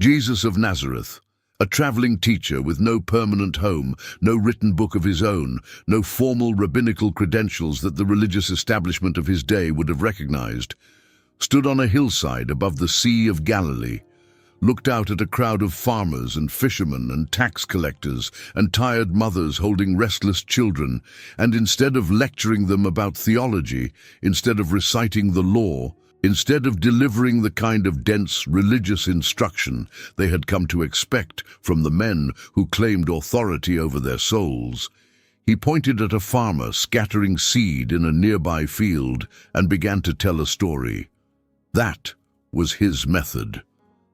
Jesus of Nazareth, a traveling teacher with no permanent home, no written book of his own, no formal rabbinical credentials that the religious establishment of his day would have recognized, stood on a hillside above the Sea of Galilee, looked out at a crowd of farmers and fishermen and tax collectors and tired mothers holding restless children, and instead of lecturing them about theology, instead of reciting the law, instead of delivering the kind of dense religious instruction they had come to expect from the men who claimed authority over their souls, he pointed at a farmer scattering seed in a nearby field and began to tell a story. That was his method.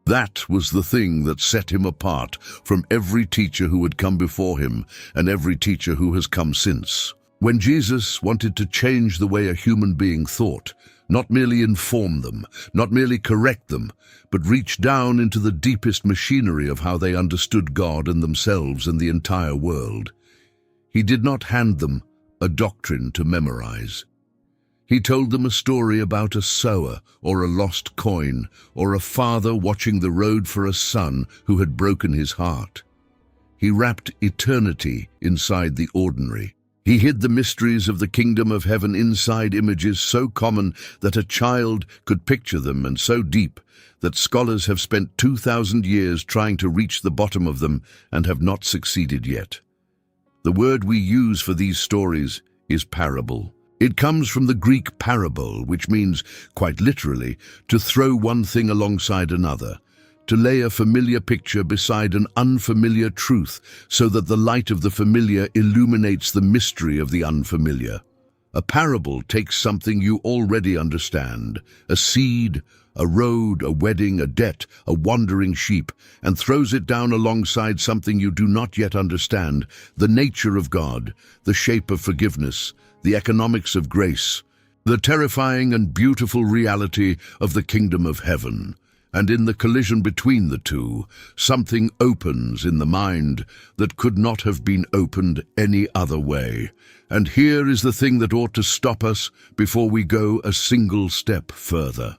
That was the thing that set him apart from every teacher who had come before him and every teacher who has come since. When Jesus wanted to change the way a human being thought, not merely inform them, not merely correct them, but reach down into the deepest machinery of how they understood God and themselves and the entire world, he did not hand them a doctrine to memorize. He told them a story about a sower or a lost coin or a father watching the road for a son who had broken his heart. He wrapped eternity inside the ordinary. He hid the mysteries of the kingdom of heaven inside images so common that a child could picture them and so deep that scholars have spent 2,000 years trying to reach the bottom of them and have not succeeded yet. The word we use for these stories is parable. It comes from the Greek parabole, which means, quite literally, to throw one thing alongside another, to lay a familiar picture beside an unfamiliar truth so that the light of the familiar illuminates the mystery of the unfamiliar. A parable takes something you already understand, a seed, a road, a wedding, a debt, a wandering sheep, and throws it down alongside something you do not yet understand, the nature of God, the shape of forgiveness, the economics of grace, the terrifying and beautiful reality of the kingdom of heaven. And in the collision between the two, something opens in the mind that could not have been opened any other way. And here is the thing that ought to stop us before we go a single step further.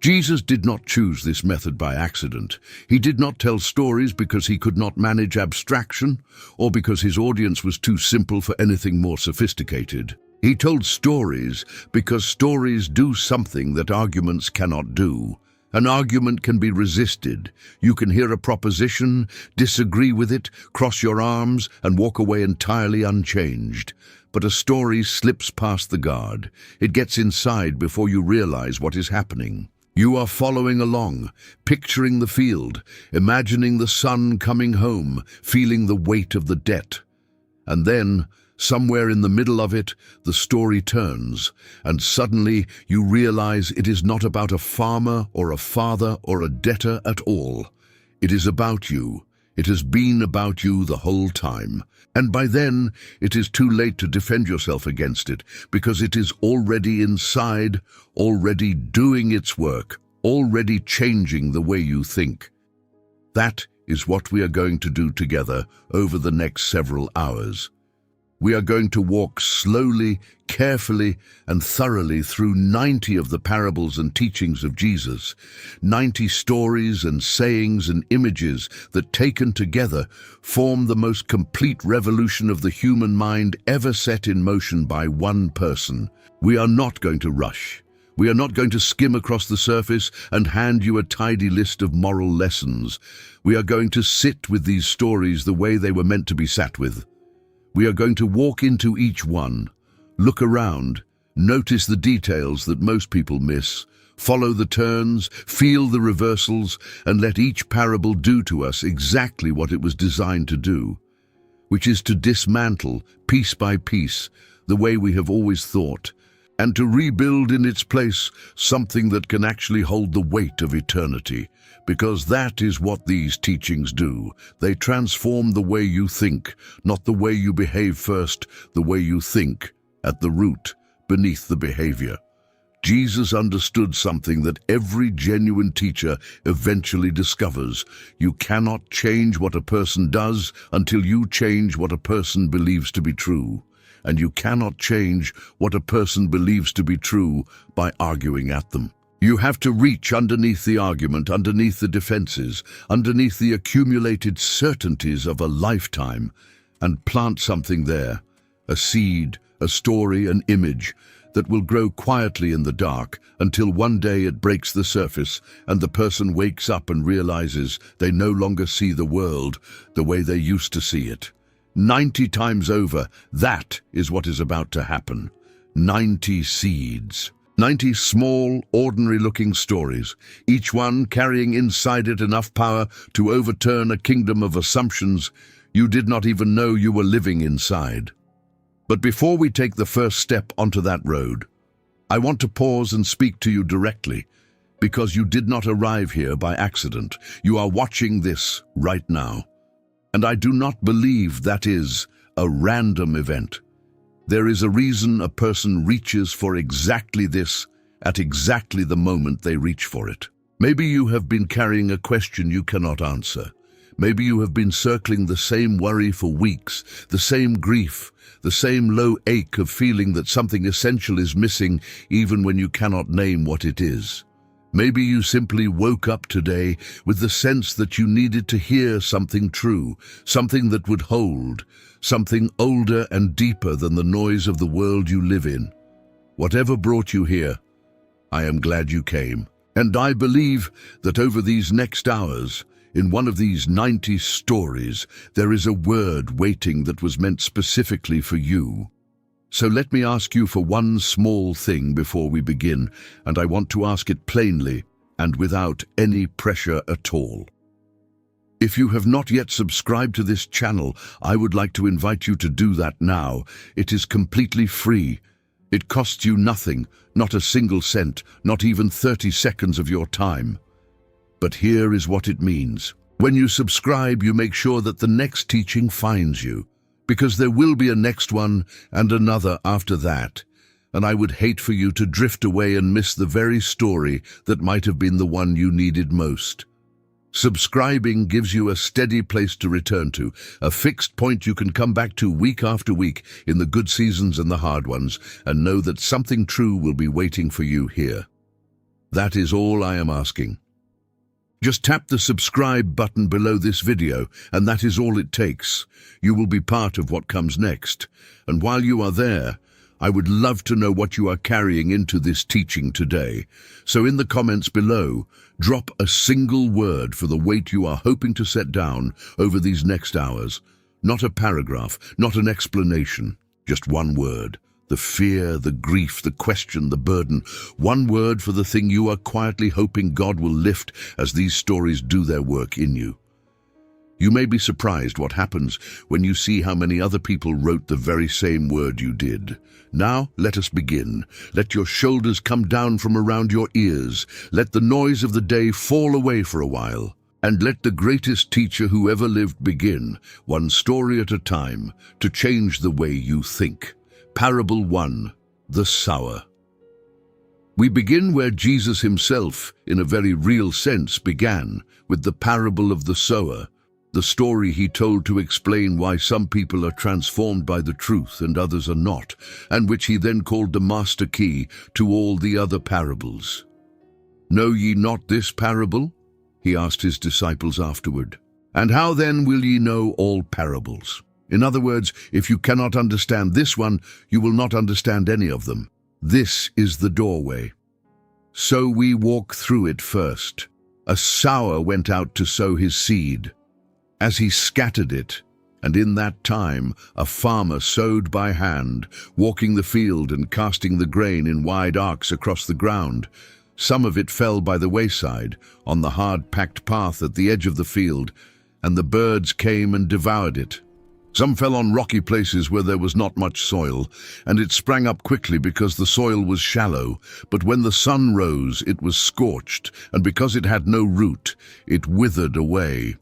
Jesus did not choose this method by accident. He did not tell stories because he could not manage abstraction or because his audience was too simple for anything more sophisticated. He told stories because stories do something that arguments cannot do. An argument can be resisted. You can hear a proposition, disagree with it, cross your arms, and walk away entirely unchanged. But a story slips past the guard. It gets inside before you realize what is happening. You are following along, picturing the field, imagining the son coming home, feeling the weight of the debt. And then, somewhere in the middle of it, the story turns, and suddenly you realize it is not about a farmer or a father or a debtor at all. It is about you. It has been about you the whole time. And by then, it is too late to defend yourself against it, because it is already inside, already doing its work, already changing the way you think. That is what we are going to do together over the next several hours. We are going to walk slowly, carefully, and thoroughly through 90 of the parables and teachings of Jesus, 90 stories and sayings and images that, taken together, form the most complete revolution of the human mind ever set in motion by one person. We are not going to rush. We are not going to skim across the surface and hand you a tidy list of moral lessons. We are going to sit with these stories the way they were meant to be sat with. We are going to walk into each one, look around, notice the details that most people miss, follow the turns, feel the reversals, and let each parable do to us exactly what it was designed to do, which is to dismantle, piece by piece, the way we have always thought, and to rebuild in its place something that can actually hold the weight of eternity. Because that is what these teachings do. They transform the way you think, not the way you behave first, the way you think, at the root, beneath the behavior. Jesus understood something that every genuine teacher eventually discovers. You cannot change what a person does until you change what a person believes to be true. And you cannot change what a person believes to be true by arguing at them. You have to reach underneath the argument, underneath the defenses, underneath the accumulated certainties of a lifetime, and plant something there, a seed, a story, an image, that will grow quietly in the dark until one day it breaks the surface and the person wakes up and realizes they no longer see the world the way they used to see it. 90 times over, that is what is about to happen. 90 seeds. 90 small, ordinary-looking stories, each one carrying inside it enough power to overturn a kingdom of assumptions you did not even know you were living inside. But before we take the first step onto that road, I want to pause and speak to you directly, because you did not arrive here by accident. You are watching this right now. And I do not believe that is a random event. There is a reason a person reaches for exactly this at exactly the moment they reach for it. Maybe you have been carrying a question you cannot answer. Maybe you have been circling the same worry for weeks, the same grief, the same low ache of feeling that something essential is missing even when you cannot name what it is. Maybe you simply woke up today with the sense that you needed to hear something true, something that would hold, something older and deeper than the noise of the world you live in. Whatever brought you here, I am glad you came. And I believe that over these next hours, in one of these 90 stories, there is a word waiting that was meant specifically for you. So let me ask you for one small thing before we begin, and I want to ask it plainly and without any pressure at all. If you have not yet subscribed to this channel, I would like to invite you to do that now. It is completely free. It costs you nothing, not a single cent, not even 30 seconds of your time. But here is what it means. When you subscribe, you make sure that the next teaching finds you, because there will be a next one and another after that, and I would hate for you to drift away and miss the very story that might have been the one you needed most. Subscribing gives you a steady place to return to, a fixed point you can come back to week after week in the good seasons and the hard ones, and know that something true will be waiting for you here. That is all I am asking. Just tap the subscribe button below this video, and that is all it takes. You will be part of what comes next. And while you are there, I would love to know what you are carrying into this teaching today. So in the comments below, drop a single word for the weight you are hoping to set down over these next hours. Not a paragraph, not an explanation, just one word. The fear, the grief, the question, the burden. One word for the thing you are quietly hoping God will lift as these stories do their work in you. You may be surprised what happens when you see how many other people wrote the very same word you did. Now, let us begin. Let your shoulders come down from around your ears. Let the noise of the day fall away for a while. And let the greatest teacher who ever lived begin, one story at a time, to change the way you think. Parable 1, the sower. We begin where Jesus himself, in a very real sense, began, with the parable of the sower, the story he told to explain why some people are transformed by the truth and others are not, and which he then called the master key to all the other parables. Know ye not this parable? He asked his disciples afterward. And how then will ye know all parables? In other words, if you cannot understand this one, you will not understand any of them. This is the doorway. So we walk through it first. A sower went out to sow his seed. As he scattered it, and in that time a farmer sowed by hand, walking the field and casting the grain in wide arcs across the ground. Some of it fell by the wayside, on the hard-packed path at the edge of the field, and the birds came and devoured it. Some fell on rocky places where there was not much soil, and it sprang up quickly because the soil was shallow. But when the sun rose, it was scorched, and because it had no root, it withered away.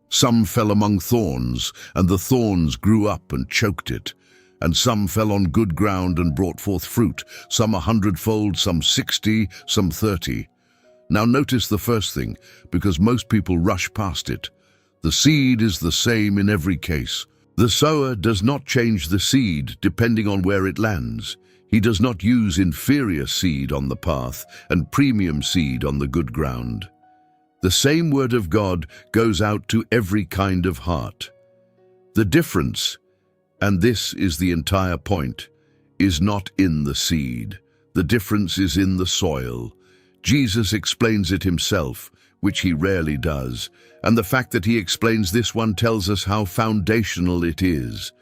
Some fell among thorns, and the thorns grew up and choked it. And some fell on good ground and brought forth fruit, some 100-fold, some 60, some 30. Now notice the first thing, because most people rush past it. The seed is the same in every case. The sower does not change the seed depending on where it lands. He does not use inferior seed on the path and premium seed on the good ground. The same word of God goes out to every kind of heart. The difference, and this is the entire point, is not in the seed. The difference is in the soil. Jesus explains it himself, which he rarely does, and the fact that he explains this one tells us how foundational it is.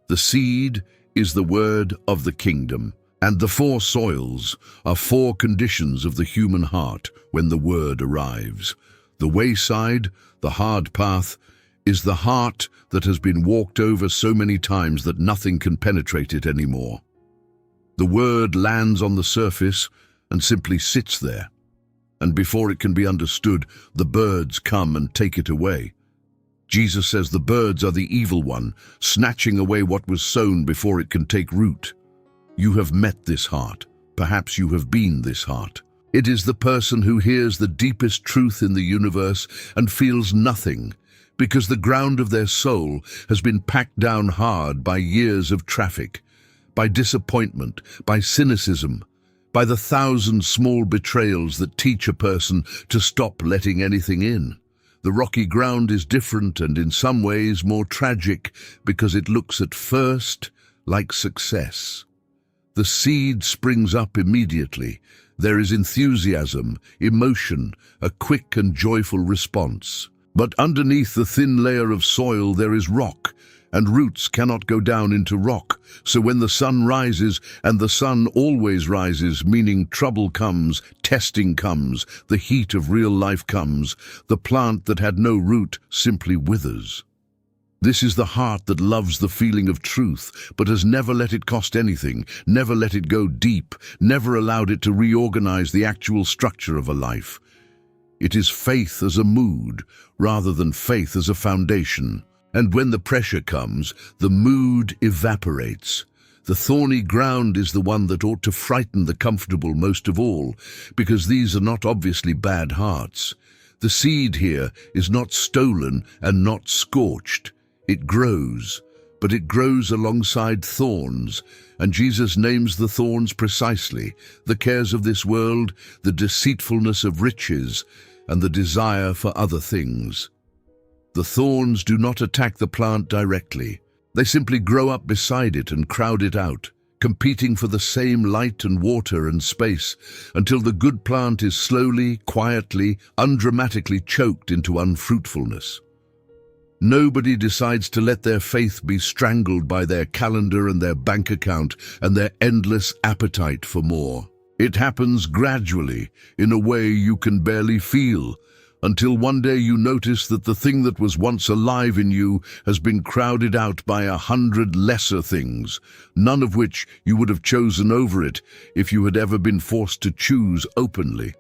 The seed is the word of the kingdom, and the four soils are four conditions of the human heart when the word arrives. The wayside, the hard path, is the heart that has been walked over so many times that nothing can penetrate it anymore. The word lands on the surface and simply sits there, and before it can be understood, the birds come and take it away. Jesus says the birds are the evil one, snatching away what was sown before it can take root. You have met this heart. Perhaps you have been this heart. It is the person who hears the deepest truth in the universe and feels nothing, because the ground of their soul has been packed down hard by years of traffic, by disappointment, by cynicism, by the 1,000 small betrayals that teach a person to stop letting anything in. The rocky ground is different and in some ways more tragic because it looks at first like success. The seed springs up immediately. There is enthusiasm, emotion, a quick and joyful response. But underneath the thin layer of soil there is rock, and roots cannot go down into rock. So when the sun rises, and the sun always rises, meaning trouble comes, testing comes, the heat of real life comes, the plant that had no root simply withers. This is the heart that loves the feeling of truth, but has never let it cost anything, never let it go deep, never allowed it to reorganize the actual structure of a life. It is faith as a mood, rather than faith as a foundation. And when the pressure comes, the mood evaporates. The thorny ground is the one that ought to frighten the comfortable most of all, because these are not obviously bad hearts. The seed here is not stolen and not scorched. It grows, but it grows alongside thorns, and Jesus names the thorns precisely: the cares of this world, the deceitfulness of riches, and the desire for other things. The thorns do not attack the plant directly. They simply grow up beside it and crowd it out, competing for the same light and water and space, until the good plant is slowly, quietly, undramatically choked into unfruitfulness. Nobody decides to let their faith be strangled by their calendar and their bank account and their endless appetite for more. It happens gradually, in a way you can barely feel, until one day you notice that the thing that was once alive in you has been crowded out by 100 lesser things, none of which you would have chosen over it if you had ever been forced to choose openly.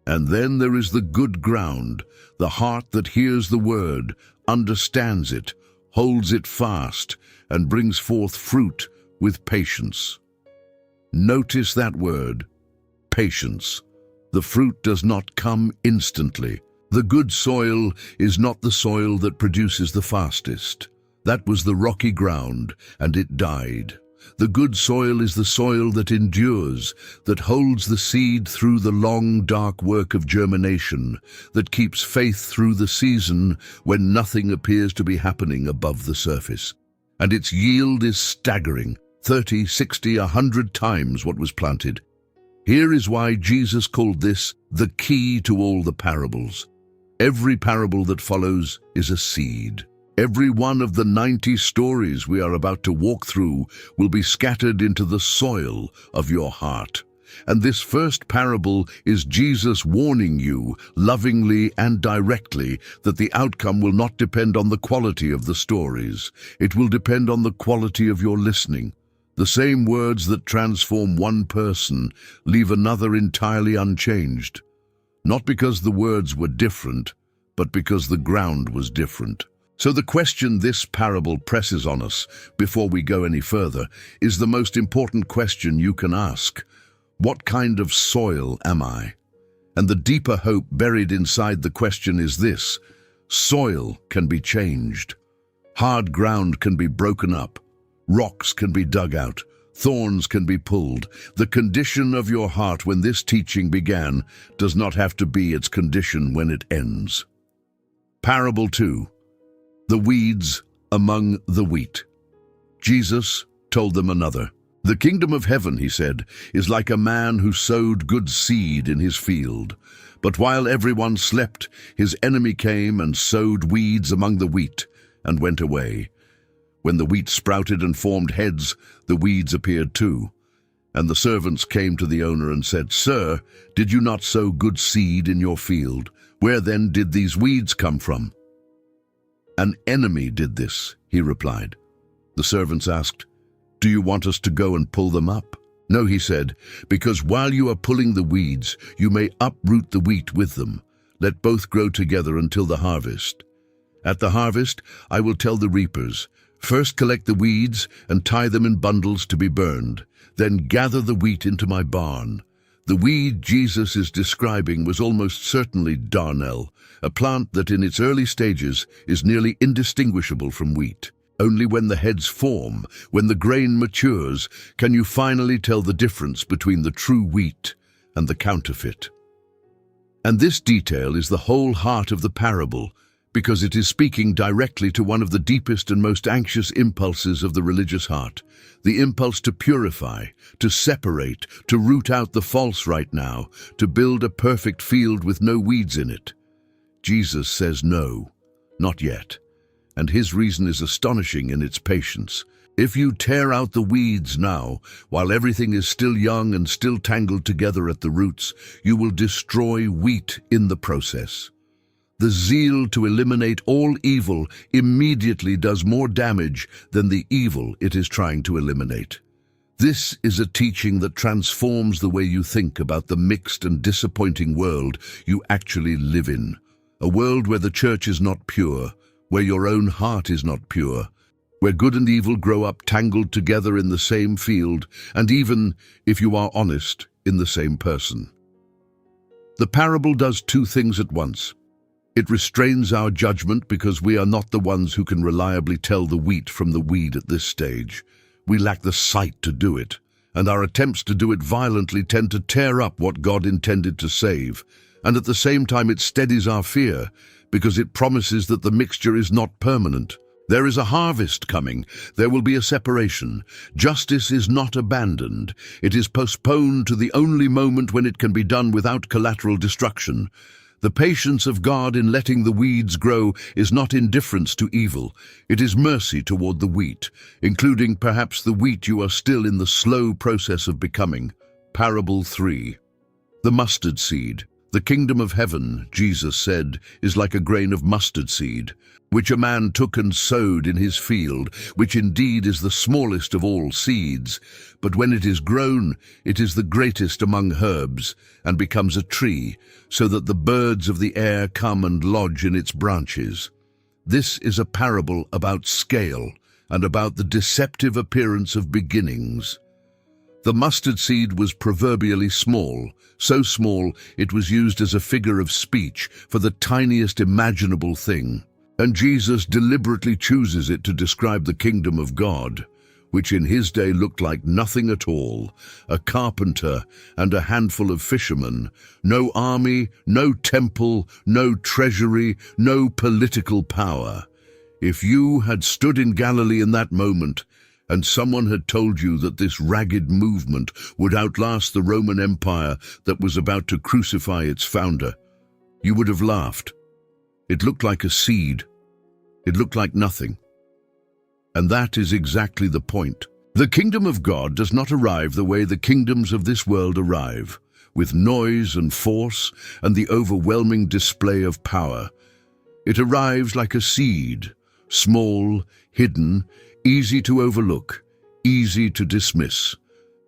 And then there is the good ground, the heart that hears the word, understands it, holds it fast, and brings forth fruit with patience. Notice that word, patience. The fruit does not come instantly. The good soil is not the soil that produces the fastest. That was the rocky ground, and it died. The good soil is the soil that endures, that holds the seed through the long, dark work of germination, that keeps faith through the season when nothing appears to be happening above the surface. And its yield is staggering, 30, 60, 100 times what was planted. Here is why Jesus called this the key to all the parables. Every parable that follows is a seed. Every one of the 90 stories we are about to walk through will be scattered into the soil of your heart. And this first parable is Jesus warning you, lovingly and directly, that the outcome will not depend on the quality of the stories. It will depend on the quality of your listening. The same words that transform one person leave another entirely unchanged. Not because the words were different, but because the ground was different. So the question this parable presses on us, before we go any further, is the most important question you can ask. What kind of soil am I? And the deeper hope buried inside the question is this: soil can be changed. Hard ground can be broken up. Rocks can be dug out. Thorns can be pulled. The condition of your heart when this teaching began does not have to be its condition when it ends. Parable 2. The weeds among the wheat. Jesus told them another. The kingdom of heaven, he said, is like a man who sowed good seed in his field. But while everyone slept, his enemy came and sowed weeds among the wheat and went away. When the wheat sprouted and formed heads, the weeds appeared too. And the servants came to the owner and said, "Sir, did you not sow good seed in your field? Where then did these weeds come from?" "An enemy did this," he replied. The servants asked, "Do you want us to go and pull them up?" "No," he said, "because while you are pulling the weeds, you may uproot the wheat with them. Let both grow together until the harvest. At the harvest, I will tell the reapers, 'First collect the weeds and tie them in bundles to be burned. Then gather the wheat into my barn.'" The weed Jesus is describing was almost certainly darnel, a plant that in its early stages is nearly indistinguishable from wheat. Only when the heads form, when the grain matures, can you finally tell the difference between the true wheat and the counterfeit. And this detail is the whole heart of the parable, because it is speaking directly to one of the deepest and most anxious impulses of the religious heart, the impulse to purify, to separate, to root out the false right now, to build a perfect field with no weeds in it. Jesus says no, not yet. And his reason is astonishing in its patience. If you tear out the weeds now, while everything is still young and still tangled together at the roots, you will destroy wheat in the process. The zeal to eliminate all evil immediately does more damage than the evil it is trying to eliminate. This is a teaching that transforms the way you think about the mixed and disappointing world you actually live in. A world where the church is not pure, where your own heart is not pure, where good and evil grow up tangled together in the same field, and even, if you are honest, in the same person. The parable does two things at once. It restrains our judgment because we are not the ones who can reliably tell the wheat from the weed at this stage. We lack the sight to do it, and our attempts to do it violently tend to tear up what God intended to save. And at the same time it steadies our fear, because it promises that the mixture is not permanent. There is a harvest coming. There will be a separation. Justice is not abandoned. It is postponed to the only moment when it can be done without collateral destruction. The patience of God in letting the weeds grow is not indifference to evil. It is mercy toward the wheat, including perhaps the wheat you are still in the slow process of becoming. Parable 3. The mustard seed. The kingdom of heaven, Jesus said, is like a grain of mustard seed, which a man took and sowed in his field, which indeed is the smallest of all seeds. But when it is grown, it is the greatest among herbs, and becomes a tree, so that the birds of the air come and lodge in its branches. This is a parable about scale, and about the deceptive appearance of beginnings. The mustard seed was proverbially small, so small it was used as a figure of speech for the tiniest imaginable thing. And Jesus deliberately chooses it to describe the kingdom of God, which in his day looked like nothing at all, a carpenter and a handful of fishermen, no army, no temple, no treasury, no political power. If you had stood in Galilee in that moment, and someone had told you that this ragged movement would outlast the Roman Empire that was about to crucify its founder, you would have laughed. It looked like a seed. It looked like nothing. And that is exactly the point. The kingdom of God does not arrive the way the kingdoms of this world arrive, with noise and force and the overwhelming display of power. It arrives like a seed, small, hidden, easy to overlook, easy to dismiss.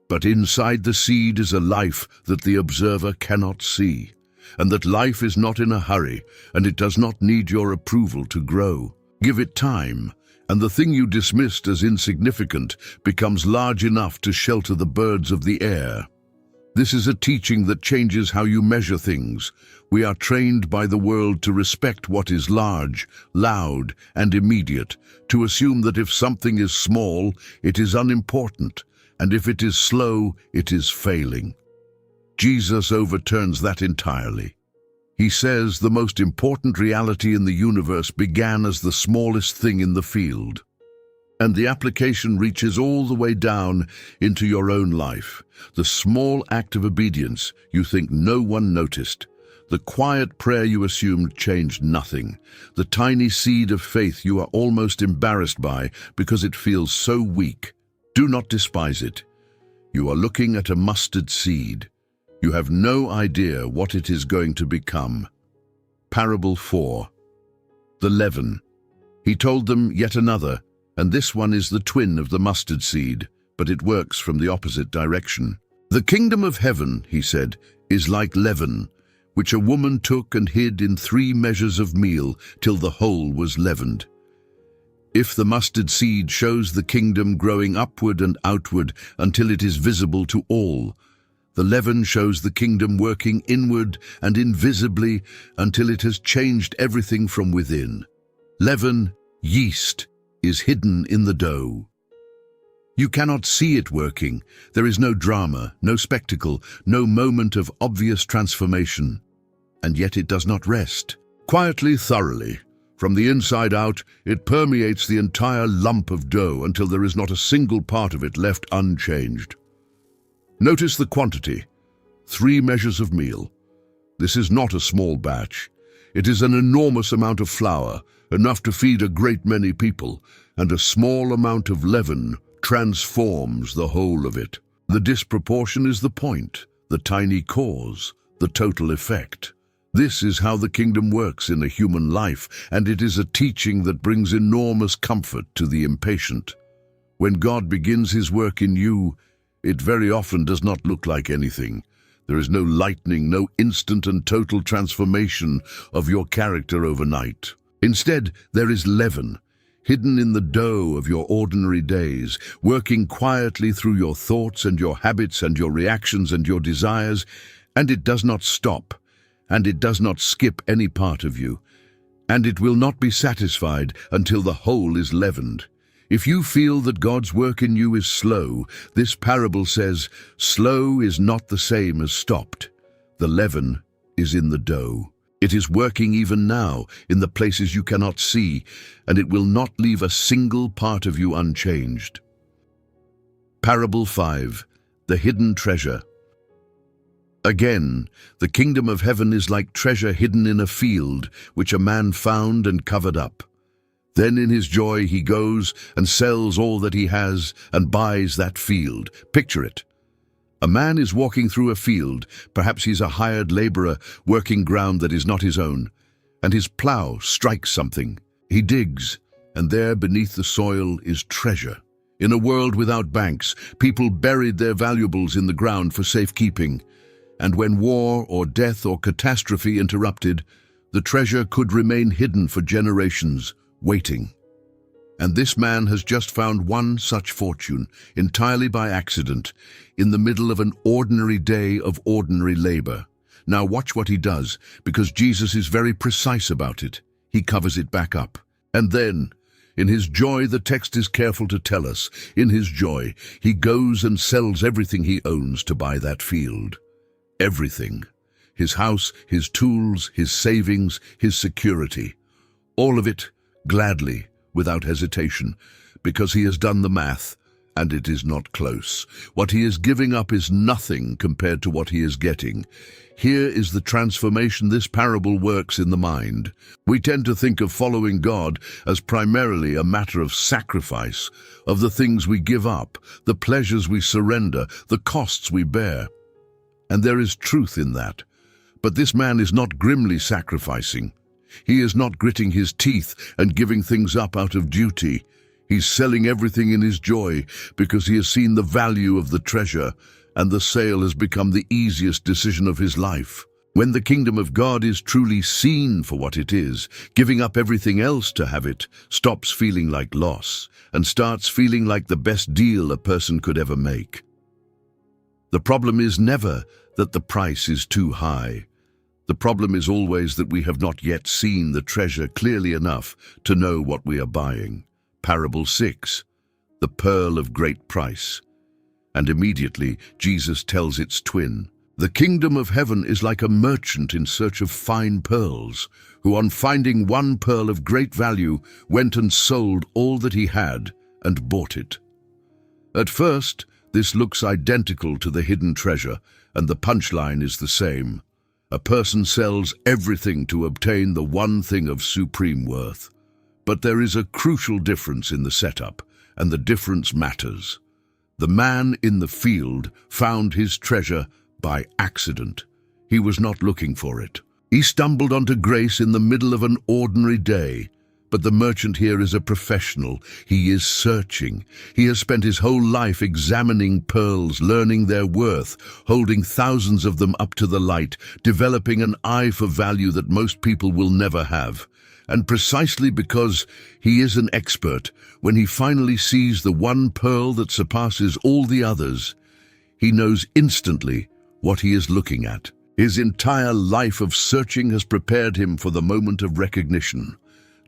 But inside the seed is a life that the observer cannot see, and that life is not in a hurry, and it does not need your approval to grow. Give it time, and the thing you dismissed as insignificant becomes large enough to shelter the birds of the air. This is a teaching that changes how you measure things. We are trained by the world to respect what is large, loud, and immediate, to assume that if something is small, it is unimportant, and if it is slow, it is failing. Jesus overturns that entirely. He says the most important reality in the universe began as the smallest thing in the field. And the application reaches all the way down into your own life. The small act of obedience you think no one noticed. The quiet prayer you assumed changed nothing. The tiny seed of faith you are almost embarrassed by because it feels so weak. Do not despise it. You are looking at a mustard seed. You have no idea what it is going to become. Parable 4. The leaven. He told them yet another, and this one is the twin of the mustard seed, but it works from the opposite direction. The kingdom of heaven, he said, is like leaven, which a woman took and hid in 3 measures of meal till the whole was leavened. If the mustard seed shows the kingdom growing upward and outward until it is visible to all, the leaven shows the kingdom working inward and invisibly until it has changed everything from within. Leaven, yeast, is hidden in the dough. You cannot see it working. There is no drama, no spectacle, no moment of obvious transformation. And yet it does not rest. Quietly, thoroughly, from the inside out, it permeates the entire lump of dough until there is not a single part of it left unchanged. Notice the quantity. 3 measures of meal. This is not a small batch. It is an enormous amount of flour, enough to feed a great many people, and a small amount of leaven transforms the whole of it. The disproportion is the point, the tiny cause, the total effect. This is how the kingdom works in a human life, and it is a teaching that brings enormous comfort to the impatient. When God begins his work in you, it very often does not look like anything. There is no lightning, no instant and total transformation of your character overnight. Instead, there is leaven, hidden in the dough of your ordinary days, working quietly through your thoughts and your habits and your reactions and your desires, and it does not stop, and it does not skip any part of you, and it will not be satisfied until the whole is leavened. If you feel that God's work in you is slow, this parable says, slow is not the same as stopped. The leaven is in the dough. It is working even now in the places you cannot see, and it will not leave a single part of you unchanged. Parable 5. The hidden treasure. Again, the kingdom of heaven is like treasure hidden in a field, which a man found and covered up. Then in his joy he goes and sells all that he has and buys that field. Picture it. A man is walking through a field, perhaps he's a hired laborer working ground that is not his own, and his plow strikes something. He digs, and there beneath the soil is treasure. In a world without banks, people buried their valuables in the ground for safekeeping, and when war or death or catastrophe interrupted, the treasure could remain hidden for generations, waiting. And this man has just found one such fortune, entirely by accident, in the middle of an ordinary day of ordinary labor. Now watch what he does, because Jesus is very precise about it. He covers it back up. And then, in his joy, the text is careful to tell us, in his joy, he goes and sells everything he owns to buy that field. Everything. His house, his tools, his savings, his security. All of it, gladly, without hesitation, because he has done the math, and it is not close. What he is giving up is nothing compared to what he is getting. Here is the transformation this parable works in the mind. We tend to think of following God as primarily a matter of sacrifice, of the things we give up, the pleasures we surrender, the costs we bear. And there is truth in that. But this man is not grimly sacrificing. He is not gritting his teeth and giving things up out of duty. He's selling everything in his joy because he has seen the value of the treasure, and the sale has become the easiest decision of his life. When the kingdom of God is truly seen for what it is, giving up everything else to have it stops feeling like loss and starts feeling like the best deal a person could ever make. The problem is never that the price is too high. The problem is always that we have not yet seen the treasure clearly enough to know what we are buying. Parable 6, the pearl of great price. And immediately Jesus tells its twin, "The kingdom of heaven is like a merchant in search of fine pearls, who on finding one pearl of great value went and sold all that he had and bought it." At first, this looks identical to the hidden treasure, and the punchline is the same. A person sells everything to obtain the one thing of supreme worth. But there is a crucial difference in the setup, and the difference matters. The man in the field found his treasure by accident. He was not looking for it. He stumbled onto grace in the middle of an ordinary day. But the merchant here is a professional. He is searching. He has spent his whole life examining pearls, learning their worth, holding thousands of them up to the light, developing an eye for value that most people will never have. And precisely because he is an expert, when he finally sees the one pearl that surpasses all the others, he knows instantly what he is looking at. His entire life of searching has prepared him for the moment of recognition.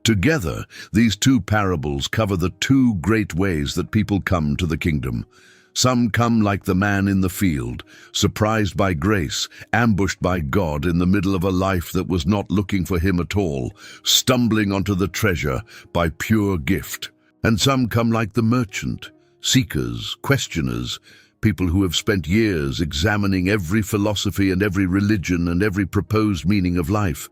Together, these two parables cover the two great ways that people come to the kingdom. Some come like the man in the field, surprised by grace, ambushed by God in the middle of a life that was not looking for him at all, stumbling onto the treasure by pure gift. And some come like the merchant, seekers, questioners, people who have spent years examining every philosophy and every religion and every proposed meaning of life,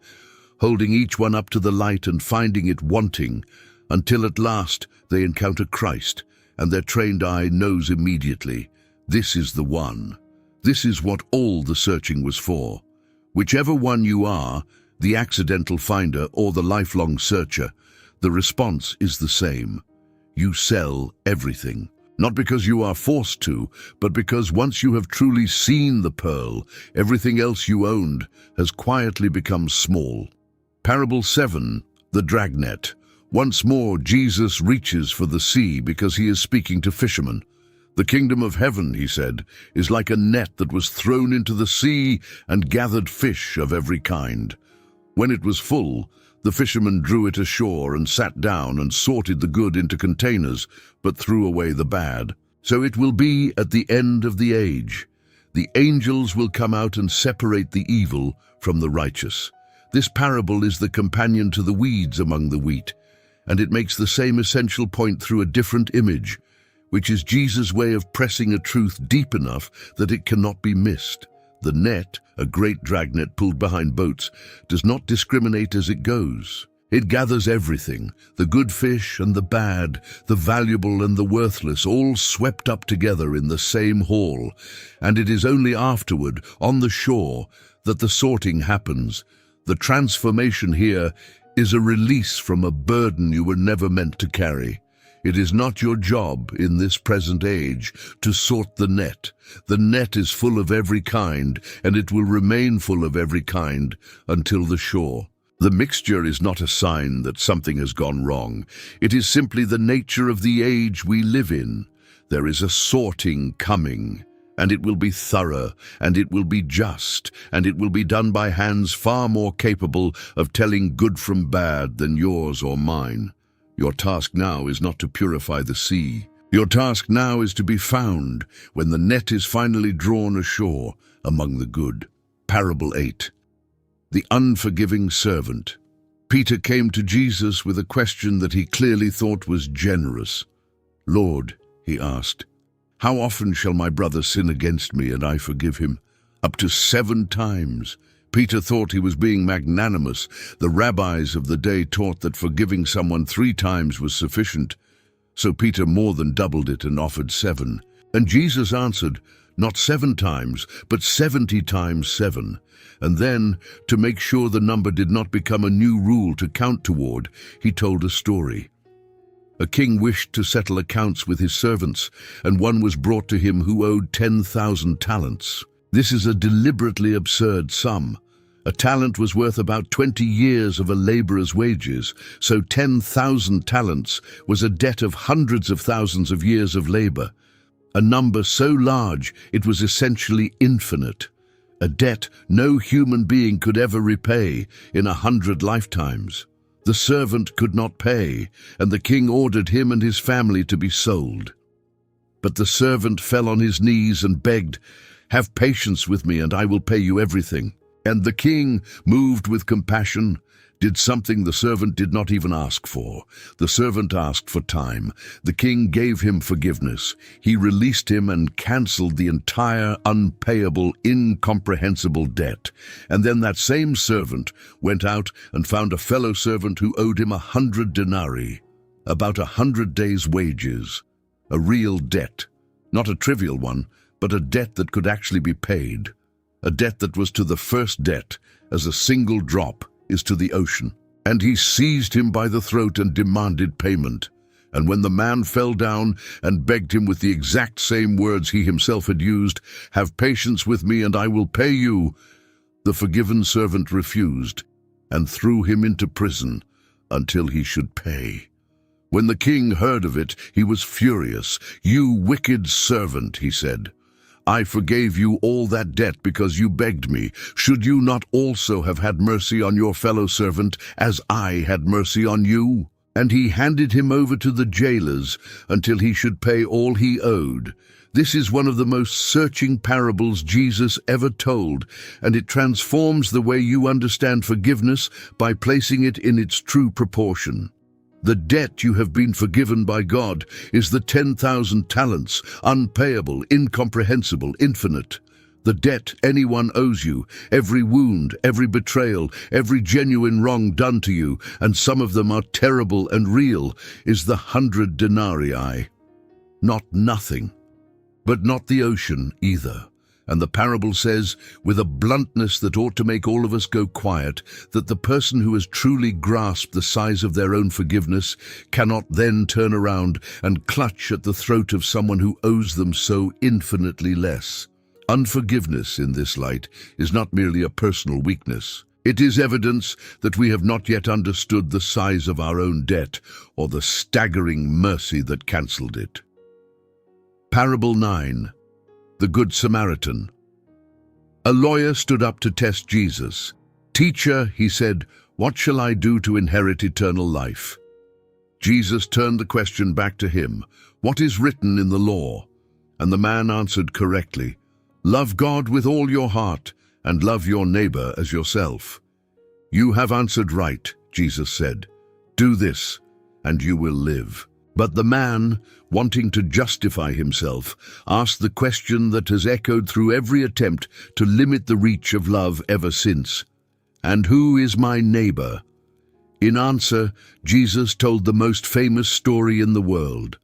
holding each one up to the light and finding it wanting, until at last they encounter Christ, and their trained eye knows immediately, this is the one. This is what all the searching was for. Whichever one you are, the accidental finder or the lifelong searcher, the response is the same. You sell everything. Not because you are forced to, but because once you have truly seen the pearl, everything else you owned has quietly become small. Parable 7, the dragnet. Once more, Jesus reaches for the sea because he is speaking to fishermen. The kingdom of heaven, he said, is like a net that was thrown into the sea and gathered fish of every kind. When it was full, the fishermen drew it ashore and sat down and sorted the good into containers, but threw away the bad. So it will be at the end of the age. The angels will come out and separate the evil from the righteous. This parable is the companion to the weeds among the wheat, and it makes the same essential point through a different image, which is Jesus' way of pressing a truth deep enough that it cannot be missed. The net, a great dragnet pulled behind boats, does not discriminate as it goes. It gathers everything, the good fish and the bad, the valuable and the worthless, all swept up together in the same haul, and it is only afterward, on the shore, that the sorting happens. The transformation here is a release from a burden you were never meant to carry. It is not your job in this present age to sort the net. The net is full of every kind, and it will remain full of every kind until the shore. The mixture is not a sign that something has gone wrong. It is simply the nature of the age we live in. There is a sorting coming, and it will be thorough, and it will be just, and it will be done by hands far more capable of telling good from bad than yours or mine. Your task now is not to purify the sea. Your task now is to be found when the net is finally drawn ashore among the good. Parable 8. The unforgiving servant. Peter came to Jesus with a question that he clearly thought was generous. "Lord," he asked, "how often shall my brother sin against me and I forgive him? Up to 7 times. Peter thought he was being magnanimous. The rabbis of the day taught that forgiving someone 3 times was sufficient. So Peter more than doubled it and offered 7. And Jesus answered, "Not 7 times, but 70 times 7. And then, to make sure the number did not become a new rule to count toward, he told a story. A king wished to settle accounts with his servants, and one was brought to him who owed 10,000 talents. This is a deliberately absurd sum. A talent was worth about 20 years of a laborer's wages, so 10,000 talents was a debt of hundreds of thousands of years of labor. A number so large it was essentially infinite. A debt no human being could ever repay in 100 lifetimes. The servant could not pay, and the king ordered him and his family to be sold. But the servant fell on his knees and begged, "Have patience with me, and I will pay you everything." And the king, moved with compassion, did something the servant did not even ask for. The servant asked for time. The king gave him forgiveness. He released him and cancelled the entire unpayable, incomprehensible debt. And then that same servant went out and found a fellow servant who owed him 100 denarii, about 100 days' wages. A real debt. Not a trivial one, but a debt that could actually be paid. A debt that was to the first debt, as a single drop is to the ocean. And he seized him by the throat and demanded payment. And when the man fell down and begged him with the exact same words he himself had used, "Have patience with me and I will pay you," the forgiven servant refused and threw him into prison until he should pay. When the king heard of it, he was furious. "You wicked servant," he said. "I forgave you all that debt because you begged me. Should you not also have had mercy on your fellow servant as I had mercy on you?" And he handed him over to the jailers until he should pay all he owed. This is one of the most searching parables Jesus ever told, and it transforms the way you understand forgiveness by placing it in its true proportion. The debt you have been forgiven by God is the 10,000 talents, unpayable, incomprehensible, infinite. The debt anyone owes you, every wound, every betrayal, every genuine wrong done to you, and some of them are terrible and real, is the 100 denarii. Not nothing, but not the ocean either. And the parable says, with a bluntness that ought to make all of us go quiet, that the person who has truly grasped the size of their own forgiveness cannot then turn around and clutch at the throat of someone who owes them so infinitely less. Unforgiveness in this light is not merely a personal weakness. It is evidence that we have not yet understood the size of our own debt or the staggering mercy that cancelled it. Parable 9. The Good Samaritan. A lawyer stood up to test Jesus. "Teacher," he said, "what shall I do to inherit eternal life?" Jesus turned the question back to him. "What is written in the law?" And the man answered correctly, "Love God with all your heart and love your neighbor as yourself." "You have answered right," Jesus said. "Do this, and you will live." But the man, wanting to justify himself, asked the question that has echoed through every attempt to limit the reach of love ever since. "And who is my neighbor?" In answer, Jesus told the most famous story in the world.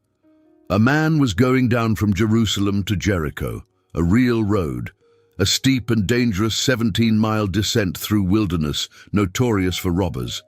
A man was going down from Jerusalem to Jericho, a real road, a steep and dangerous 17-mile descent through wilderness, notorious for robbers.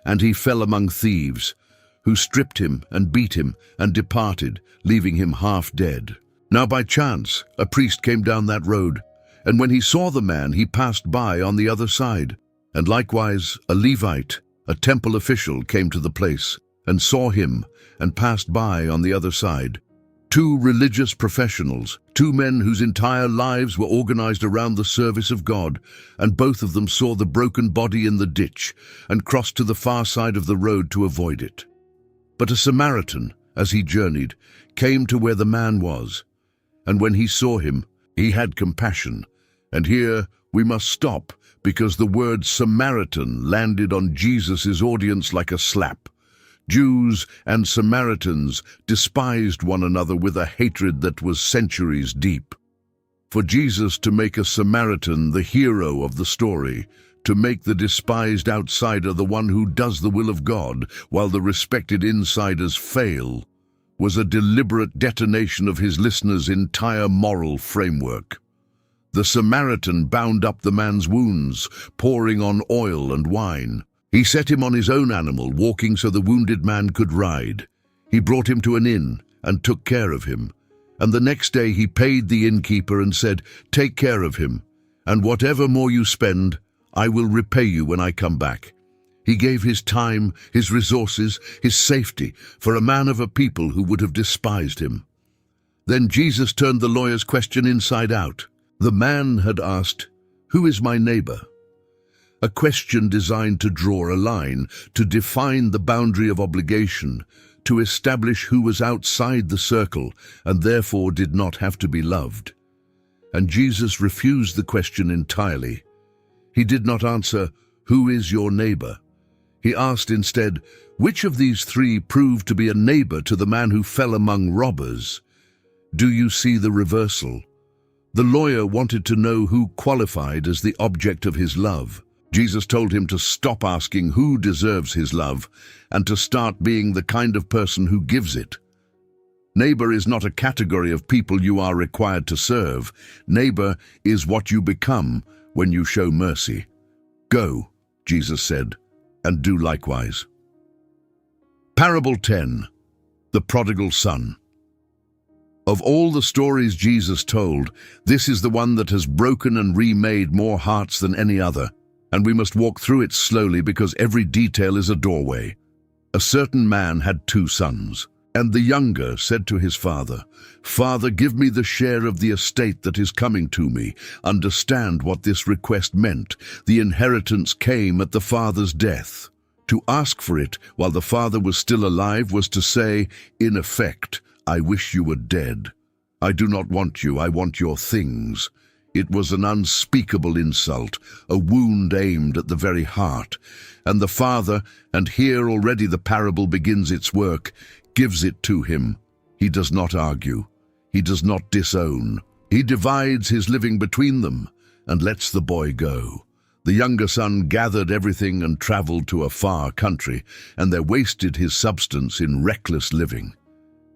And he fell among thieves, who stripped him and beat him and departed, leaving him half dead. Now by chance, a priest came down that road, and when he saw the man, he passed by on the other side. And likewise, a Levite, a temple official, came to the place, and saw him, and passed by on the other side. Two religious professionals, two men whose entire lives were organized around the service of God, and both of them saw the broken body in the ditch, and crossed to the far side of the road to avoid it. But a Samaritan, as he journeyed, came to where the man was, and when he saw him, he had compassion. And here we must stop, because the word Samaritan landed on Jesus' audience like a slap. Jews and Samaritans despised one another with a hatred that was centuries deep. For Jesus to make a Samaritan the hero of the story, to make the despised outsider the one who does the will of God, while the respected insiders fail, was a deliberate detonation of his listeners' entire moral framework. The Samaritan bound up the man's wounds, pouring on oil and wine. He set him on his own animal, walking so the wounded man could ride. He brought him to an inn and took care of him. And the next day he paid the innkeeper and said, "Take care of him, and whatever more you spend, I will repay you when I come back." He gave his time, his resources, his safety for a man of a people who would have despised him. Then Jesus turned the lawyer's question inside out. The man had asked, "Who is my neighbor?" A question designed to draw a line, to define the boundary of obligation, to establish who was outside the circle and therefore did not have to be loved. And Jesus refused the question entirely. He did not answer, "Who is your neighbor?" He asked instead, "Which of these three proved to be a neighbor to the man who fell among robbers?" Do you see the reversal? The lawyer wanted to know who qualified as the object of his love. Jesus told him to stop asking who deserves his love and to start being the kind of person who gives it. Neighbor is not a category of people you are required to serve. Neighbor is what you become when you show mercy. Go, Jesus said, and do likewise. Parable 10. The Prodigal Son. Of all the stories Jesus told, this is the one that has broken and remade more hearts than any other, and we must walk through it slowly because every detail is a doorway. A certain man had 2 sons, and the younger said to his father, "Father, give me the share of the estate that is coming to me." Understand what this request meant. The inheritance came at the father's death. To ask for it while the father was still alive was to say, in effect, "I wish you were dead. I do not want you, I want your things." It was an unspeakable insult, a wound aimed at the very heart. And the father, and here already the parable begins its work, gives it to him. He does not argue. He does not disown. He divides his living between them and lets the boy go. The younger son gathered everything and traveled to a far country, and there wasted his substance in reckless living.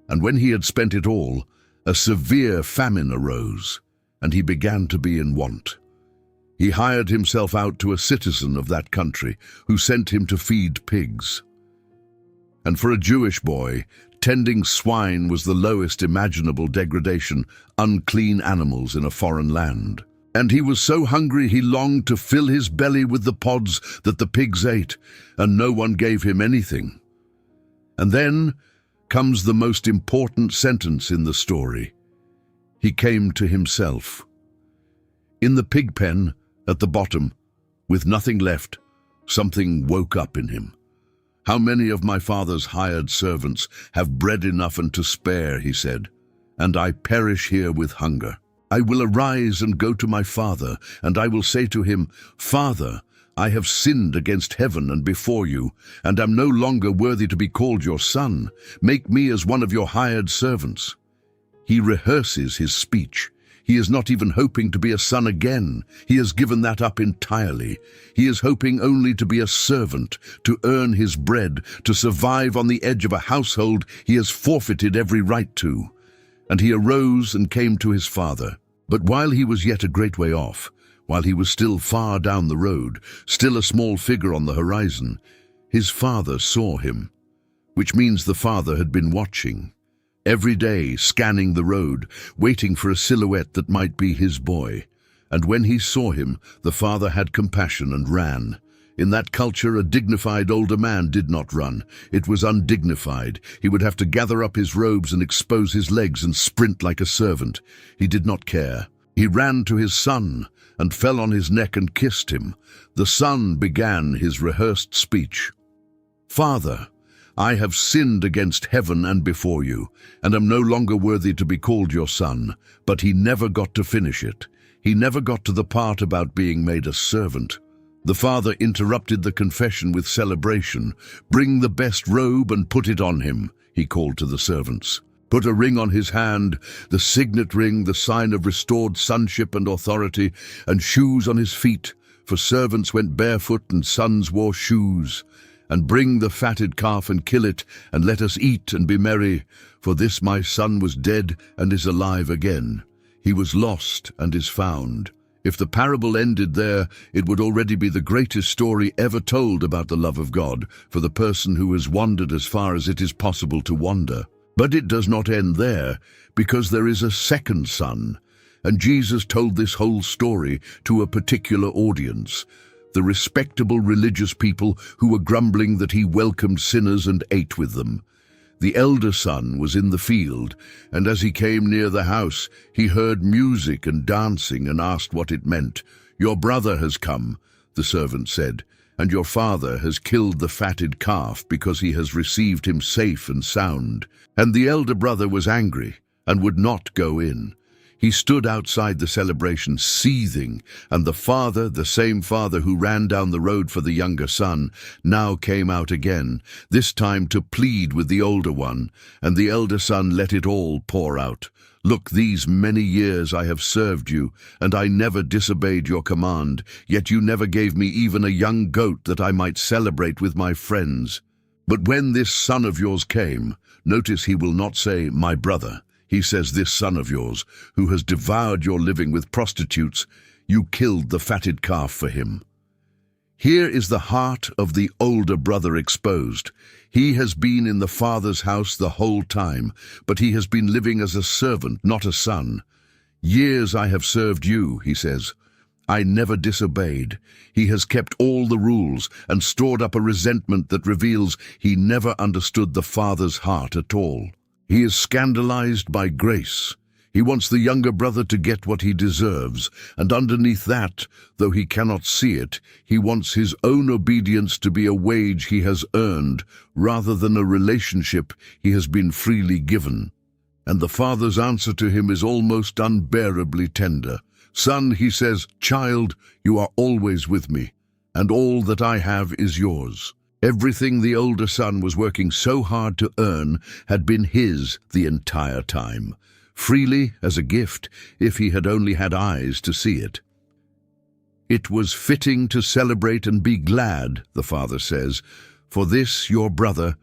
And when he had spent it all, a severe famine arose, and he began to be in want. He hired himself out to a citizen of that country, who sent him to feed pigs. And for a Jewish boy, tending swine was the lowest imaginable degradation, unclean animals in a foreign land. And he was so hungry he longed to fill his belly with the pods that the pigs ate, and no one gave him anything. And then comes the most important sentence in the story. He came to himself. In the pig pen, at the bottom, with nothing left, something woke up in him. "How many of my father's hired servants have bread enough and to spare," he said, "and I perish here with hunger. I will arise and go to my father, and I will say to him, 'Father, I have sinned against heaven and before you, and am no longer worthy to be called your son. Make me as one of your hired servants.'" He rehearses his speech. He is not even hoping to be a son again. He has given that up entirely. He is hoping only to be a servant, to earn his bread, to survive on the edge of a household he has forfeited every right to. And he arose and came to his father. But while he was yet a great way off, while he was still far down the road, still a small figure on the horizon, his father saw him, which means the father had been watching. Every day, scanning the road, waiting for a silhouette that might be his boy. And when he saw him, the father had compassion and ran. In that culture, a dignified older man did not run. It was undignified. He would have to gather up his robes and expose his legs and sprint like a servant. He did not care. He ran to his son and fell on his neck and kissed him. The son began his rehearsed speech. "Father, I have sinned against heaven and before you, and am no longer worthy to be called your son." But he never got to finish it. He never got to the part about being made a servant. The father interrupted the confession with celebration. "Bring the best robe and put it on him," he called to the servants. "Put a ring on his hand, the signet ring, the sign of restored sonship and authority, and shoes on his feet, for servants went barefoot and sons wore shoes. And bring the fatted calf and kill it, and let us eat and be merry. For this my son was dead and is alive again. He was lost and is found." If the parable ended there, it would already be the greatest story ever told about the love of God for the person who has wandered as far as it is possible to wander. But it does not end there, because there is a second son, and Jesus told this whole story to a particular audience, the respectable religious people who were grumbling that he welcomed sinners and ate with them. The elder son was in the field, and as he came near the house, he heard music and dancing and asked what it meant. "Your brother has come," the servant said, and your father has killed the fatted calf because he has received him safe and sound." And the elder brother was angry and would not go in. He stood outside the celebration, seething, and the father, the same father who ran down the road for the younger son, now came out again, this time to plead with the older one, and the elder son let it all pour out. "Look, these many years I have served you, and I never disobeyed your command, yet you never gave me even a young goat that I might celebrate with my friends. But when this son of yours came," notice he will not say, "my brother." He says, "This son of yours, who has devoured your living with prostitutes, you killed the fatted calf for him." Here is the heart of the older brother exposed. He has been in the father's house the whole time, but he has been living as a servant, not a son. "Years I have served you," he says. "I never disobeyed." He has kept all the rules and stored up a resentment that reveals he never understood the father's heart at all. He is scandalized by grace. He wants the younger brother to get what he deserves, and underneath that, though he cannot see it, he wants his own obedience to be a wage he has earned, rather than a relationship he has been freely given. And the father's answer to him is almost unbearably tender. "Son," he says, "child, you are always with me, and all that I have is yours." Everything the older son was working so hard to earn had been his the entire time, freely as a gift, if he had only had eyes to see it. "It was fitting to celebrate and be glad," the father says, "for this your brother,"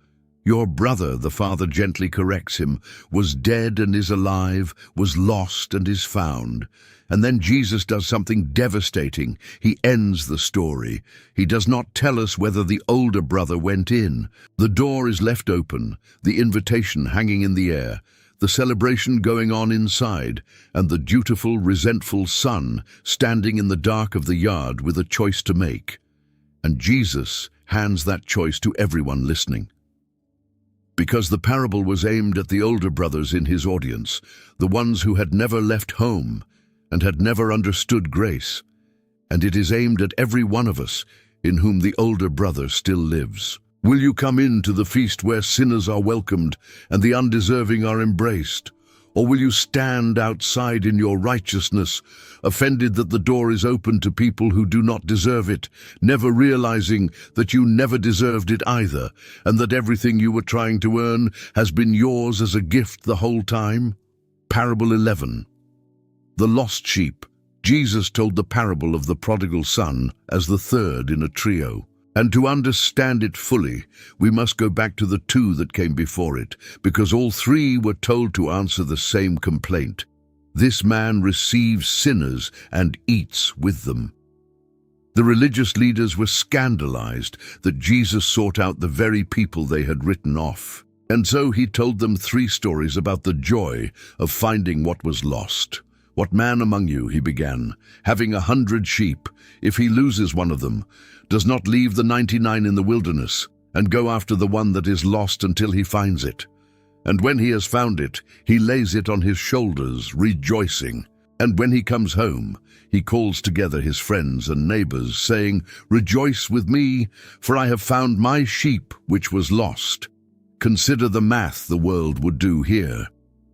the father gently corrects him, "was dead and is alive, was lost and is found." And then Jesus does something devastating. He ends the story. He does not tell us whether the older brother went in. The door is left open, the invitation hanging in the air, the celebration going on inside, and the dutiful, resentful son standing in the dark of the yard with a choice to make. And Jesus hands that choice to everyone listening. Because the parable was aimed at the older brothers in his audience, the ones who had never left home and had never understood grace, and it is aimed at every one of us in whom the older brother still lives. Will you come into the feast where sinners are welcomed and the undeserving are embraced? Or will you stand outside in your righteousness, offended that the door is open to people who do not deserve it, never realizing that you never deserved it either, and that everything you were trying to earn has been yours as a gift the whole time? Parable 11. The lost sheep. Jesus told the parable of the prodigal son as the third in a trio. And to understand it fully, we must go back to the two that came before it, because all three were told to answer the same complaint. This man receives sinners and eats with them. The religious leaders were scandalized that Jesus sought out the very people they had written off. And so he told them three stories about the joy of finding what was lost. "What man among you," he began, "having 100 sheep, if he loses one of them, does not leave the 99 in the wilderness and go after the one that is lost until he finds it? And when he has found it, he lays it on his shoulders, rejoicing. And when he comes home, he calls together his friends and neighbors, saying, 'Rejoice with me, for I have found my sheep which was lost.' Consider the math the world would do here.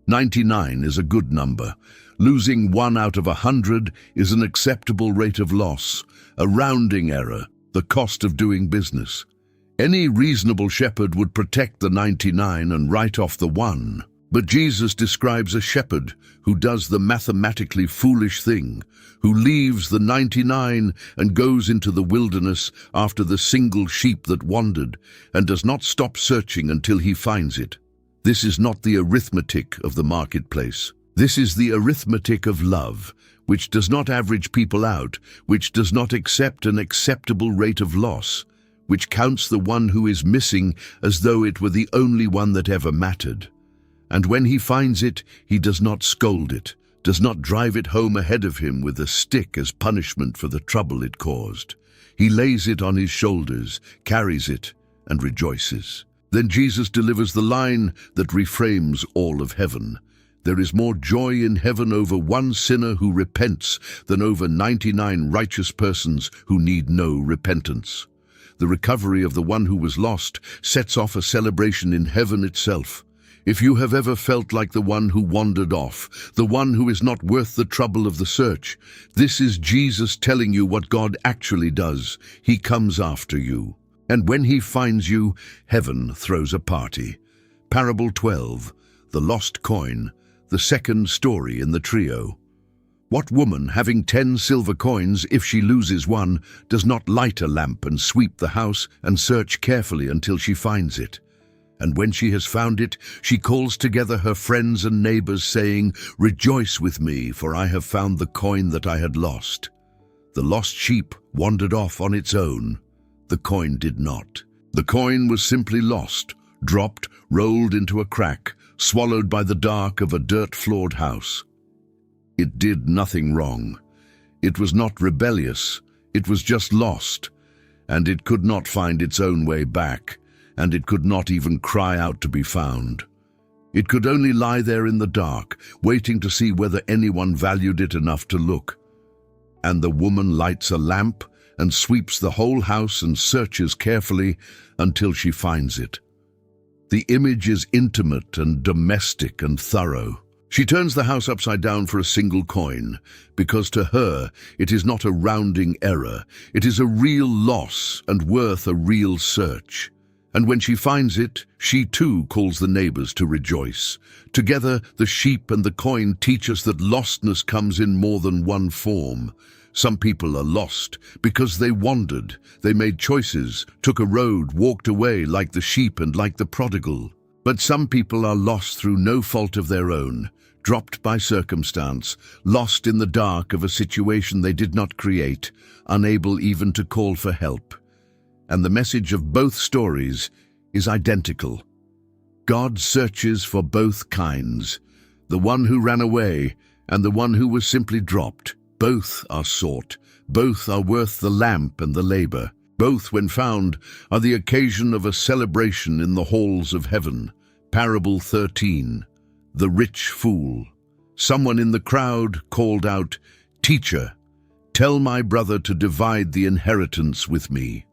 99 is a good number. Losing 1 out of 100 is an acceptable rate of loss, a rounding error, the cost of doing business. Any reasonable shepherd would protect the 99 and write off the 1. But Jesus describes a shepherd who does the mathematically foolish thing, who leaves the 99 and goes into the wilderness after the single sheep that wandered, and does not stop searching until he finds it. This is not the arithmetic of the marketplace. This is the arithmetic of love, which does not average people out, which does not accept an acceptable rate of loss, which counts the one who is missing as though it were the only one that ever mattered. And when he finds it, he does not scold it, does not drive it home ahead of him with a stick as punishment for the trouble it caused. He lays it on his shoulders, carries it, and rejoices. Then Jesus delivers the line that reframes all of heaven. There is more joy in heaven over one sinner who repents than over 99 righteous persons who need no repentance. The recovery of the one who was lost sets off a celebration in heaven itself. If you have ever felt like the one who wandered off, the one who is not worth the trouble of the search, this is Jesus telling you what God actually does. He comes after you. And when he finds you, heaven throws a party. Parable 12, the lost coin, the second story in the trio. What woman, having 10 silver coins, if she loses one, does not light a lamp and sweep the house and search carefully until she finds it? And when she has found it, she calls together her friends and neighbors, saying, "Rejoice with me, for I have found the coin that I had lost." The lost sheep wandered off on its own. The coin did not. The coin was simply lost, dropped, rolled into a crack, swallowed by the dark of a dirt-floored house. It did nothing wrong. It was not rebellious. It was just lost, and it could not find its own way back, and it could not even cry out to be found. It could only lie there in the dark, waiting to see whether anyone valued it enough to look. And the woman lights a lamp and sweeps the whole house and searches carefully until she finds it. The image is intimate and domestic and thorough. She turns the house upside down for a single coin, because to her it is not a rounding error. It is a real loss and worth a real search. And when she finds it, she too calls the neighbors to rejoice. Together, the sheep and the coin teach us that lostness comes in more than one form. Some people are lost because they wandered. They made choices, took a road, walked away like the sheep and like the prodigal. But some people are lost through no fault of their own, dropped by circumstance, lost in the dark of a situation they did not create, unable even to call for help. And the message of both stories is identical. God searches for both kinds, the one who ran away and the one who was simply dropped. Both are sought, both are worth the lamp and the labor. Both, when found, are the occasion of a celebration in the halls of heaven. Parable 13, the rich fool. Someone in the crowd called out, "Teacher, tell my brother to divide the inheritance with me."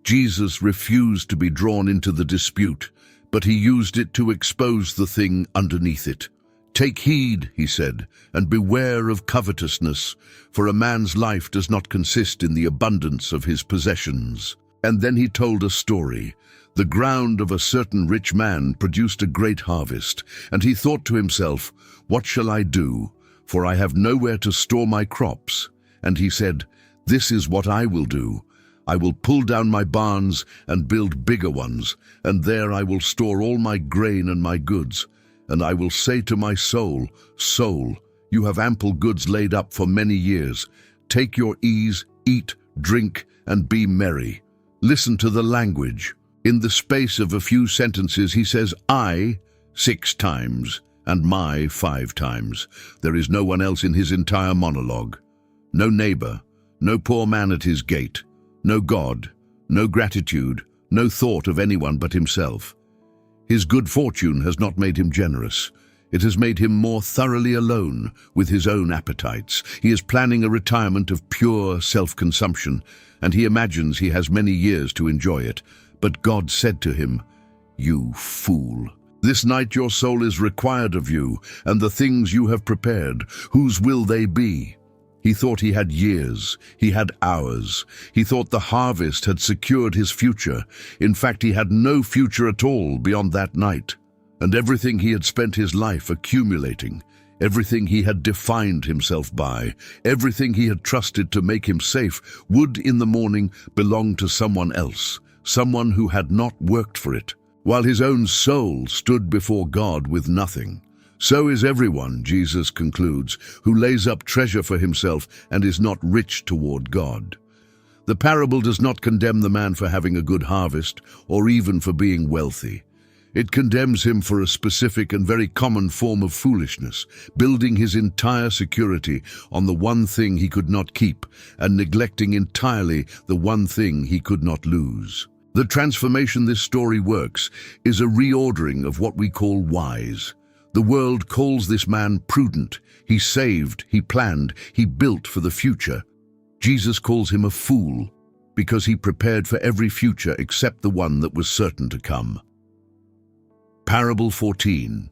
Jesus refused to be drawn into the dispute, but he used it to expose the thing underneath it. "Take heed," he said, "and beware of covetousness, for a man's life does not consist in the abundance of his possessions." And then he told a story. The ground of a certain rich man produced a great harvest, and he thought to himself, "What shall I do? For I have nowhere to store my crops." And he said, "This is what I will do. I will pull down my barns and build bigger ones, and there I will store all my grain and my goods. And I will say to my soul, 'Soul, you have ample goods laid up for many years. Take your ease, eat, drink, and be merry.'" Listen to the language. In the space of a few sentences, he says "I" 6 times and "my" 5 times. There is no one else in his entire monologue. No neighbor, no poor man at his gate, no God, no gratitude, no thought of anyone but himself. His good fortune has not made him generous. It has made him more thoroughly alone with his own appetites. He is planning a retirement of pure self-consumption, and he imagines he has many years to enjoy it. But God said to him, "You fool! This night your soul is required of you, and the things you have prepared, whose will they be?" He thought he had years, he had hours. He thought the harvest had secured his future. In fact, he had no future at all beyond that night. And everything he had spent his life accumulating, everything he had defined himself by, everything he had trusted to make him safe, would in the morning belong to someone else, someone who had not worked for it, while his own soul stood before God with nothing. So is everyone, Jesus concludes, who lays up treasure for himself and is not rich toward God. The parable does not condemn the man for having a good harvest or even for being wealthy. It condemns him for a specific and very common form of foolishness, building his entire security on the one thing he could not keep and neglecting entirely the one thing he could not lose. The transformation this story works is a reordering of what we call wise. The world calls this man prudent. He saved, he planned, he built for the future. Jesus calls him a fool because he prepared for every future except the one that was certain to come. Parable 14.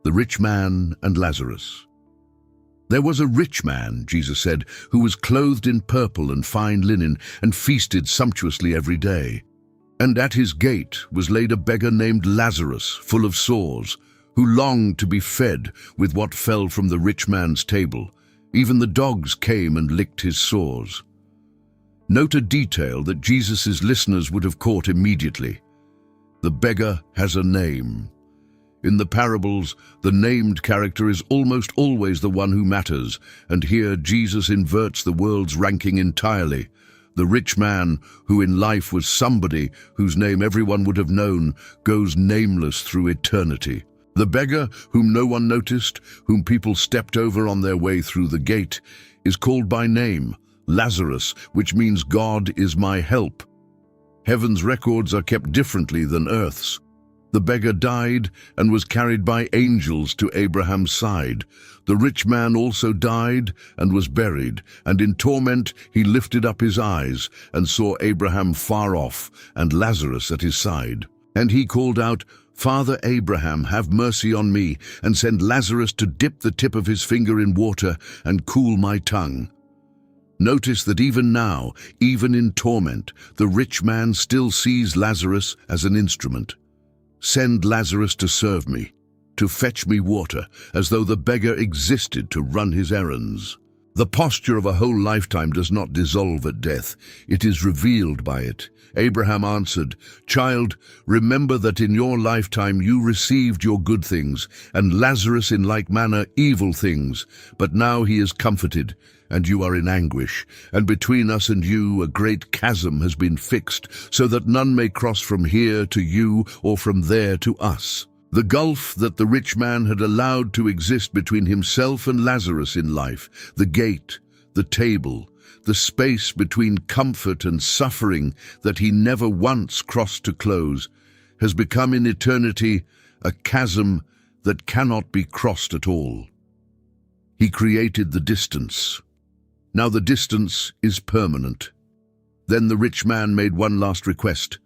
The Rich Man and Lazarus. There was a rich man, Jesus said, who was clothed in purple and fine linen and feasted sumptuously every day. And at his gate was laid a beggar named Lazarus, full of sores, who longed to be fed with what fell from the rich man's table. Even the dogs came and licked his sores. Note a detail that Jesus' listeners would have caught immediately. The beggar has a name. In the parables, the named character is almost always the one who matters, and here Jesus inverts the world's ranking entirely. The rich man, who in life was somebody whose name everyone would have known, goes nameless through eternity. The beggar, whom no one noticed, whom people stepped over on their way through the gate, is called by name, Lazarus, which means God is my help. Heaven's records are kept differently than earth's. The beggar died and was carried by angels to Abraham's side. The rich man also died and was buried, and in torment he lifted up his eyes and saw Abraham far off and Lazarus at his side. And he called out, "Father Abraham, have mercy on me, and send Lazarus to dip the tip of his finger in water and cool my tongue." Notice that even now, even in torment, the rich man still sees Lazarus as an instrument. Send Lazarus to serve me, to fetch me water, as though the beggar existed to run his errands. The posture of a whole lifetime does not dissolve at death. It is revealed by it. Abraham answered, "Child, remember that in your lifetime you received your good things, and Lazarus in like manner evil things. But now he is comforted, and you are in anguish. And between us and you a great chasm has been fixed, so that none may cross from here to you or from there to us." The gulf that the rich man had allowed to exist between himself and Lazarus in life, the gate, the table, the space between comfort and suffering that he never once crossed to close, has become in eternity a chasm that cannot be crossed at all. He created the distance. Now the distance is permanent. Then the rich man made one last request.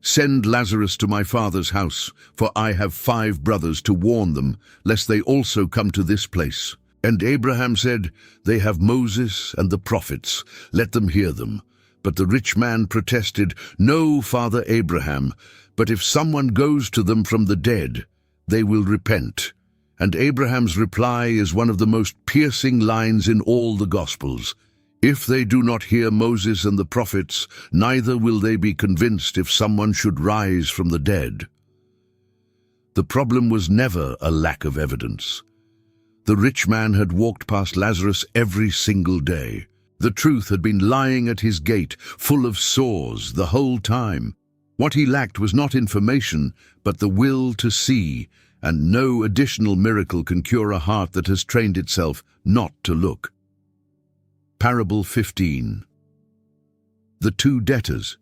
"Send Lazarus to my father's house, for I have 5 brothers, to warn them, lest they also come to this place." And Abraham said, "They have Moses and the prophets, let them hear them." But the rich man protested, "No, Father Abraham, but if someone goes to them from the dead, they will repent." And Abraham's reply is one of the most piercing lines in all the Gospels. "If they do not hear Moses and the prophets, neither will they be convinced if someone should rise from the dead." The problem was never a lack of evidence. The rich man had walked past Lazarus every single day. The truth had been lying at his gate, full of sores, the whole time. What he lacked was not information, but the will to see, and no additional miracle can cure a heart that has trained itself not to look. Parable 15. The 2 debtors.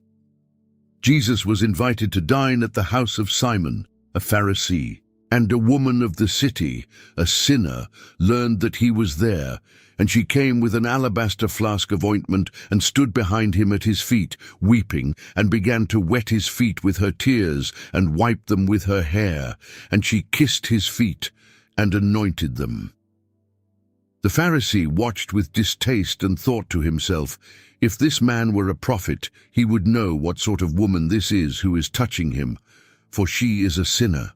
Jesus was invited to dine at the house of Simon, a Pharisee, and a woman of the city, a sinner, learned that he was there, and she came with an alabaster flask of ointment and stood behind him at his feet, weeping, and began to wet his feet with her tears and wipe them with her hair, and she kissed his feet and anointed them. The Pharisee watched with distaste and thought to himself, "If this man were a prophet, he would know what sort of woman this is who is touching him, for she is a sinner."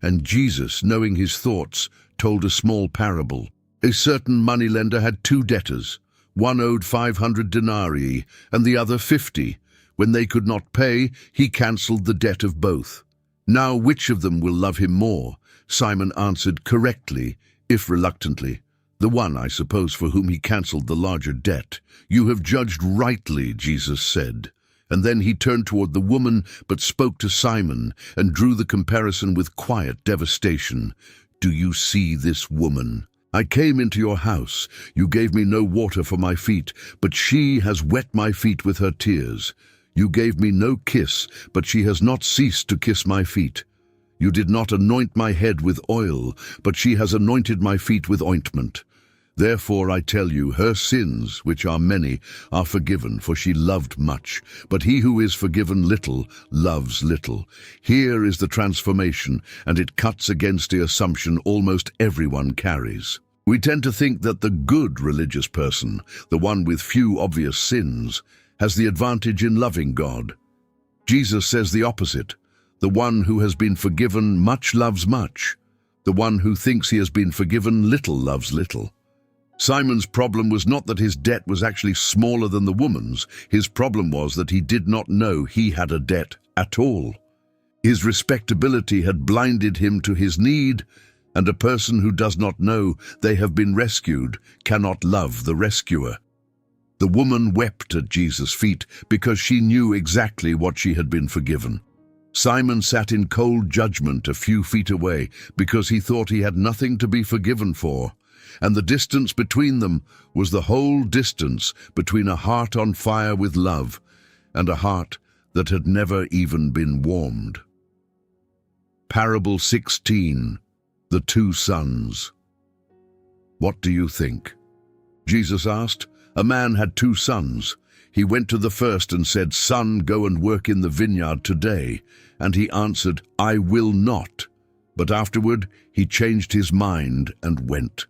And Jesus, knowing his thoughts, told a small parable. A certain moneylender had 2 debtors. One owed 500 denarii and the other 50. When they could not pay, he cancelled the debt of both. "Now which of them will love him more?" Simon answered, correctly, if reluctantly. "The one, I suppose, for whom he cancelled the larger debt." "You have judged rightly," Jesus said. And then he turned toward the woman, but spoke to Simon, and drew the comparison with quiet devastation. "Do you see this woman? I came into your house. You gave me no water for my feet, but she has wet my feet with her tears. You gave me no kiss, but she has not ceased to kiss my feet. You did not anoint my head with oil, but she has anointed my feet with ointment. Therefore I tell you, her sins, which are many, are forgiven, for she loved much. But he who is forgiven little loves little. Here is the transformation, and it cuts against the assumption almost everyone carries. We tend to think that the good religious person, the one with few obvious sins, has the advantage in loving God. Jesus says the opposite. The one who has been forgiven much loves much. The one who thinks he has been forgiven little loves little. Simon's problem was not that his debt was actually smaller than the woman's. His problem was that he did not know he had a debt at all. His respectability had blinded him to his need, and a person who does not know they have been rescued cannot love the rescuer. The woman wept at Jesus' feet because she knew exactly what she had been forgiven. Simon sat in cold judgment a few feet away because he thought he had nothing to be forgiven for. And the distance between them was the whole distance between a heart on fire with love and a heart that had never even been warmed. Parable 16, the two sons. What do you think? Jesus asked. A man had two sons. He went to the first and said, "Son, go and work in the vineyard today." And he answered, "I will not." But afterward he changed his mind and went.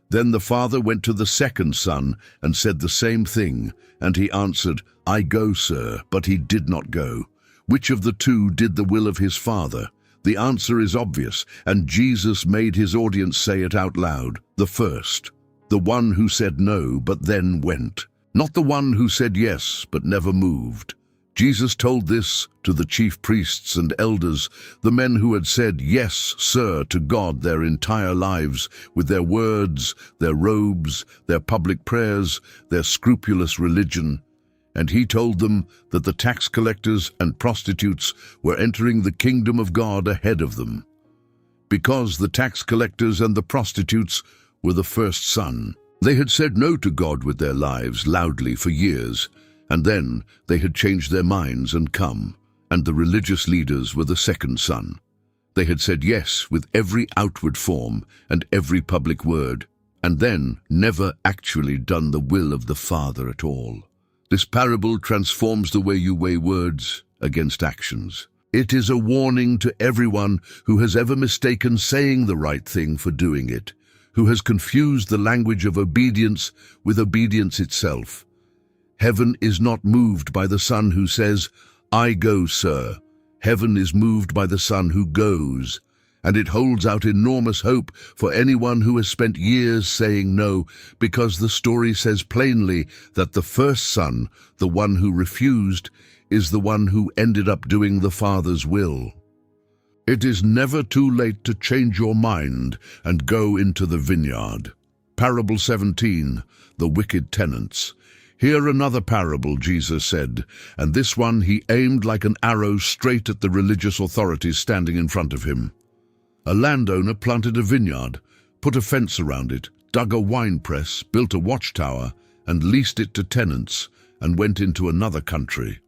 Then the father went to the second son and said the same thing, and he answered, "I go, sir," but he did not go. Which of the two did the will of his father? The answer is obvious, and Jesus made his audience say it out loud. The first, the one who said no but then went, not the one who said yes but never moved. Jesus told this to the chief priests and elders, the men who had said yes, sir, to God their entire lives, with their words, their robes, their public prayers, their scrupulous religion. And he told them that the tax collectors and prostitutes were entering the kingdom of God ahead of them, because the tax collectors and the prostitutes were the first son. They had said no to God with their lives loudly for years, and then they had changed their minds and come, and the religious leaders were the second son. They had said yes with every outward form and every public word, and then never actually done the will of the Father at all. This parable transforms the way you weigh words against actions. It is a warning to everyone who has ever mistaken saying the right thing for doing it, who has confused the language of obedience with obedience itself. Heaven is not moved by the son who says, "I go, sir." Heaven is moved by the son who goes, and it holds out enormous hope for anyone who has spent years saying no, because the story says plainly that the first son, the one who refused, is the one who ended up doing the Father's will. It is never too late to change your mind and go into the vineyard. Parable 17, the wicked tenants. Hear another parable, Jesus said, and this one he aimed like an arrow straight at the religious authorities standing in front of him. A landowner planted a vineyard, put a fence around it, dug a wine press, built a watchtower, and leased it to tenants, and went into another country.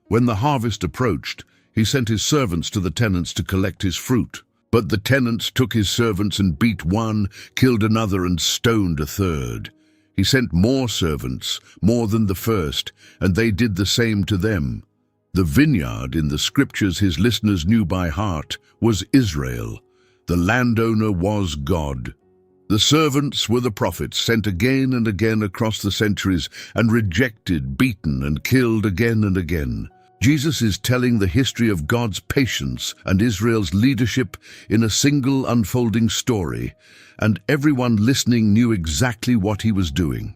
When the harvest approached, he sent his servants to the tenants to collect his fruit. But the tenants took his servants and beat one, killed another, and stoned a third. He sent more servants, more than the first, and they did the same to them. The vineyard in the scriptures his listeners knew by heart was Israel. The landowner was God. The servants were the prophets, sent again and again across the centuries and rejected, beaten, and killed again and again. Jesus is telling the history of God's patience and Israel's leadership in a single unfolding story, and everyone listening knew exactly what he was doing.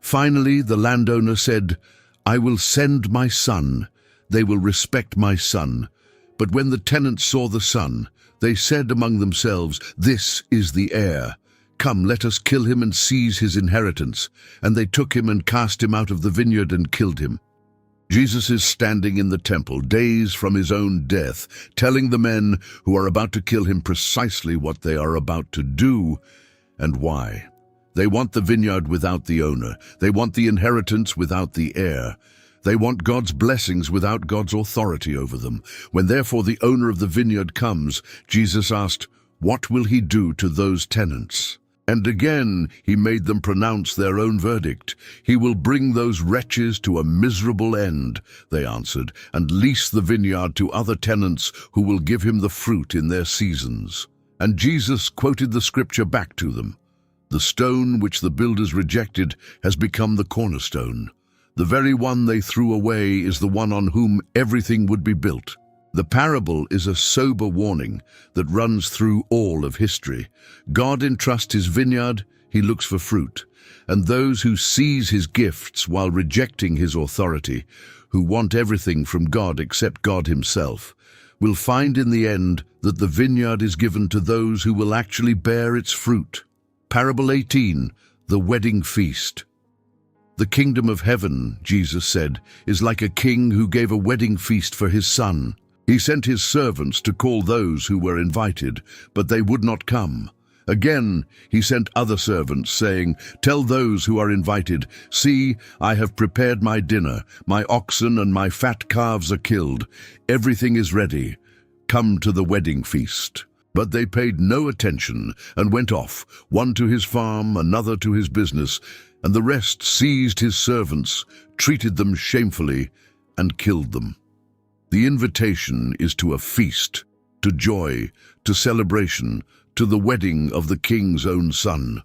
Finally, the landowner said, "I will send my son. They will respect my son." But when the tenants saw the son, they said among themselves, "This is the heir. Come, let us kill him and seize his inheritance." And they took him and cast him out of the vineyard and killed him. Jesus is standing in the temple, days from his own death, telling the men who are about to kill him precisely what they are about to do and why. They want the vineyard without the owner. They want the inheritance without the heir. They want God's blessings without God's authority over them. When therefore the owner of the vineyard comes, Jesus asked, "What will he do to those tenants?" And again he made them pronounce their own verdict. "He will bring those wretches to a miserable end," they answered, "and lease the vineyard to other tenants who will give him the fruit in their seasons." And Jesus quoted the scripture back to them. "The stone which the builders rejected has become the cornerstone. The very one they threw away is the one on whom everything would be built." The parable is a sober warning that runs through all of history. God entrusts his vineyard, he looks for fruit. And those who seize his gifts while rejecting his authority, who want everything from God except God himself, will find in the end that the vineyard is given to those who will actually bear its fruit. Parable 18, the wedding feast. "The kingdom of heaven," Jesus said, "is like a king who gave a wedding feast for his son. He sent his servants to call those who were invited, but they would not come. Again, he sent other servants, saying, 'Tell those who are invited, see, I have prepared my dinner. My oxen and my fat calves are killed. Everything is ready. Come to the wedding feast.' But they paid no attention and went off, one to his farm, another to his business, and the rest seized his servants, treated them shamefully, and killed them." The invitation is to a feast, to joy, to celebration, to the wedding of the king's own son.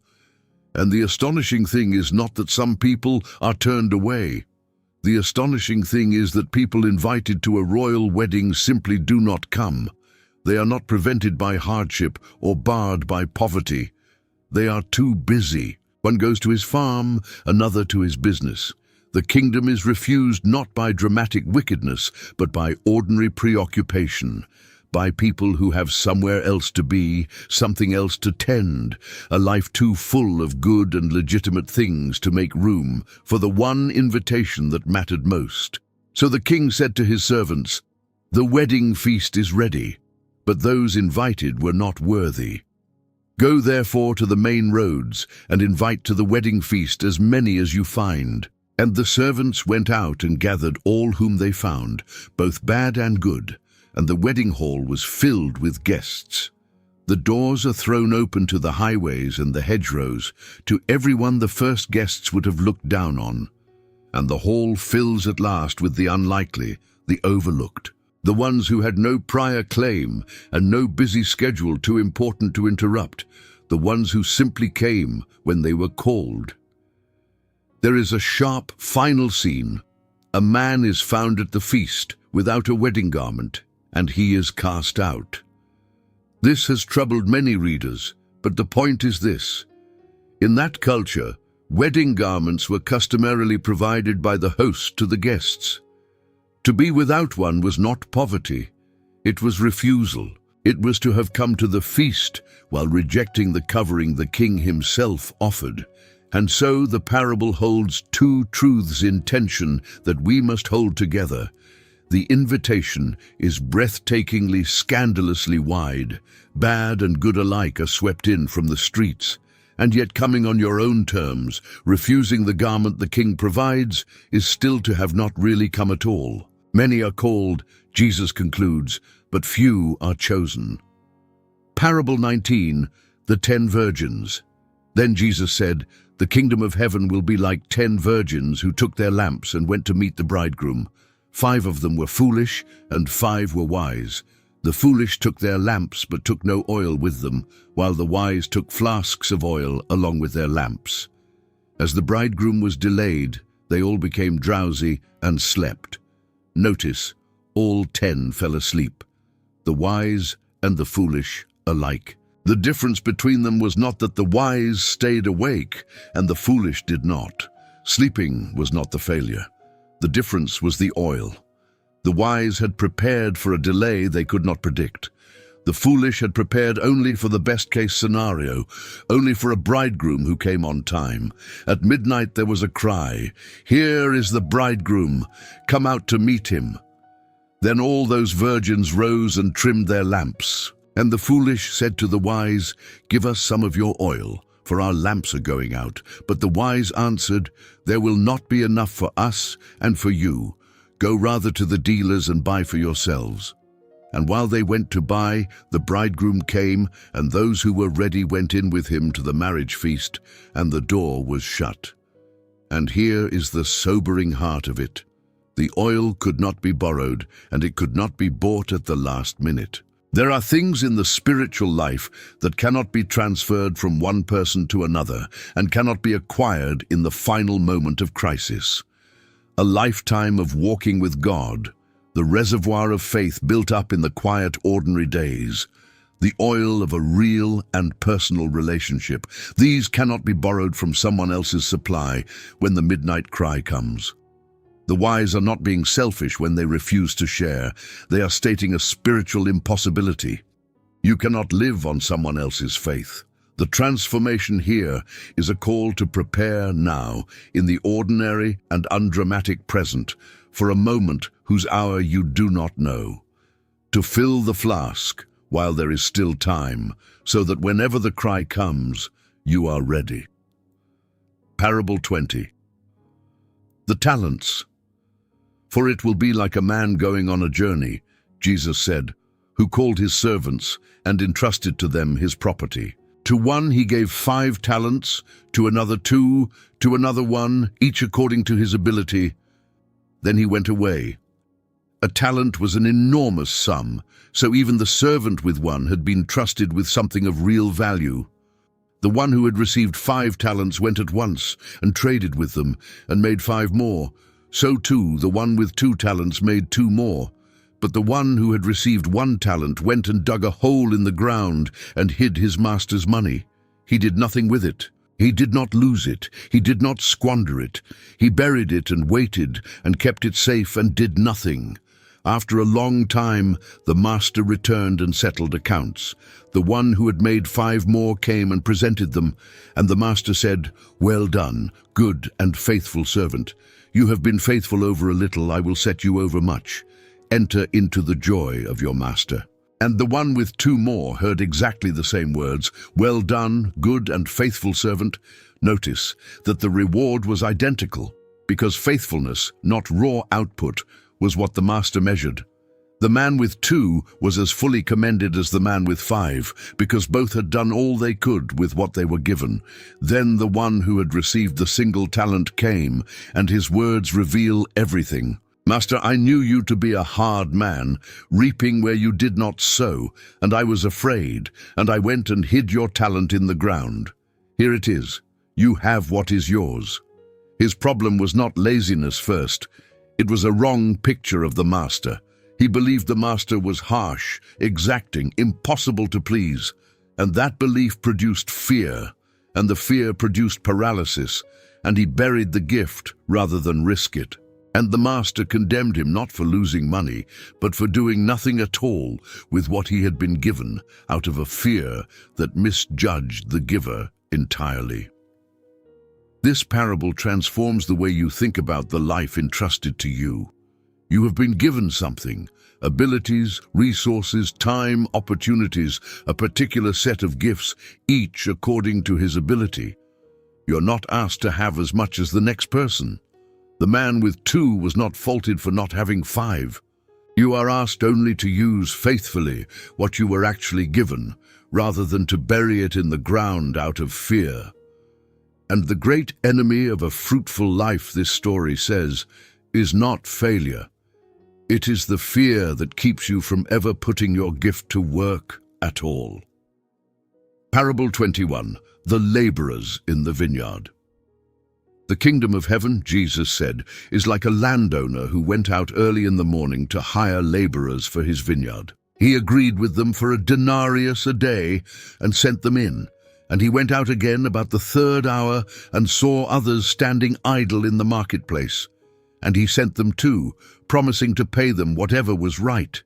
And the astonishing thing is not that some people are turned away. The astonishing thing is that people invited to a royal wedding simply do not come. They are not prevented by hardship or barred by poverty. They are too busy. One goes to his farm, another to his business. The kingdom is refused not by dramatic wickedness, but by ordinary preoccupation, by people who have somewhere else to be, something else to tend, a life too full of good and legitimate things to make room for the one invitation that mattered most. So the king said to his servants, "The wedding feast is ready, but those invited were not worthy. Go therefore to the main roads and invite to the wedding feast as many as you find." And the servants went out and gathered all whom they found, both bad and good, and the wedding hall was filled with guests. The doors are thrown open to the highways and the hedgerows, to everyone the first guests would have looked down on. And the hall fills at last with the unlikely, the overlooked, the ones who had no prior claim and no busy schedule too important to interrupt, the ones who simply came when they were called. There is a sharp, final scene. A man is found at the feast without a wedding garment, and he is cast out. This has troubled many readers, but the point is this. In that culture, wedding garments were customarily provided by the host to the guests. To be without one was not poverty. It was refusal. It was to have come to the feast while rejecting the covering the king himself offered. And so the parable holds two truths in tension that we must hold together. The invitation is breathtakingly, scandalously wide. Bad and good alike are swept in from the streets. And yet coming on your own terms, refusing the garment the king provides, is still to have not really come at all. Many are called, Jesus concludes, but few are chosen. Parable 19, the 10 virgins. Then Jesus said, "The kingdom of heaven will be like 10 virgins who took their lamps and went to meet the bridegroom. 5 of them were foolish, and 5 were wise. The foolish took their lamps, but took no oil with them, while the wise took flasks of oil along with their lamps. As the bridegroom was delayed, they all became drowsy and slept." Notice, all 10 fell asleep, the wise and the foolish alike. The difference between them was not that the wise stayed awake and the foolish did not. Sleeping was not the failure. The difference was the oil. The wise had prepared for a delay they could not predict. The foolish had prepared only for the best-case scenario, only for a bridegroom who came on time. At midnight there was a cry, "Here is the bridegroom, come out to meet him." Then all those virgins rose and trimmed their lamps. And the foolish said to the wise, "Give us some of your oil, for our lamps are going out." But the wise answered, "There will not be enough for us and for you. Go rather to the dealers and buy for yourselves." And while they went to buy, the bridegroom came, and those who were ready went in with him to the marriage feast, and the door was shut. And here is the sobering heart of it. The oil could not be borrowed, and it could not be bought at the last minute. There are things in the spiritual life that cannot be transferred from one person to another, and cannot be acquired in the final moment of crisis. A lifetime of walking with God, the reservoir of faith built up in the quiet, ordinary days, the oil of a real and personal relationship. These cannot be borrowed from someone else's supply when the midnight cry comes. The wise are not being selfish when they refuse to share. They are stating a spiritual impossibility. You cannot live on someone else's faith. The transformation here is a call to prepare now, in the ordinary and undramatic present, for a moment whose hour you do not know. To fill the flask while there is still time, so that whenever the cry comes, you are ready. Parable 20. The talents. For it will be like a man going on a journey, Jesus said, who called his servants and entrusted to them his property. To one he gave 5 talents, to another 2, to another 1, each according to his ability. Then he went away. A talent was an enormous sum, so even the servant with 1 had been trusted with something of real value. The one who had received 5 talents went at once and traded with them and made 5 more. So too the one with 2 talents made 2 more. But the one who had received 1 talent went and dug a hole in the ground and hid his master's money. He did nothing with it. He did not lose it. He did not squander it. He buried it and waited and kept it safe and did nothing. After a long time, the master returned and settled accounts. The one who had made 5 more came and presented them, and the master said, "Well done, good and faithful servant. You have been faithful over a little, I will set you over much. Enter into the joy of your master." And the one with 2 more heard exactly the same words, "Well done, good and faithful servant." Notice that the reward was identical, because faithfulness, not raw output, was what the master measured. The man with 2 was as fully commended as the man with 5, because both had done all they could with what they were given. Then the one who had received the single talent came, and his words reveal everything. "Master, I knew you to be a hard man, reaping where you did not sow, and I was afraid, and I went and hid your talent in the ground. Here it is. You have what is yours." His problem was not laziness first. It was a wrong picture of the master. He believed the master was harsh, exacting, impossible to please, and that belief produced fear, and the fear produced paralysis, and he buried the gift rather than risk it. And the master condemned him not for losing money, but for doing nothing at all with what he had been given, out of a fear that misjudged the giver entirely. This parable transforms the way you think about the life entrusted to you. You have been given something, abilities, resources, time, opportunities, a particular set of gifts, each according to his ability. You're not asked to have as much as the next person. The man with 2 was not faulted for not having 5. You are asked only to use faithfully what you were actually given, rather than to bury it in the ground out of fear. And the great enemy of a fruitful life, this story says, is not failure. It is the fear that keeps you from ever putting your gift to work at all. Parable 21, the laborers in the vineyard. The kingdom of heaven, Jesus said, is like a landowner who went out early in the morning to hire laborers for his vineyard. He agreed with them for a denarius a day and sent them in. And he went out again about the 3rd hour and saw others standing idle in the marketplace. And he sent them too, promising to pay them whatever was right.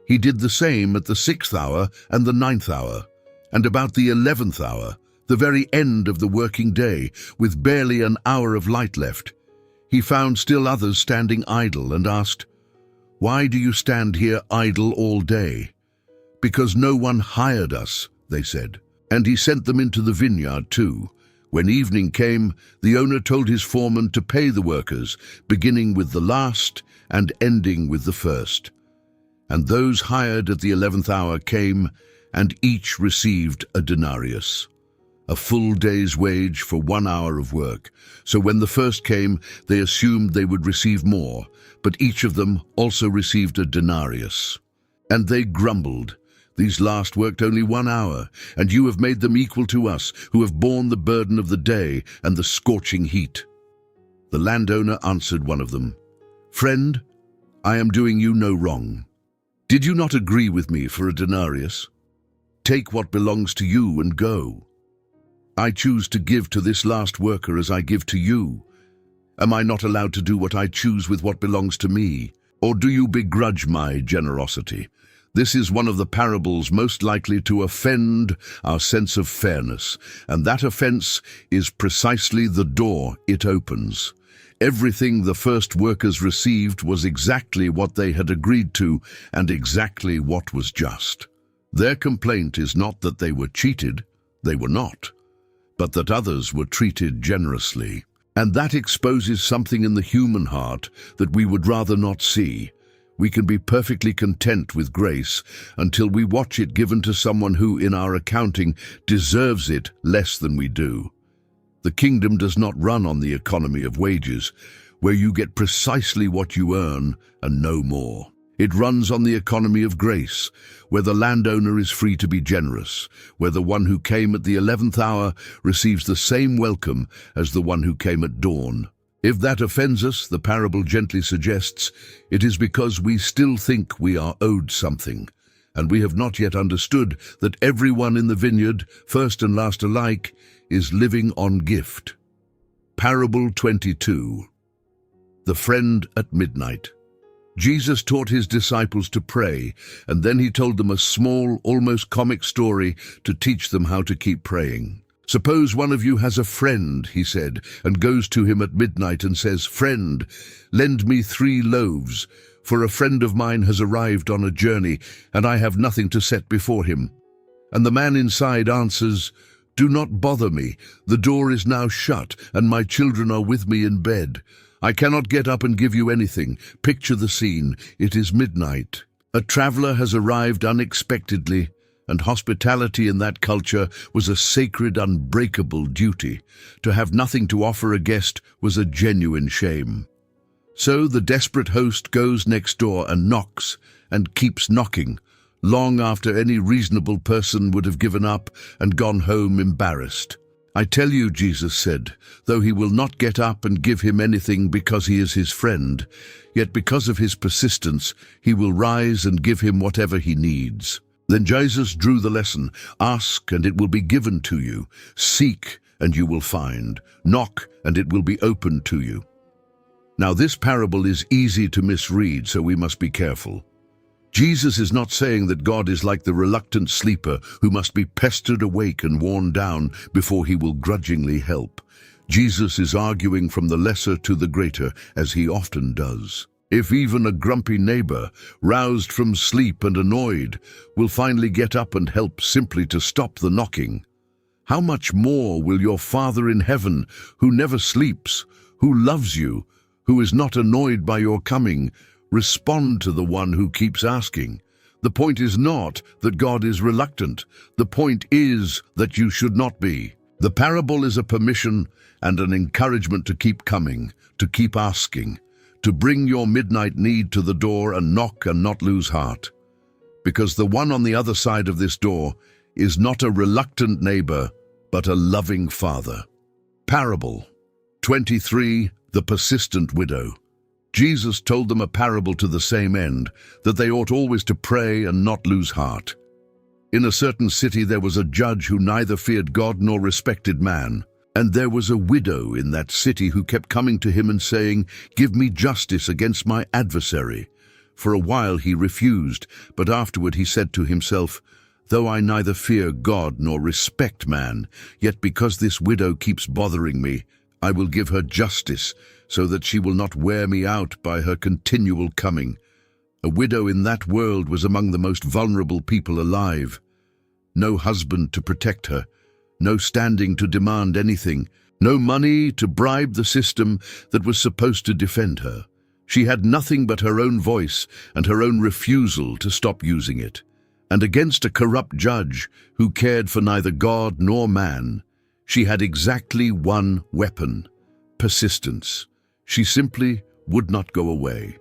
He did the same at the 6th hour and the 9th hour, and about the 11th hour, the very end of the working day, with barely an hour of light left. He found still others standing idle and asked, "Why do you stand here idle all day?" "Because no one hired us," they said. And he sent them into the vineyard too. When evening came, the owner told his foreman to pay the workers, beginning with the last and ending with the first. And those hired at the 11th hour came, and each received a denarius, a full day's wage for 1 hour of work. So when the first came, they assumed they would receive more, but each of them also received a denarius. And they grumbled, 'These last worked only 1 hour, and you have made them equal to us, who have borne the burden of the day and the scorching heat.' The landowner answered one of them, 'Friend, I am doing you no wrong. Did you not agree with me for a denarius? Take what belongs to you and go. I choose to give to this last worker as I give to you. Am I not allowed to do what I choose with what belongs to me? Or do you begrudge my generosity?' This is one of the parables most likely to offend our sense of fairness, and that offense is precisely the door it opens. Everything the first workers received was exactly what they had agreed to and exactly what was just. Their complaint is not that they were cheated, they were not, but that others were treated generously. And that exposes something in the human heart that we would rather not see. We can be perfectly content with grace until we watch it given to someone who, in our accounting, deserves it less than we do. The kingdom does not run on the economy of wages, where you get precisely what you earn and no more. It runs on the economy of grace, where the landowner is free to be generous, where the one who came at the 11th hour receives the same welcome as the one who came at dawn. If that offends us, the parable gently suggests, it is because we still think we are owed something, and we have not yet understood that everyone in the vineyard, first and last alike, is living on gift. Parable 22. The Friend at Midnight. Jesus taught his disciples to pray, and then he told them a small, almost comic story to teach them how to keep praying. "Suppose one of you has a friend," he said, and goes to him at midnight and says, "Friend, lend me 3 loaves, for a friend of mine has arrived on a journey, and I have nothing to set before him." And the man inside answers, "Do not bother me. The door is now shut, and my children are with me in bed. I cannot get up and give you anything. Picture the scene. It is midnight. A traveler has arrived unexpectedly, and hospitality in that culture was a sacred, unbreakable duty. To have nothing to offer a guest was a genuine shame. So the desperate host goes next door and knocks, and keeps knocking, long after any reasonable person would have given up and gone home embarrassed. "I tell you," Jesus said, "though he will not get up and give him anything because he is his friend, yet because of his persistence, he will rise and give him whatever he needs." Then Jesus drew the lesson, "Ask, and it will be given to you. Seek, and you will find. Knock, and it will be opened to you." Now this parable is easy to misread, so we must be careful. Jesus is not saying that God is like the reluctant sleeper who must be pestered awake and worn down before he will grudgingly help. Jesus is arguing from the lesser to the greater, as he often does. If even a grumpy neighbor, roused from sleep and annoyed, will finally get up and help simply to stop the knocking, how much more will your Father in heaven, who never sleeps, who loves you, who is not annoyed by your coming, respond to the one who keeps asking? The point is not that God is reluctant. The point is that you should not be. The parable is a permission and an encouragement to keep coming, to keep asking, to bring your midnight need to the door and knock and not lose heart. Because the one on the other side of this door is not a reluctant neighbor, but a loving Father. Parable 23. The Persistent Widow. Jesus told them a parable to the same end, that they ought always to pray and not lose heart. In a certain city there was a judge who neither feared God nor respected man. And there was a widow in that city who kept coming to him and saying, "Give me justice against my adversary." For a while he refused, but afterward he said to himself, "Though I neither fear God nor respect man, yet because this widow keeps bothering me, I will give her justice, so that she will not wear me out by her continual coming." A widow in that world was among the most vulnerable people alive. No husband to protect her, no standing to demand anything, no money to bribe the system that was supposed to defend her. She had nothing but her own voice and her own refusal to stop using it. And against a corrupt judge who cared for neither God nor man, she had exactly one weapon: persistence. She simply would not go away.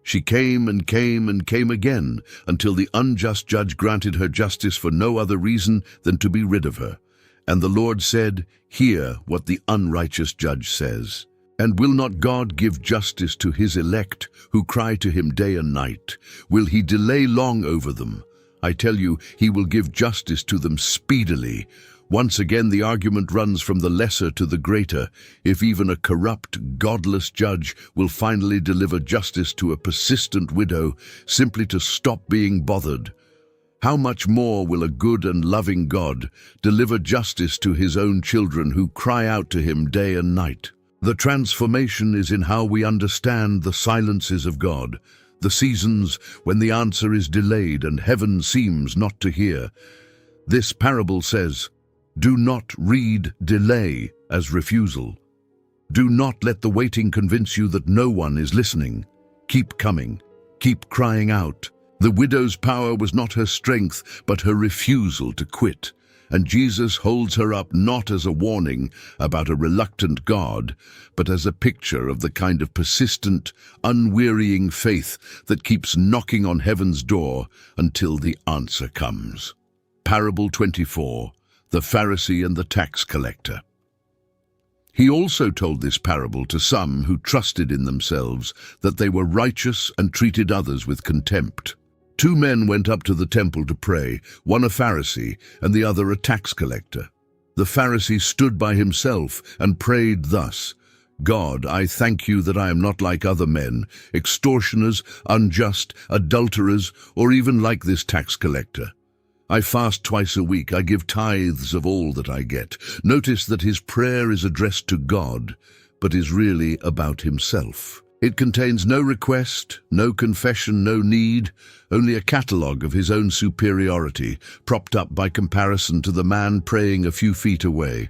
She came and came and came again until the unjust judge granted her justice for no other reason than to be rid of her. And the Lord said, "Hear what the unrighteous judge says. And will not God give justice to his elect who cry to him day and night? Will he delay long over them? I tell you, he will give justice to them speedily." Once again the argument runs from the lesser to the greater. If even a corrupt, godless judge will finally deliver justice to a persistent widow simply to stop being bothered, how much more will a good and loving God deliver justice to his own children who cry out to him day and night? The transformation is in how we understand the silences of God, the seasons when the answer is delayed and heaven seems not to hear. This parable says, do not read delay as refusal. Do not let the waiting convince you that no one is listening. Keep coming. Keep crying out. The widow's power was not her strength, but her refusal to quit. And Jesus holds her up not as a warning about a reluctant God, but as a picture of the kind of persistent, unwearying faith that keeps knocking on heaven's door until the answer comes. Parable 24. The Pharisee and the tax collector. He also told this parable to some who trusted in themselves that they were righteous and treated others with contempt. Two men went up to the temple to pray, one a Pharisee and the other a tax collector. The Pharisee stood by himself and prayed thus, "God, I thank you that I am not like other men, extortioners, unjust, adulterers, or even like this tax collector. I fast twice a week. I give tithes of all that I get." Notice that his prayer is addressed to God, but is really about himself. It contains no request, no confession, no need, only a catalogue of his own superiority, propped up by comparison to the man praying a few feet away.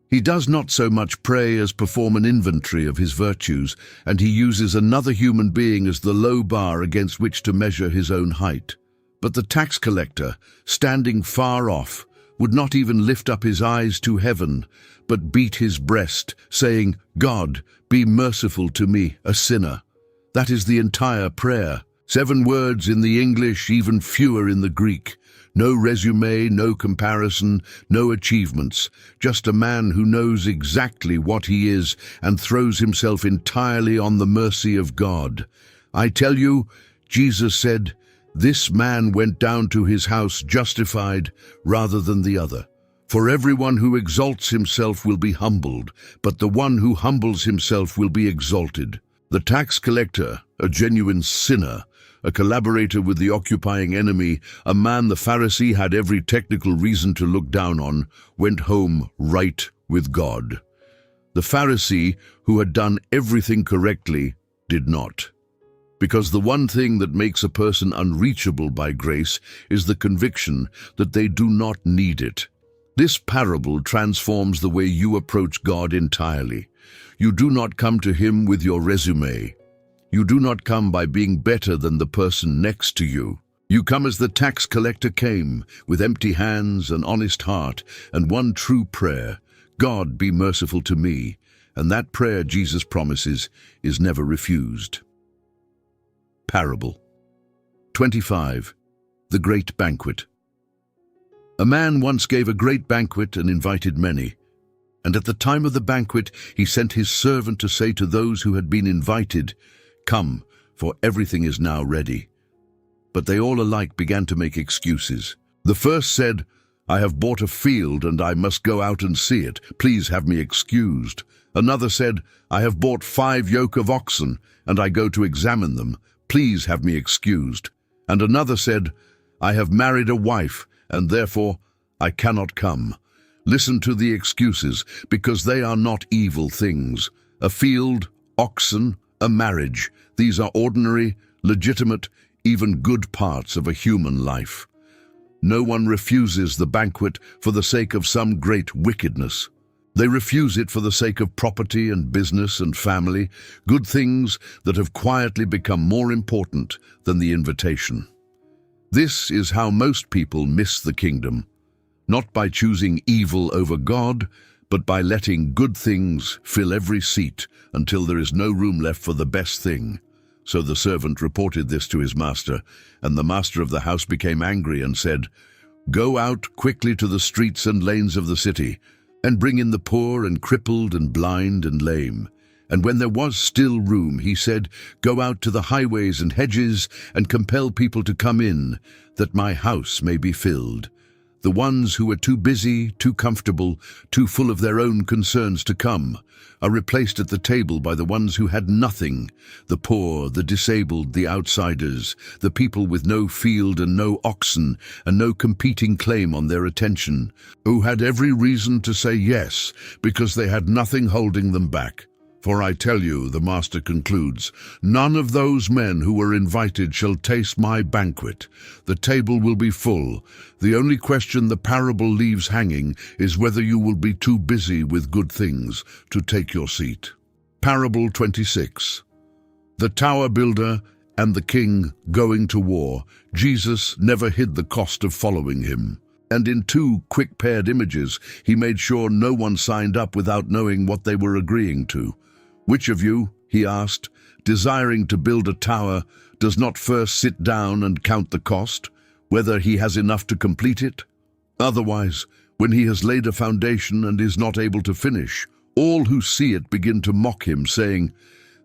He does not so much pray as perform an inventory of his virtues, and he uses another human being as the low bar against which to measure his own height. But the tax collector, standing far off, would not even lift up his eyes to heaven, but beat his breast, saying, "God, be merciful to me, a sinner." That is the entire prayer. 7 words in the English, even fewer in the Greek. No resume, no comparison, no achievements. Just a man who knows exactly what he is and throws himself entirely on the mercy of God. I tell you, Jesus said, this man went down to his house justified rather than the other. For everyone who exalts himself will be humbled, but the one who humbles himself will be exalted. The tax collector, a genuine sinner, a collaborator with the occupying enemy, a man the Pharisee had every technical reason to look down on, went home right with God. The Pharisee, who had done everything correctly, did not. Because the one thing that makes a person unreachable by grace is the conviction that they do not need it. This parable transforms the way you approach God entirely. You do not come to him with your resume. You do not come by being better than the person next to you. You come as the tax collector came, with empty hands, an honest heart, and one true prayer: God, be merciful to me. And that prayer, Jesus promises, is never refused. Parable 25. The Great Banquet. A man once gave a great banquet and invited many. And at the time of the banquet he sent his servant to say to those who had been invited, "Come, for everything is now ready." But they all alike began to make excuses. The first said, "I have bought a field and I must go out and see it. Please have me excused." Another said, "I have bought 5 yoke of oxen and I go to examine them. Please have me excused." And another said, "I have married a wife, and therefore I cannot come." Listen to the excuses, because they are not evil things. A field, oxen, a marriage, these are ordinary, legitimate, even good parts of a human life. No one refuses the banquet for the sake of some great wickedness. They refuse it for the sake of property and business and family, good things that have quietly become more important than the invitation. This is how most people miss the kingdom, not by choosing evil over God, but by letting good things fill every seat until there is no room left for the best thing. So the servant reported this to his master, and the master of the house became angry and said, "Go out quickly to the streets and lanes of the city, and bring in the poor and crippled and blind and lame." And when there was still room, he said, "Go out to the highways and hedges and compel people to come in, that my house may be filled. The ones who are too busy, too comfortable, too full of their own concerns to come are replaced at the table by the ones who had nothing, the poor, the disabled, the outsiders, the people with no field and no oxen and no competing claim on their attention, who had every reason to say yes because they had nothing holding them back. For I tell you," the master concludes, "none of those men who were invited shall taste my banquet. The table will be full. The only question the parable leaves hanging is whether you will be too busy with good things to take your seat." Parable 26. The tower builder and the king going to war. Jesus never hid the cost of following him. And in two quick-paired images, he made sure no one signed up without knowing what they were agreeing to. "Which of you," he asked, "desiring to build a tower, does not first sit down and count the cost, whether he has enough to complete it? Otherwise, when he has laid a foundation and is not able to finish, all who see it begin to mock him, saying,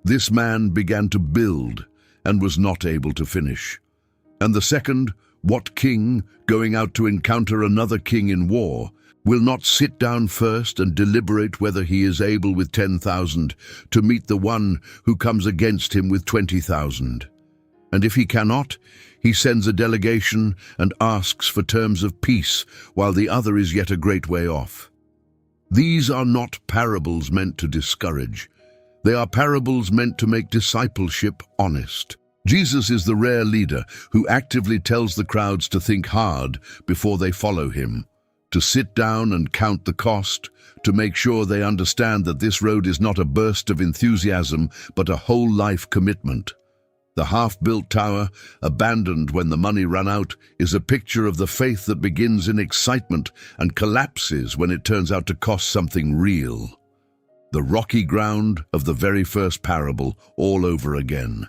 'This man began to build and was not able to finish.' And the second, what king, going out to encounter another king in war, will not sit down first and deliberate whether he is able with 10,000 to meet the one who comes against him with 20,000? And if he cannot, he sends a delegation and asks for terms of peace, while the other is yet a great way off. These are not parables meant to discourage. They are parables meant to make discipleship honest. Jesus is the rare leader who actively tells the crowds to think hard before they follow him, to sit down and count the cost, to make sure they understand that this road is not a burst of enthusiasm, but a whole life commitment. The half-built tower, abandoned when the money ran out, is a picture of the faith that begins in excitement and collapses when it turns out to cost something real. The rocky ground of the very first parable all over again.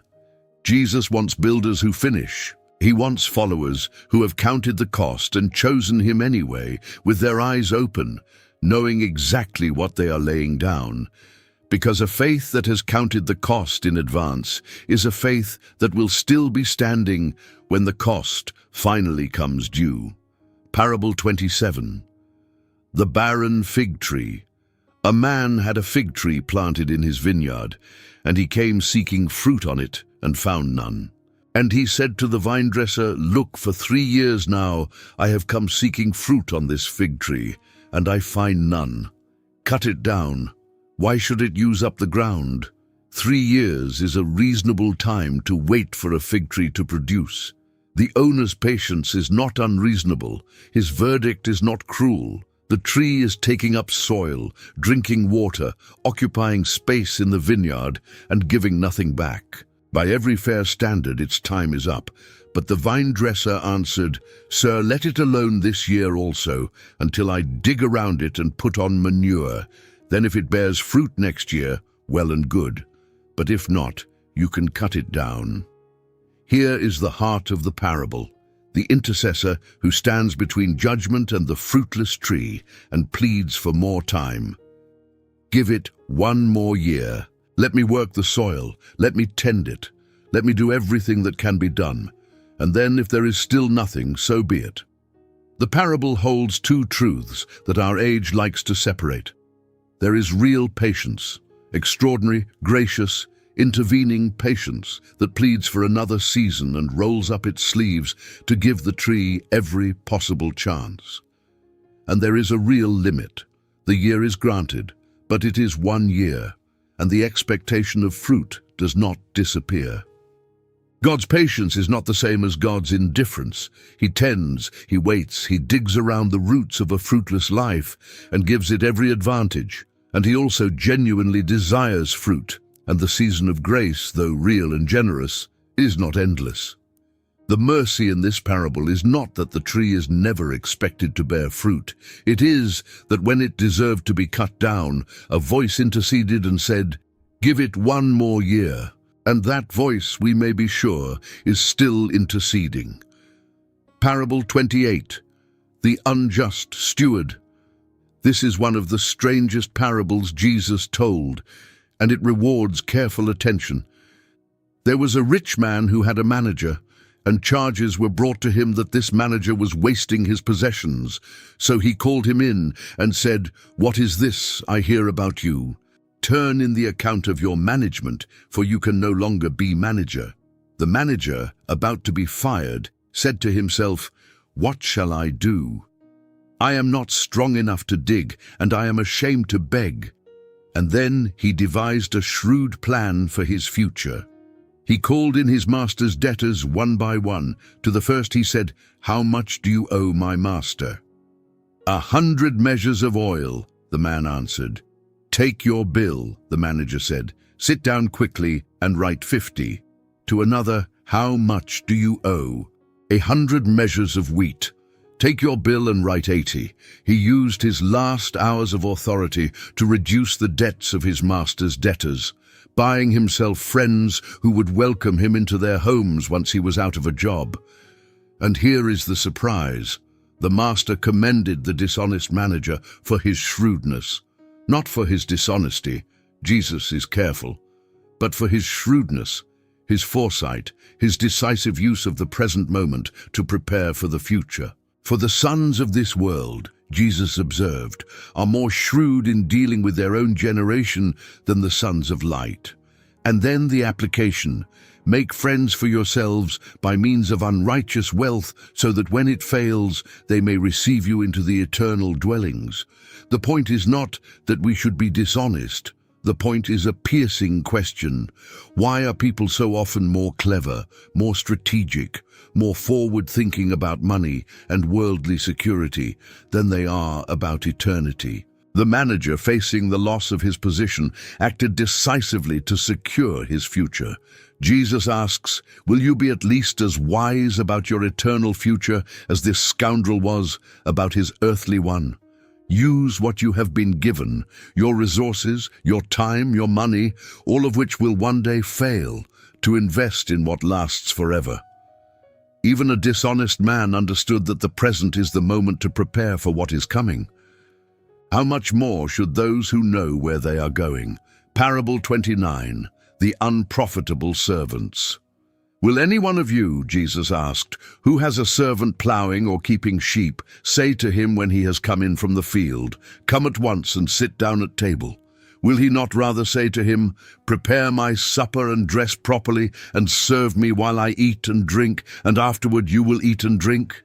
Jesus wants builders who finish. He wants followers who have counted the cost and chosen him anyway, with their eyes open, knowing exactly what they are laying down. Because a faith that has counted the cost in advance is a faith that will still be standing when the cost finally comes due. Parable 27. The barren fig tree. A man had a fig tree planted in his vineyard, and he came seeking fruit on it and found none. And he said to the vine-dresser, "Look, for 3 years now I have come seeking fruit on this fig tree, and I find none. Cut it down. Why should it use up the ground? 3 years is a reasonable time to wait for a fig tree to produce. The owner's patience is not unreasonable. His verdict is not cruel. The tree is taking up soil, drinking water, occupying space in the vineyard, and giving nothing back. By every fair standard, its time is up." But the vine-dresser answered, "Sir, let it alone this year also, until I dig around it and put on manure. Then if it bears fruit next year, well and good. But if not, you can cut it down." Here is the heart of the parable, the intercessor who stands between judgment and the fruitless tree and pleads for more time. "Give it 1 more year. Let me work the soil. Let me tend it. Let me do everything that can be done. And then, if there is still nothing, so be it." The parable holds 2 truths that our age likes to separate. There is real patience, extraordinary, gracious, intervening patience that pleads for another season and rolls up its sleeves to give the tree every possible chance. And there is a real limit. The year is granted, but it is 1 year, and the expectation of fruit does not disappear. God's patience is not the same as God's indifference. He tends, he waits, he digs around the roots of a fruitless life and gives it every advantage. And he also genuinely desires fruit, and the season of grace, though real and generous, is not endless. The mercy in this parable is not that the tree is never expected to bear fruit. It is that when it deserved to be cut down, a voice interceded and said, "Give it one more year." And that voice, we may be sure, is still interceding. Parable 28, the unjust steward. This is one of the strangest parables Jesus told, and it rewards careful attention. There was a rich man who had a manager, and charges were brought to him that this manager was wasting his possessions. So he called him in and said, "What is this I hear about you? Turn in the account of your management, for you can no longer be manager." The manager, about to be fired, said to himself, "What shall I do? I am not strong enough to dig, and I am ashamed to beg." And then he devised a shrewd plan for his future. He called in his master's debtors one by one. To the first he said, "How much do you owe my master?" 100 measures of oil, the man answered. "Take your bill," the manager said. "Sit down quickly and write 50. To another, "How much do you owe?" 100 measures of wheat. "Take your bill and write 80. He used his last hours of authority to reduce the debts of his master's debtors, buying himself friends who would welcome him into their homes once he was out of a job. And here is the surprise. The master commended the dishonest manager for his shrewdness. Not for his dishonesty, Jesus is careful, but for his shrewdness, his foresight, his decisive use of the present moment to prepare for the future. For the sons of this world, Jesus observed, are more shrewd in dealing with their own generation than the sons of light. And then the application: make friends for yourselves by means of unrighteous wealth, so that when it fails, they may receive you into the eternal dwellings. The point is not that we should be dishonest. The point is a piercing question. Why are people so often more clever, more strategic, more forward-thinking about money and worldly security than they are about eternity? The manager, facing the loss of his position, acted decisively to secure his future. Jesus asks, will you be at least as wise about your eternal future as this scoundrel was about his earthly one? Use what you have been given, your resources, your time, your money, all of which will one day fail, to invest in what lasts forever. Even a dishonest man understood that the present is the moment to prepare for what is coming. How much more should those who know where they are going? Parable 29, the unprofitable servants. Will any one of you, Jesus asked, who has a servant plowing or keeping sheep, say to him when he has come in from the field, "Come at once and sit down at table"? Will he not rather say to him, "Prepare my supper and dress properly, and serve me while I eat and drink, and afterward you will eat and drink"?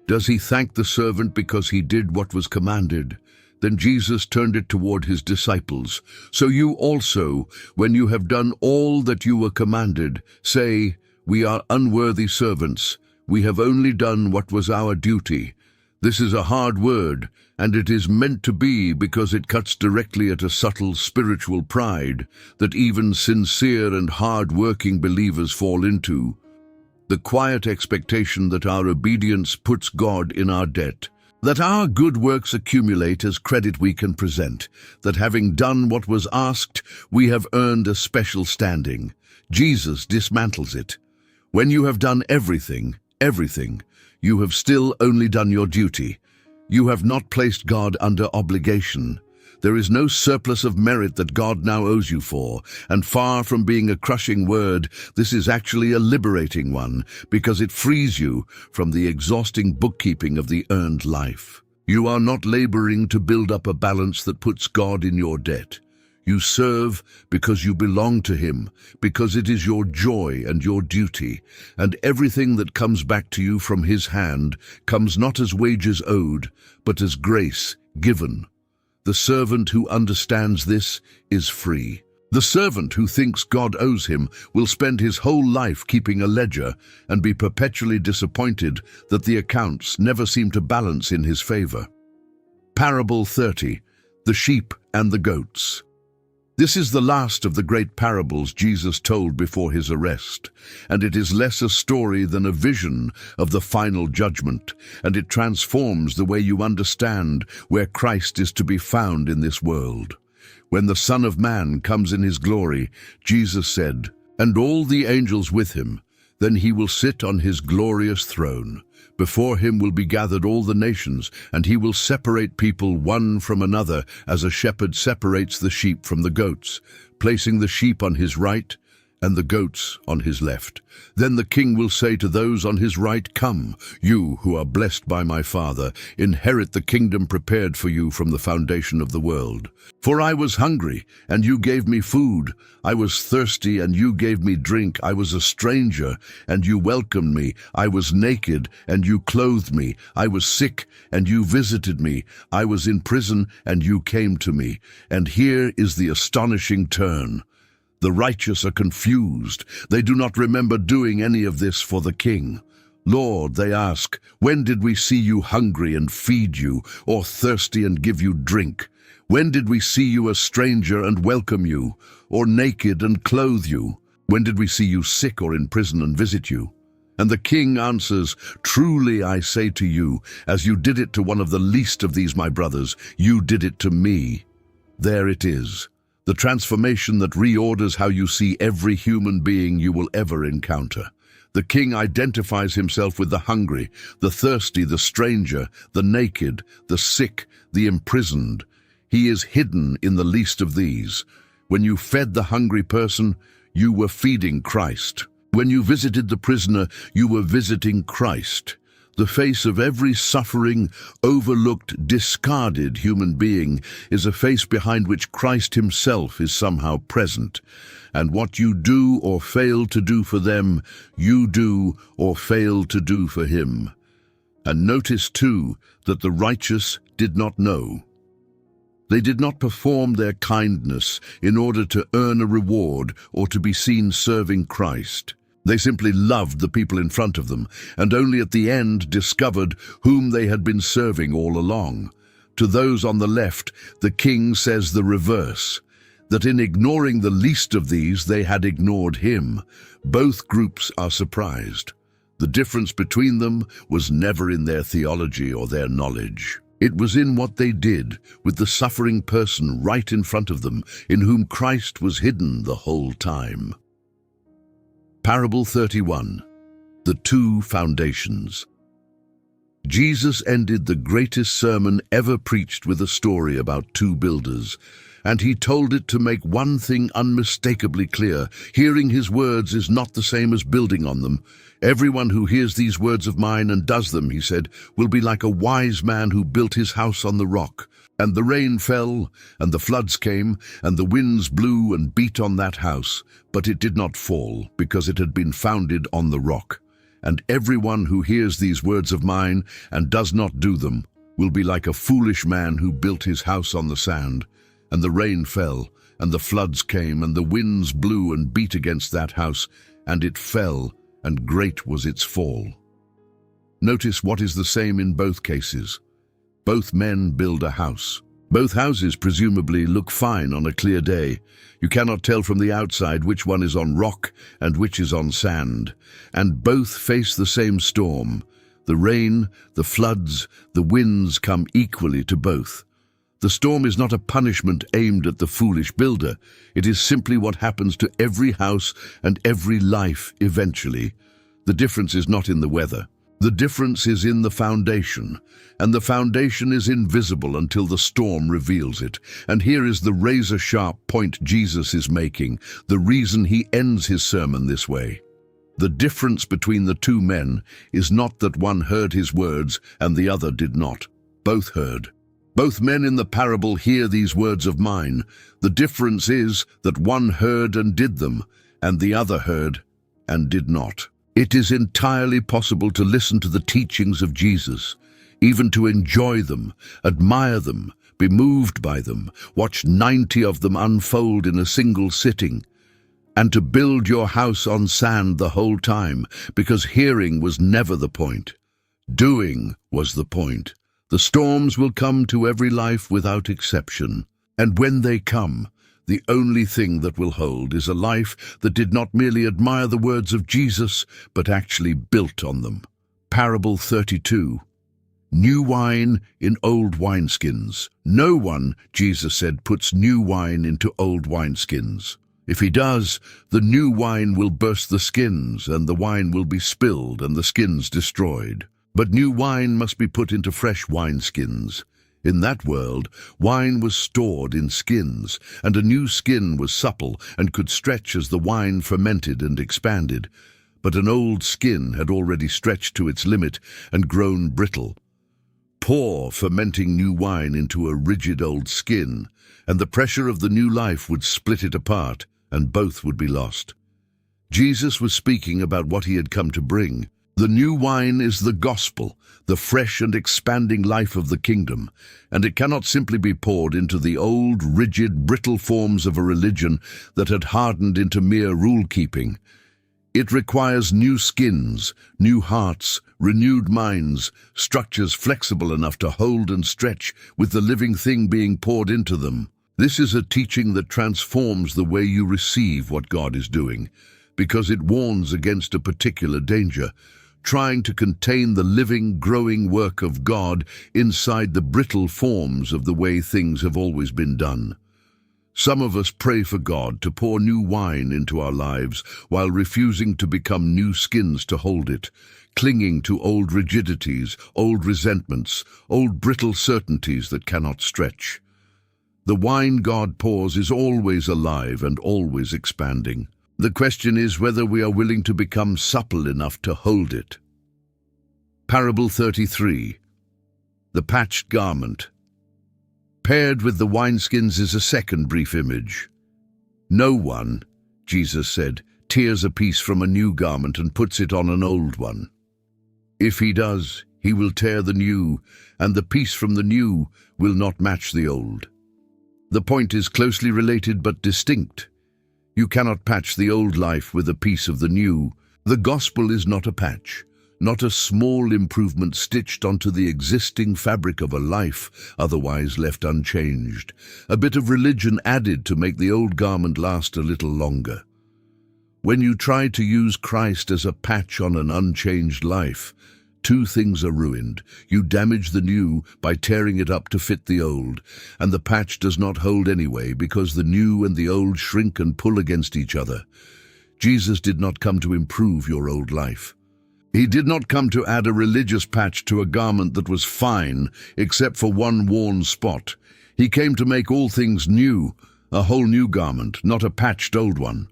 Does he thank the servant because he did what was commanded? Then Jesus turned it toward his disciples. So you also, when you have done all that you were commanded, say, "We are unworthy servants. We have only done what was our duty." This is a hard word, and it is meant to be because it cuts directly at a subtle spiritual pride that even sincere and hard-working believers fall into. The quiet expectation that our obedience puts God in our debt, that our good works accumulate as credit we can present, that having done what was asked, we have earned a special standing. Jesus dismantles it. When you have done everything, you have still only done your duty. You have not placed God under obligation. There is no surplus of merit that God now owes you for, and far from being a crushing word, this is actually a liberating one, because it frees you from the exhausting bookkeeping of the earned life. You are not laboring to build up a balance that puts God in your debt. You serve because you belong to Him, because it is your joy and your duty, and everything that comes back to you from His hand comes not as wages owed, but as grace given. The servant who understands this is free. The servant who thinks God owes him will spend his whole life keeping a ledger and be perpetually disappointed that the accounts never seem to balance in his favor. Parable 30, the sheep and the goats. This is the last of the great parables Jesus told before his arrest, and it is less a story than a vision of the final judgment, and it transforms the way you understand where Christ is to be found in this world. When the Son of Man comes in his glory, Jesus said, "And all the angels with him, then he will sit on his glorious throne. Before him will be gathered all the nations, and he will separate people one from another, as a shepherd separates the sheep from the goats, placing the sheep on his right and the goats on his left. Then the king will say to those on his right, 'Come, you who are blessed by my Father, inherit the kingdom prepared for you from the foundation of the world. For I was hungry, and you gave me food. I was thirsty, and you gave me drink. I was a stranger, and you welcomed me. I was naked, and you clothed me. I was sick, and you visited me. I was in prison, and you came to me.' And here is the astonishing turn. The righteous are confused. They do not remember doing any of this for the king. 'Lord,' they ask, 'when did we see you hungry and feed you, or thirsty and give you drink? When did we see you a stranger and welcome you, or naked and clothe you? When did we see you sick or in prison and visit you?' And the king answers, 'Truly I say to you, as you did it to one of the least of these my brothers, you did it to me.'" There it is. The transformation that reorders how you see every human being you will ever encounter. The king identifies himself with the hungry, the thirsty, the stranger, the naked, the sick, the imprisoned. He is hidden in the least of these. When you fed the hungry person, you were feeding Christ. When you visited the prisoner, you were visiting Christ. The face of every suffering, overlooked, discarded human being is a face behind which Christ himself is somehow present. And what you do or fail to do for them, you do or fail to do for him. And notice too that the righteous did not know. They did not perform their kindness in order to earn a reward or to be seen serving Christ. They simply loved the people in front of them, and only at the end discovered whom they had been serving all along. To those on the left, the king says the reverse, that in ignoring the least of these, they had ignored him. Both groups are surprised. The difference between them was never in their theology or their knowledge. It was in what they did with the suffering person right in front of them, in whom Christ was hidden the whole time. Parable 31, the two foundations. Jesus ended the greatest sermon ever preached with a story about two builders, and he told it to make one thing unmistakably clear. Hearing his words is not the same as building on them. "Everyone who hears these words of mine and does them," he said, "will be like a wise man who built his house on the rock. And the rain fell, and the floods came, and the winds blew and beat on that house, but it did not fall, because it had been founded on the rock. And everyone who hears these words of mine and does not do them will be like a foolish man who built his house on the sand. And the rain fell, and the floods came, and the winds blew and beat against that house, and it fell, and great was its fall." Notice what is the same in both cases. Both men build a house. Both houses presumably look fine on a clear day. You cannot tell from the outside which one is on rock and which is on sand. And both face the same storm. The rain, the floods, the winds come equally to both. The storm is not a punishment aimed at the foolish builder. It is simply what happens to every house and every life eventually. The difference is not in the weather. The difference is in the foundation, and the foundation is invisible until the storm reveals it. And here is the razor-sharp point Jesus is making, the reason he ends his sermon this way. The difference between the two men is not that one heard his words and the other did not. Both heard. Both men in the parable hear these words of mine. The difference is that one heard and did them, and the other heard and did not. It is entirely possible to listen to the teachings of Jesus, even to enjoy them, admire them, be moved by them, watch 90 of them unfold in a single sitting, and to build your house on sand the whole time, because hearing was never the point. Doing was the point. The storms will come to every life without exception, and when they come, the only thing that will hold is a life that did not merely admire the words of Jesus, but actually built on them. Parable 32. New wine in old wineskins. No one, Jesus said, puts new wine into old wineskins. If he does, the new wine will burst the skins, and the wine will be spilled and the skins destroyed. But new wine must be put into fresh wineskins. In that world, wine was stored in skins, and a new skin was supple and could stretch as the wine fermented and expanded. But an old skin had already stretched to its limit and grown brittle. Pour fermenting new wine into a rigid old skin, and the pressure of the new life would split it apart, and both would be lost. Jesus was speaking about what he had come to bring. The new wine is the gospel, the fresh and expanding life of the kingdom, and it cannot simply be poured into the old, rigid, brittle forms of a religion that had hardened into mere rule-keeping. It requires new skins, new hearts, renewed minds, structures flexible enough to hold and stretch with the living thing being poured into them. This is a teaching that transforms the way you receive what God is doing, because it warns against a particular danger, trying to contain the living, growing work of God inside the brittle forms of the way things have always been done. Some of us pray for God to pour new wine into our lives while refusing to become new skins to hold it, clinging to old rigidities, old resentments, old brittle certainties that cannot stretch. The wine God pours is always alive and always expanding. The question is whether we are willing to become supple enough to hold it. Parable 33. The patched garment. Paired with the wineskins is a second brief image. No one, Jesus said, tears a piece from a new garment and puts it on an old one. If he does, he will tear the new, and the piece from the new will not match the old. The point is closely related but distinct. You cannot patch the old life with a piece of the new. The gospel is not a patch, not a small improvement stitched onto the existing fabric of a life, otherwise left unchanged, a bit of religion added to make the old garment last a little longer. When you try to use Christ as a patch on an unchanged life, two things are ruined. You damage the new by tearing it up to fit the old, and the patch does not hold anyway because the new and the old shrink and pull against each other. Jesus did not come to improve your old life. He did not come to add a religious patch to a garment that was fine, except for one worn spot. He came to make all things new, a whole new garment, not a patched old one.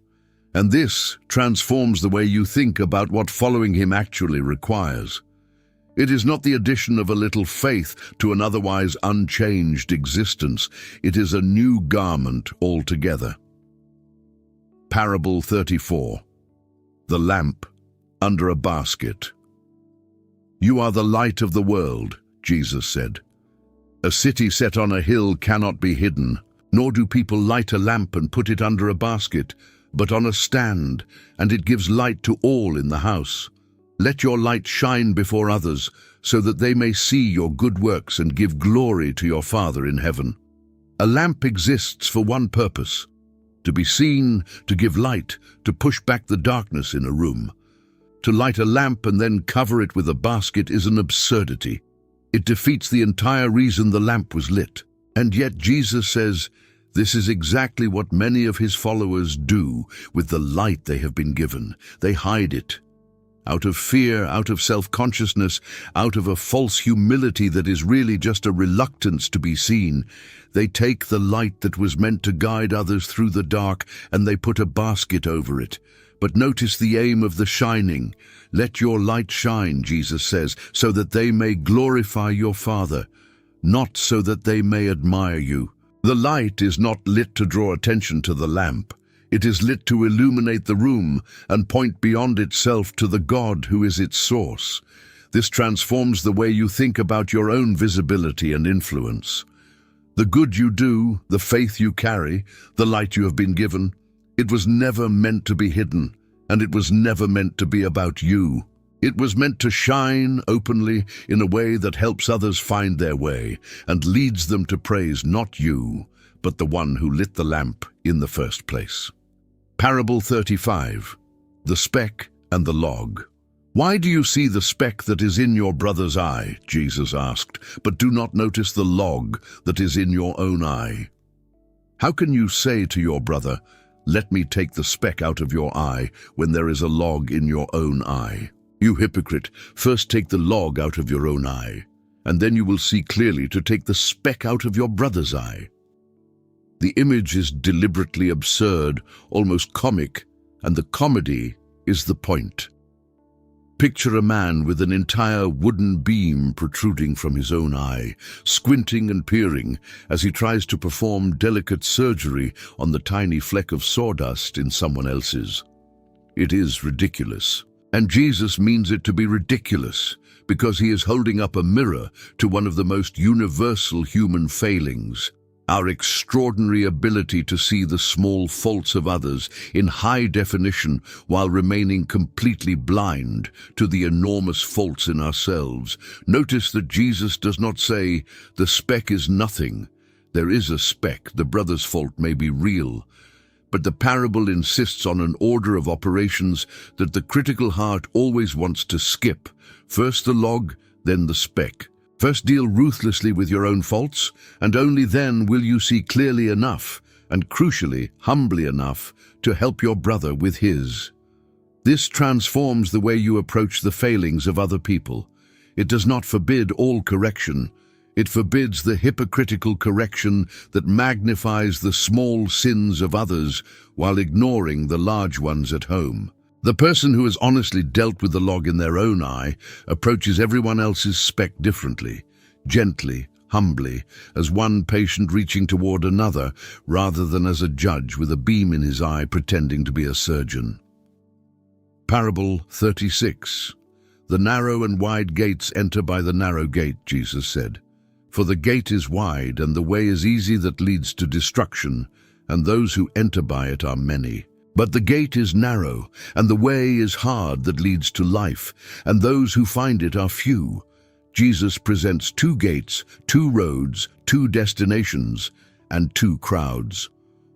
And this transforms the way you think about what following him actually requires. It is not the addition of a little faith to an otherwise unchanged existence. It is a new garment altogether. Parable 34. The lamp under a basket. You are the light of the world, Jesus said. A city set on a hill cannot be hidden, nor do people light a lamp and put it under a basket, but on a stand, and it gives light to all in the house. Let your light shine before others, so that they may see your good works and give glory to your Father in heaven. A lamp exists for one purpose: to be seen, to give light, to push back the darkness in a room. To light a lamp and then cover it with a basket is an absurdity. It defeats the entire reason the lamp was lit. And yet Jesus says, this is exactly what many of his followers do with the light they have been given. They hide it. Out of fear, out of self-consciousness, out of a false humility that is really just a reluctance to be seen, they take the light that was meant to guide others through the dark and they put a basket over it. But notice the aim of the shining. Let your light shine, Jesus says, so that they may glorify your Father, not so that they may admire you. The light is not lit to draw attention to the lamp. It is lit to illuminate the room and point beyond itself to the God who is its source. This transforms the way you think about your own visibility and influence. The good you do, the faith you carry, the light you have been given, it was never meant to be hidden, and it was never meant to be about you. It was meant to shine openly in a way that helps others find their way and leads them to praise not you, but the one who lit the lamp in the first place. Parable 35. The speck and the log. Why do you see the speck that is in your brother's eye, Jesus asked, but do not notice the log that is in your own eye? How can you say to your brother, "Let me take the speck out of your eye," when there is a log in your own eye? You hypocrite, first take the log out of your own eye, and then you will see clearly to take the speck out of your brother's eye. The image is deliberately absurd, almost comic, and the comedy is the point. Picture a man with an entire wooden beam protruding from his own eye, squinting and peering as he tries to perform delicate surgery on the tiny fleck of sawdust in someone else's. It is ridiculous. And Jesus means it to be ridiculous because he is holding up a mirror to one of the most universal human failings, our extraordinary ability to see the small faults of others in high definition while remaining completely blind to the enormous faults in ourselves. Notice that Jesus does not say, "The speck is nothing." There is a speck, the brother's fault may be real, but the parable insists on an order of operations that the critical heart always wants to skip. First the log, then the speck. First deal ruthlessly with your own faults, and only then will you see clearly enough, and crucially, humbly enough, to help your brother with his. This transforms the way you approach the failings of other people. It does not forbid all correction. It forbids the hypocritical correction that magnifies the small sins of others while ignoring the large ones at home. The person who has honestly dealt with the log in their own eye approaches everyone else's speck differently, gently, humbly, as one patient reaching toward another, rather than as a judge with a beam in his eye pretending to be a surgeon. Parable 36. The narrow and wide gates enter by the narrow gate, Jesus said. For the gate is wide, and the way is easy that leads to destruction, and those who enter by it are many. But the gate is narrow, and the way is hard that leads to life, and those who find it are few. Jesus presents two gates, two roads, two destinations, and two crowds.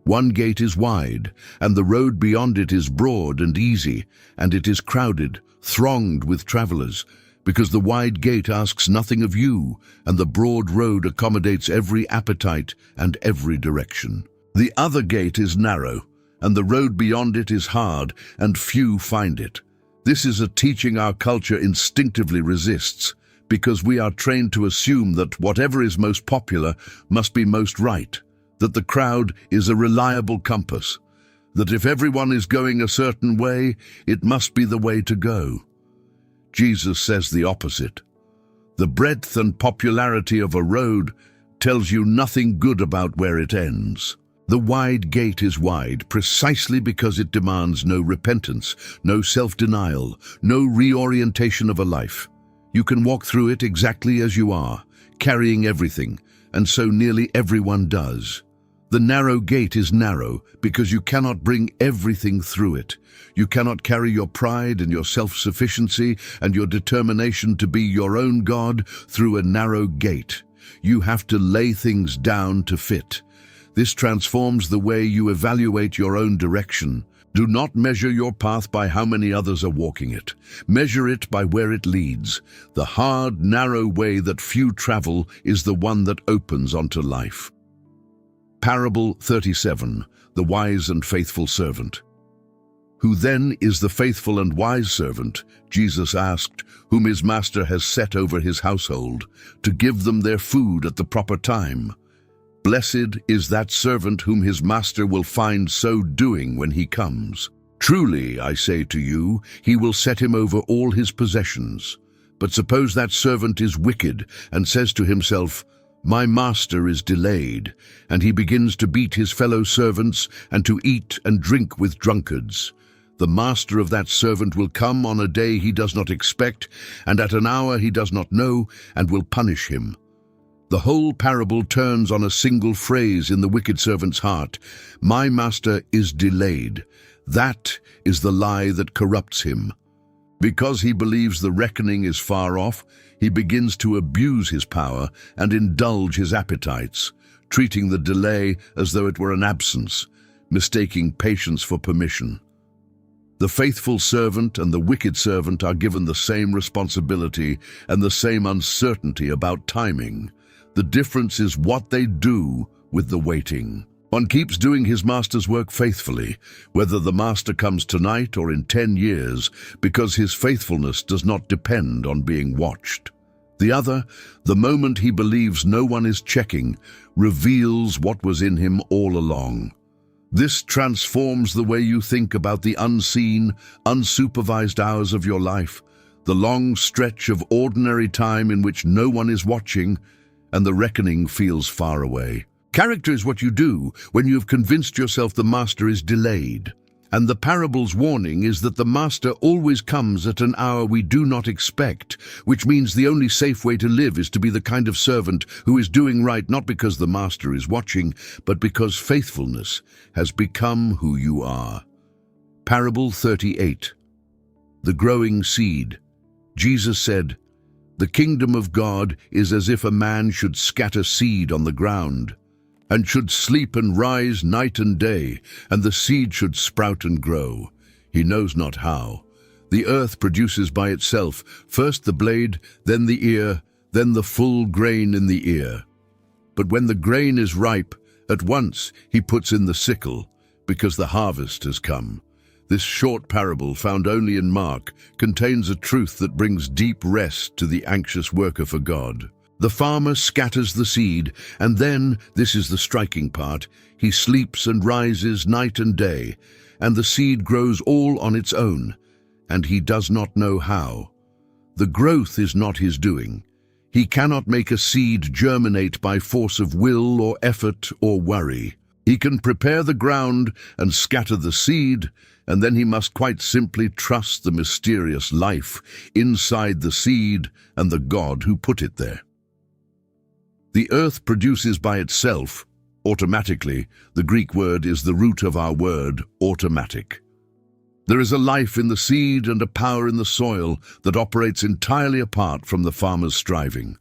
One gate is wide, and the road beyond it is broad and easy, and it is crowded, thronged with travelers, because the wide gate asks nothing of you, and the broad road accommodates every appetite and every direction. The other gate is narrow, and the road beyond it is hard, and few find it. This is a teaching our culture instinctively resists, because we are trained to assume that whatever is most popular must be most right, that the crowd is a reliable compass, that if everyone is going a certain way, it must be the way to go. Jesus says the opposite. The breadth and popularity of a road tells you nothing good about where it ends. The wide gate is wide precisely because it demands no repentance, no self-denial, no reorientation of a life. You can walk through it exactly as you are, carrying everything, and so nearly everyone does. The narrow gate is narrow because you cannot bring everything through it. You cannot carry your pride and your self-sufficiency and your determination to be your own God through a narrow gate. You have to lay things down to fit. This transforms the way you evaluate your own direction. Do not measure your path by how many others are walking it. Measure it by where it leads. The hard, narrow way that few travel is the one that opens onto life. Parable 37. The wise and faithful servant. Who then is the faithful and wise servant, Jesus asked, whom his master has set over his household, to give them their food at the proper time? Blessed is that servant whom his master will find so doing when he comes. Truly, I say to you, he will set him over all his possessions. But suppose that servant is wicked and says to himself, "My master is delayed," and he begins to beat his fellow servants and to eat and drink with drunkards. The master of that servant will come on a day he does not expect, and at an hour he does not know, and will punish him. The whole parable turns on a single phrase in the wicked servant's heart. My master is delayed. That is the lie that corrupts him. Because he believes the reckoning is far off, he begins to abuse his power and indulge his appetites, treating the delay as though it were an absence, mistaking patience for permission. The faithful servant and the wicked servant are given the same responsibility and the same uncertainty about timing. The difference is what they do with the waiting. One keeps doing his master's work faithfully, whether the master comes tonight or in 10 years, because his faithfulness does not depend on being watched. The other, the moment he believes no one is checking, reveals what was in him all along. This transforms the way you think about the unseen, unsupervised hours of your life, the long stretch of ordinary time in which no one is watching, and the reckoning feels far away. Character is what you do when you have convinced yourself the master is delayed. And the parable's warning is that the master always comes at an hour we do not expect, which means the only safe way to live is to be the kind of servant who is doing right not because the master is watching, but because faithfulness has become who you are. Parable 38. The growing seed. Jesus said, "The kingdom of God is as if a man should scatter seed on the ground, and should sleep and rise night and day, and the seed should sprout and grow. He knows not how. The earth produces by itself first the blade, then the ear, then the full grain in the ear. But when the grain is ripe, at once he puts in the sickle, because the harvest has come." This short parable, found only in Mark, contains a truth that brings deep rest to the anxious worker for God. The farmer scatters the seed, and then, this is the striking part, he sleeps and rises night and day, and the seed grows all on its own, and he does not know how. The growth is not his doing. He cannot make a seed germinate by force of will or effort or worry. He can prepare the ground and scatter the seed, and then he must quite simply trust the mysterious life inside the seed and the God who put it there. The earth produces by itself, automatically. The Greek word is the root of our word, automatic. There is a life in the seed and a power in the soil that operates entirely apart from the farmer's striving.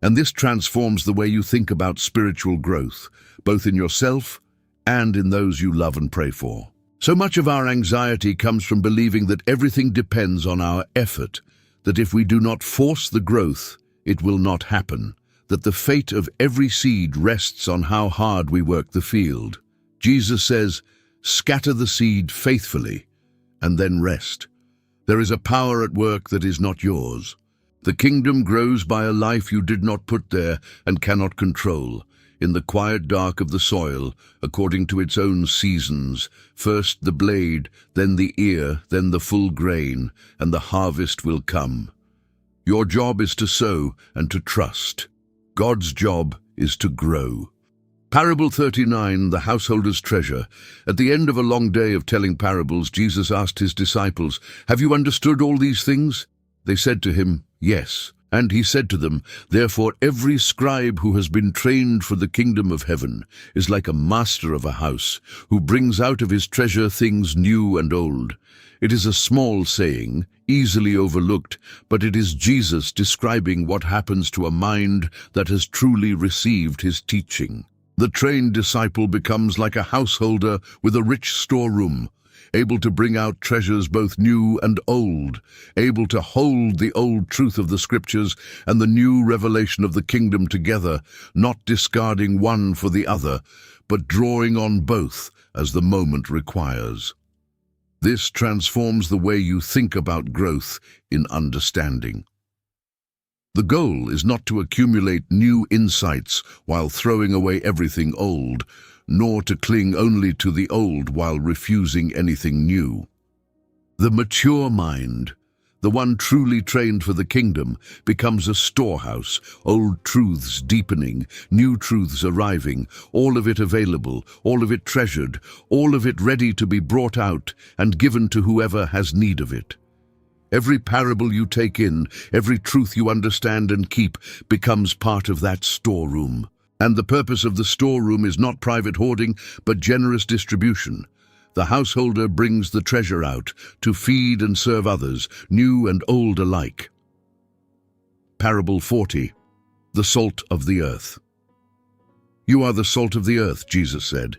And this transforms the way you think about spiritual growth, both in yourself and in those you love and pray for. So much of our anxiety comes from believing that everything depends on our effort, that if we do not force the growth, it will not happen, that the fate of every seed rests on how hard we work the field. Jesus says, "Scatter the seed faithfully, and then rest." There is a power at work that is not yours. The kingdom grows by a life you did not put there and cannot control, in the quiet dark of the soil, according to its own seasons, first the blade, then the ear, then the full grain, and the harvest will come. Your job is to sow and to trust. God's job is to grow. Parable 39, the householder's treasure. At the end of a long day of telling parables, Jesus asked his disciples, "Have you understood all these things?" They said to him, "Yes." And he said to them, "Therefore every scribe who has been trained for the kingdom of heaven is like a master of a house, who brings out of his treasure things new and old." It is a small saying, easily overlooked, but it is Jesus describing what happens to a mind that has truly received his teaching. The trained disciple becomes like a householder with a rich storeroom, able to bring out treasures both new and old, able to hold the old truth of the scriptures and the new revelation of the kingdom together, not discarding one for the other, but drawing on both as the moment requires. This transforms the way you think about growth in understanding. The goal is not to accumulate new insights while throwing away everything old, nor to cling only to the old while refusing anything new. The mature mind, the one truly trained for the kingdom, becomes a storehouse, old truths deepening, new truths arriving, all of it available, all of it treasured, all of it ready to be brought out and given to whoever has need of it. Every parable you take in, every truth you understand and keep, becomes part of that storeroom. And the purpose of the storeroom is not private hoarding, but generous distribution. The householder brings the treasure out to feed and serve others, new and old alike. Parable 40. The salt of the earth. You are the salt of the earth, Jesus said.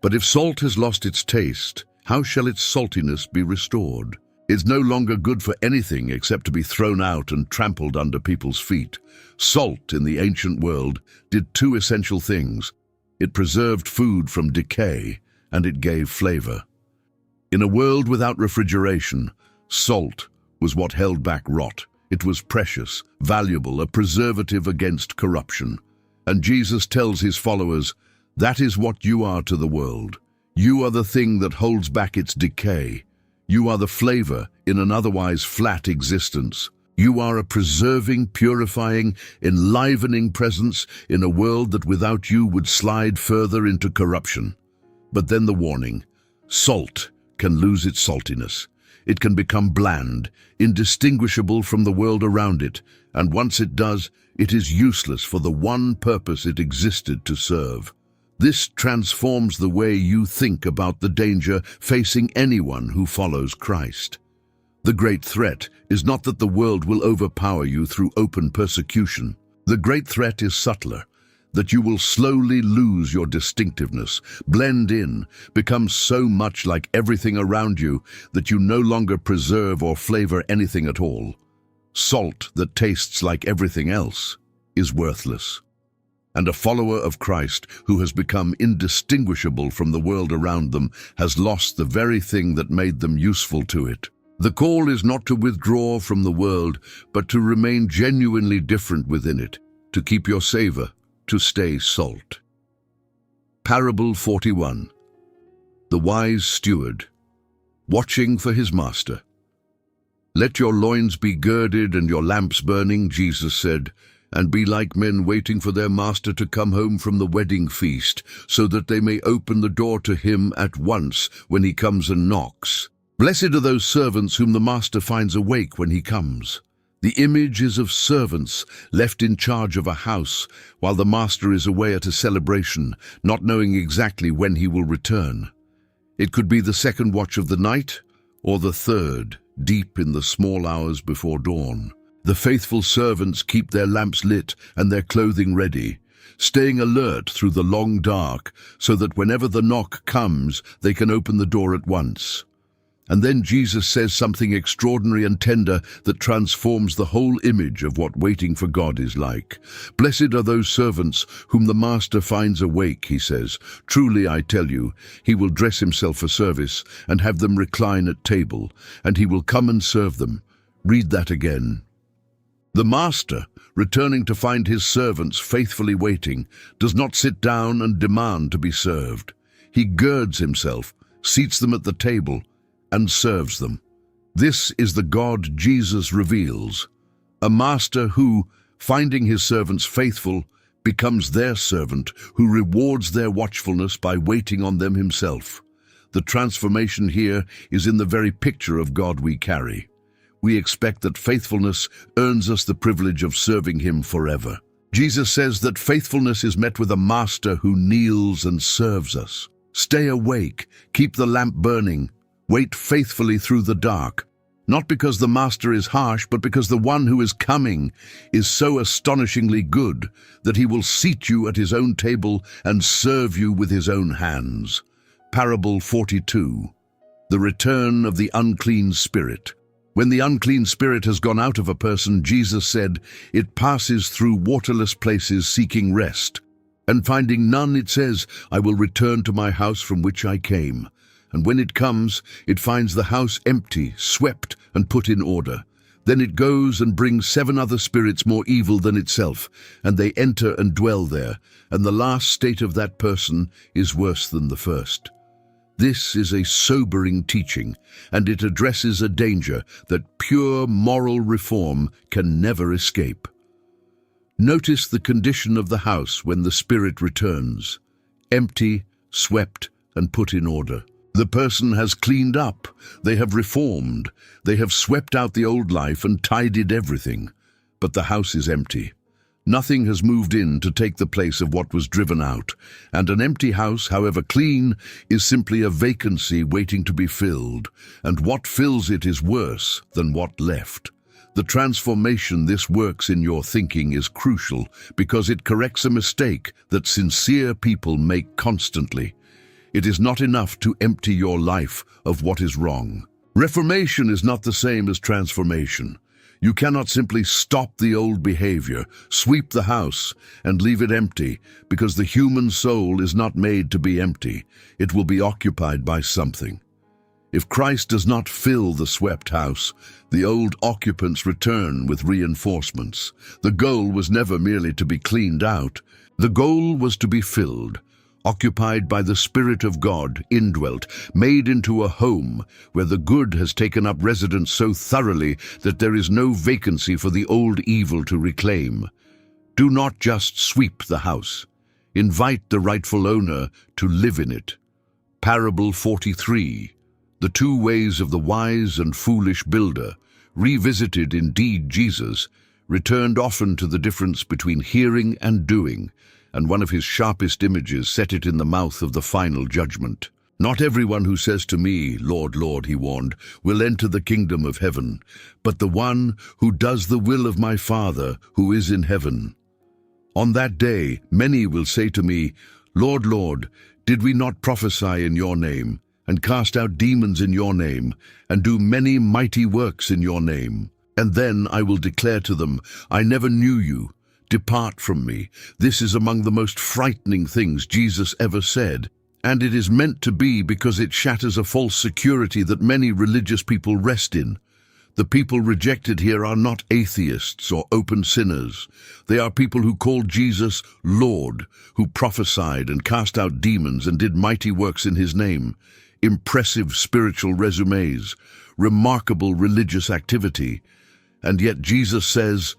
But if salt has lost its taste, how shall its saltiness be restored? It's no longer good for anything except to be thrown out and trampled under people's feet. Salt in the ancient world did two essential things. It preserved food from decay, and it gave flavor. In a world without refrigeration, salt was what held back rot. It was precious, valuable, a preservative against corruption. And Jesus tells his followers, that is what you are to the world. You are the thing that holds back its decay. You are the flavor in an otherwise flat existence. You are a preserving, purifying, enlivening presence in a world that without you would slide further into corruption. But then the warning: salt can lose its saltiness. It can become bland, indistinguishable from the world around it, and once it does, it is useless for the one purpose it existed to serve. This transforms the way you think about the danger facing anyone who follows Christ. The great threat is not that the world will overpower you through open persecution. The great threat is subtler, that you will slowly lose your distinctiveness, blend in, become so much like everything around you that you no longer preserve or flavor anything at all. Salt that tastes like everything else is worthless. And a follower of Christ who has become indistinguishable from the world around them has lost the very thing that made them useful to it. The call is not to withdraw from the world, but to remain genuinely different within it, to keep your savor, to stay salt. Parable 41. The wise steward, watching for his master. Let your loins be girded and your lamps burning, Jesus said, and be like men waiting for their master to come home from the wedding feast, so that they may open the door to him at once when he comes and knocks. Blessed are those servants whom the master finds awake when he comes. The image is of servants left in charge of a house while the master is away at a celebration, not knowing exactly when he will return. It could be the second watch of the night or the third, deep in the small hours before dawn. The faithful servants keep their lamps lit and their clothing ready, staying alert through the long dark so that whenever the knock comes, they can open the door at once. And then Jesus says something extraordinary and tender that transforms the whole image of what waiting for God is like. Blessed are those servants whom the master finds awake, he says. Truly, I tell you, he will dress himself for service and have them recline at table, and he will come and serve them. Read that again. The master, returning to find his servants faithfully waiting, does not sit down and demand to be served. He girds himself, seats them at the table, and serves them. This is the God Jesus reveals, a master who, finding his servants faithful, becomes their servant, who rewards their watchfulness by waiting on them himself. The transformation here is in the very picture of God we carry. We expect that faithfulness earns us the privilege of serving him forever. Jesus says that faithfulness is met with a master who kneels and serves us. Stay awake, keep the lamp burning, wait faithfully through the dark, not because the master is harsh, but because the one who is coming is so astonishingly good that he will seat you at his own table and serve you with his own hands. Parable 42. The return of the unclean spirit. When the unclean spirit has gone out of a person, Jesus said, it passes through waterless places seeking rest. And finding none, it says, I will return to my house from which I came. And when it comes, it finds the house empty, swept, and put in order. Then it goes and brings 7 other spirits more evil than itself, and they enter and dwell there, and the last state of that person is worse than the first. This is a sobering teaching, and it addresses a danger that pure moral reform can never escape. Notice the condition of the house when the spirit returns: empty, swept, and put in order. The person has cleaned up, they have reformed, they have swept out the old life and tidied everything. But the house is empty. Nothing has moved in to take the place of what was driven out, and an empty house, however clean, is simply a vacancy waiting to be filled, and what fills it is worse than what left. The transformation this works in your thinking is crucial because it corrects a mistake that sincere people make constantly. It is not enough to empty your life of what is wrong. Reformation is not the same as transformation. You cannot simply stop the old behavior, sweep the house, and leave it empty, because the human soul is not made to be empty. It will be occupied by something. If Christ does not fill the swept house, the old occupants return with reinforcements. The goal was never merely to be cleaned out. The goal was to be filled, occupied by the Spirit of God, indwelt, made into a home where the good has taken up residence so thoroughly that there is no vacancy for the old evil to reclaim. Do not just sweep the house. Invite the rightful owner to live in it. Parable 43. The two ways of the wise and foolish builder, revisited indeed Jesus, returned often to the difference between hearing and doing, and one of his sharpest images set it in the mouth of the final judgment. Not everyone who says to me, Lord, Lord, he warned, will enter the kingdom of heaven, but the one who does the will of my Father who is in heaven. On that day many will say to me, Lord, Lord, did we not prophesy in your name, and cast out demons in your name, and do many mighty works in your name? And then I will declare to them, I never knew you. Depart from me. This is among the most frightening things Jesus ever said, and it is meant to be because it shatters a false security that many religious people rest in. The people rejected here are not atheists or open sinners. They are people who called Jesus Lord, who prophesied and cast out demons and did mighty works in his name. Impressive spiritual resumes, remarkable religious activity. And yet Jesus says,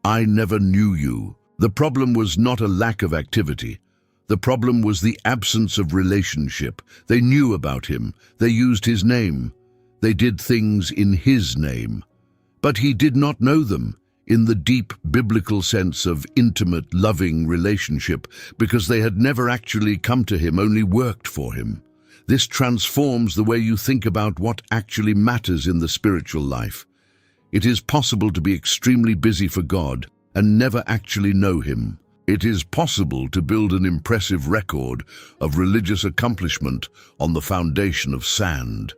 I never knew you. The problem was not a lack of activity. The problem was the absence of relationship. They knew about him. They used his name. They did things in his name. But he did not know them in the deep biblical sense of intimate, loving relationship because they had never actually come to him, only worked for him. This transforms the way you think about what actually matters in the spiritual life. It is possible to be extremely busy for God and never actually know him. It is possible to build an impressive record of religious accomplishment on the foundation of sand.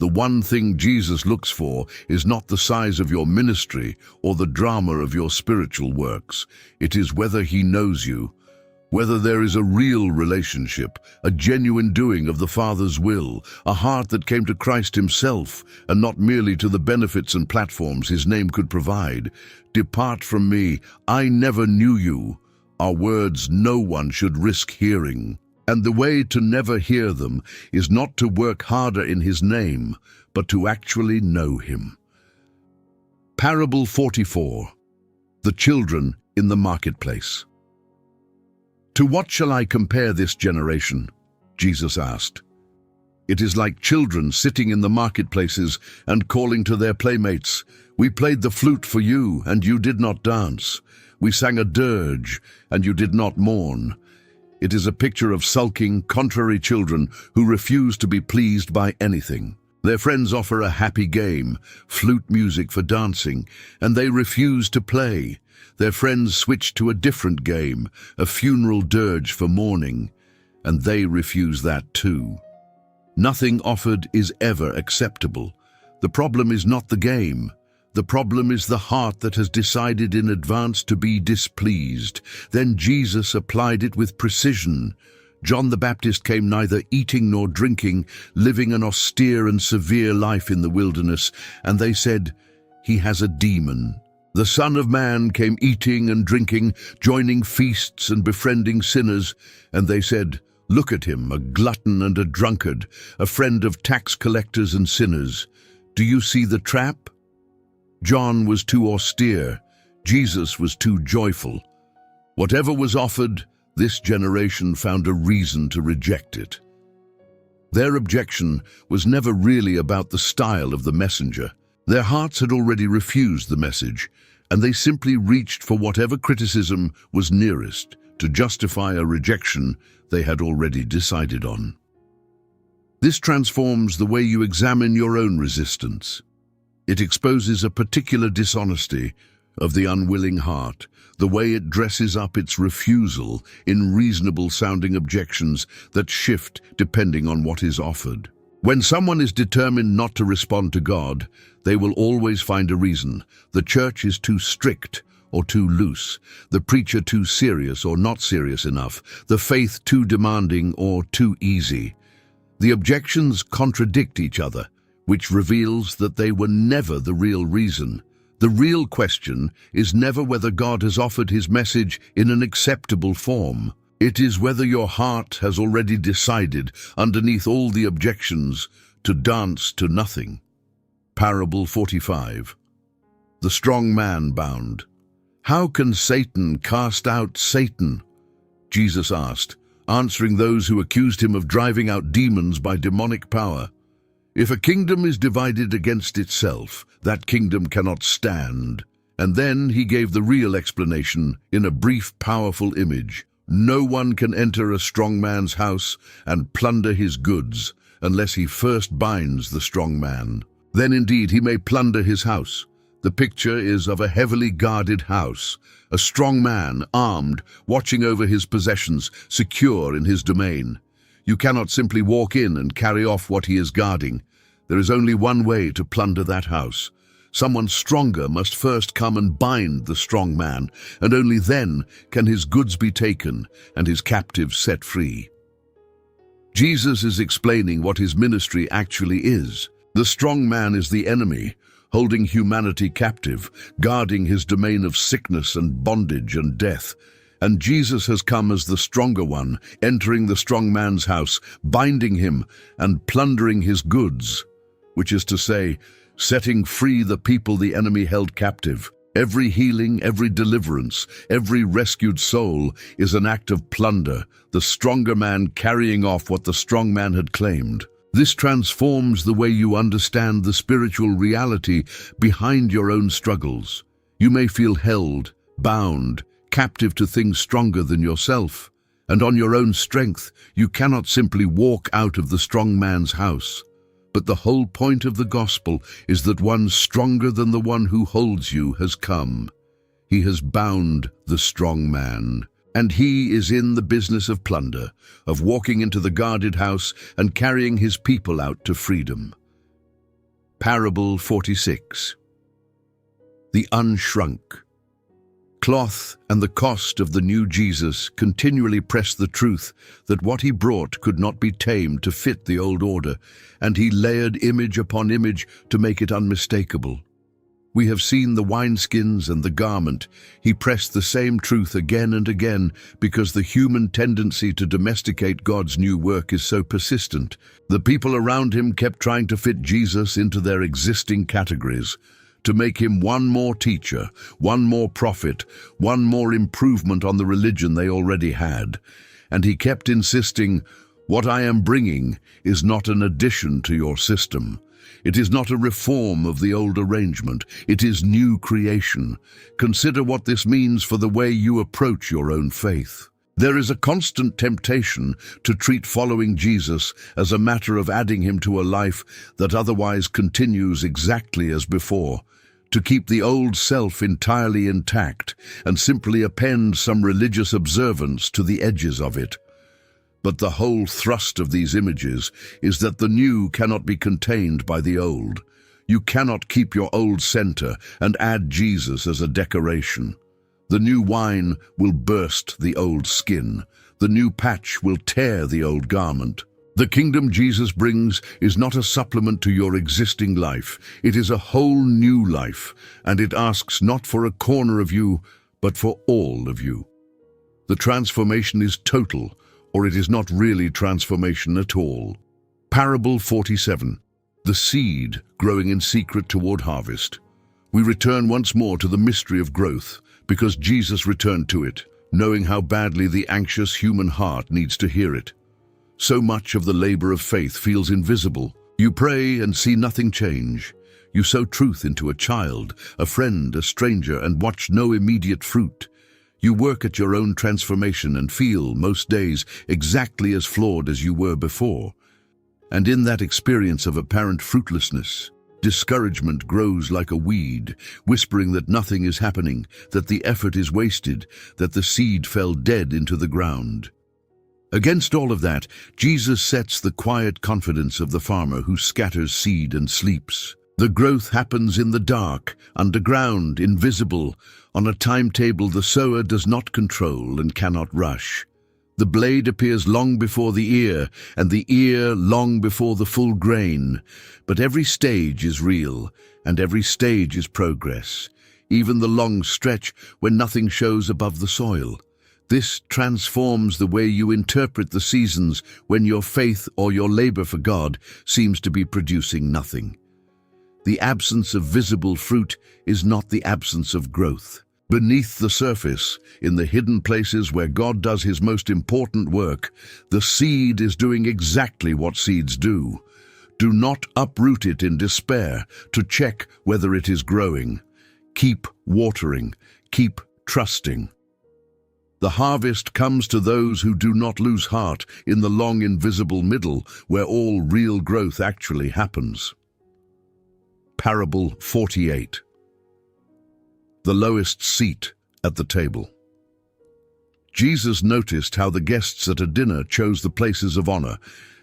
The one thing Jesus looks for is not the size of your ministry or the drama of your spiritual works. It is whether he knows you, whether there is a real relationship, a genuine doing of the Father's will, a heart that came to Christ himself and not merely to the benefits and platforms his name could provide. Depart from me, I never knew you, are words no one should risk hearing. And the way to never hear them is not to work harder in his name, but to actually know him. Parable 44. The children in the marketplace. To what shall I compare this generation? Jesus asked. It is like children sitting in the marketplaces and calling to their playmates, We played the flute for you, and you did not dance. We sang a dirge, and you did not mourn. It is a picture of sulking, contrary children who refuse to be pleased by anything. Their friends offer a happy game, flute music for dancing, and they refuse to play. Their friends switch to a different game, a funeral dirge for mourning, and they refuse that too. Nothing offered is ever acceptable. The problem is not the game. The problem is the heart that has decided in advance to be displeased. Then Jesus applied it with precision. John the Baptist came neither eating nor drinking, living an austere and severe life in the wilderness, and they said, He has a demon. The Son of Man came eating and drinking, joining feasts and befriending sinners, and they said, Look at him, a glutton and a drunkard, a friend of tax collectors and sinners. Do you see the trap? John was too austere. Jesus was too joyful. Whatever was offered, this generation found a reason to reject it. Their objection was never really about the style of the messenger. Their hearts had already refused the message, and they simply reached for whatever criticism was nearest to justify a rejection they had already decided on. This transforms the way you examine your own resistance. It exposes a particular dishonesty of the unwilling heart, the way it dresses up its refusal in reasonable-sounding objections that shift depending on what is offered. When someone is determined not to respond to God, they will always find a reason. The church is too strict or too loose, the preacher too serious or not serious enough, the faith too demanding or too easy. The objections contradict each other, which reveals that they were never the real reason. The real question is never whether God has offered his message in an acceptable form. It is whether your heart has already decided, underneath all the objections, to dance to nothing. Parable 45. The strong man bound. How can Satan cast out Satan? Jesus asked, answering those who accused him of driving out demons by demonic power. If a kingdom is divided against itself, that kingdom cannot stand. And then he gave the real explanation in a brief, powerful image. No one can enter a strong man's house and plunder his goods unless he first binds the strong man. Then indeed he may plunder his house. The picture is of a heavily guarded house, a strong man, armed, watching over his possessions, secure in his domain. You cannot simply walk in and carry off what he is guarding. There is only one way to plunder that house. Someone stronger must first come and bind the strong man, and only then can his goods be taken and his captives set free. Jesus is explaining what his ministry actually is. The strong man is the enemy, holding humanity captive, guarding his domain of sickness and bondage and death. And Jesus has come as the stronger one, entering the strong man's house, binding him and plundering his goods, which is to say, setting free the people the enemy held captive. Every healing, every deliverance, every rescued soul is an act of plunder, the stronger man carrying off what the strong man had claimed. This transforms the way you understand the spiritual reality behind your own struggles. You may feel held, bound, captive to things stronger than yourself, and on your own strength you cannot simply walk out of the strong man's house. But the whole point of the gospel is that one stronger than the one who holds you has come. He has bound the strong man, and he is in the business of plunder, of walking into the guarded house and carrying his people out to freedom. Parable 46. The unshrunk. Cloth and the cost of the new Jesus continually pressed the truth that what he brought could not be tamed to fit the old order, and he layered image upon image to make it unmistakable. We have seen the wineskins and the garment. He pressed the same truth again and again because the human tendency to domesticate God's new work is so persistent. The people around him kept trying to fit Jesus into their existing categories, to make him one more teacher, one more prophet, one more improvement on the religion they already had. And he kept insisting, "What I am bringing is not an addition to your system. It is not a reform of the old arrangement. It is new creation. Consider what this means for the way you approach your own faith." There is a constant temptation to treat following Jesus as a matter of adding him to a life that otherwise continues exactly as before, to keep the old self entirely intact and simply append some religious observance to the edges of it. But the whole thrust of these images is that the new cannot be contained by the old. You cannot keep your old center and add Jesus as a decoration. The new wine will burst the old skin. The new patch will tear the old garment. The kingdom Jesus brings is not a supplement to your existing life. It is a whole new life, and it asks not for a corner of you, but for all of you. The transformation is total, or it is not really transformation at all. Parable 47. The seed growing in secret toward harvest. We return once more to the mystery of growth, because Jesus returned to it, knowing how badly the anxious human heart needs to hear it. So much of the labor of faith feels invisible. You pray and see nothing change. You sow truth into a child, a friend, a stranger, and watch no immediate fruit. You work at your own transformation and feel, most days, exactly as flawed as you were before. And in that experience of apparent fruitlessness, discouragement grows like a weed, whispering that nothing is happening, that the effort is wasted, that the seed fell dead into the ground. Against all of that, Jesus sets the quiet confidence of the farmer who scatters seed and sleeps. The growth happens in the dark, underground, invisible, on a timetable the sower does not control and cannot rush. The blade appears long before the ear, and the ear long before the full grain. But every stage is real, and every stage is progress, even the long stretch when nothing shows above the soil. This transforms the way you interpret the seasons when your faith or your labor for God seems to be producing nothing. The absence of visible fruit is not the absence of growth. Beneath the surface, in the hidden places where God does his most important work, the seed is doing exactly what seeds do. Do not uproot it in despair to check whether it is growing. Keep watering, keep trusting. The harvest comes to those who do not lose heart in the long invisible middle where all real growth actually happens. Parable 48. The lowest seat at the table. Jesus noticed how the guests at a dinner chose the places of honor,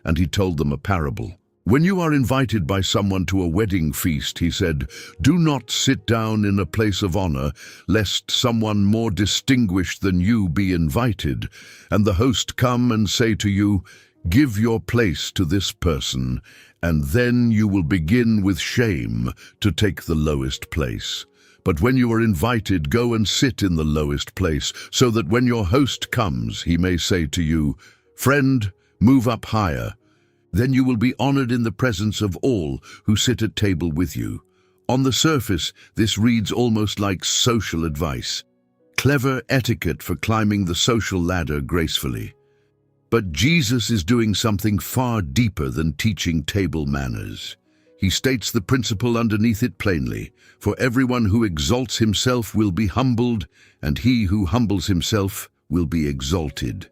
and he told them a parable. When you are invited by someone to a wedding feast, he said, do not sit down in a place of honor, lest someone more distinguished than you be invited, and the host come and say to you, give your place to this person, and then you will begin with shame to take the lowest place. But when you are invited, go and sit in the lowest place, so that when your host comes, he may say to you, friend, move up higher. Then you will be honored in the presence of all who sit at table with you. On the surface, this reads almost like social advice, clever etiquette for climbing the social ladder gracefully. But Jesus is doing something far deeper than teaching table manners. He states the principle underneath it plainly, for everyone who exalts himself will be humbled, and he who humbles himself will be exalted.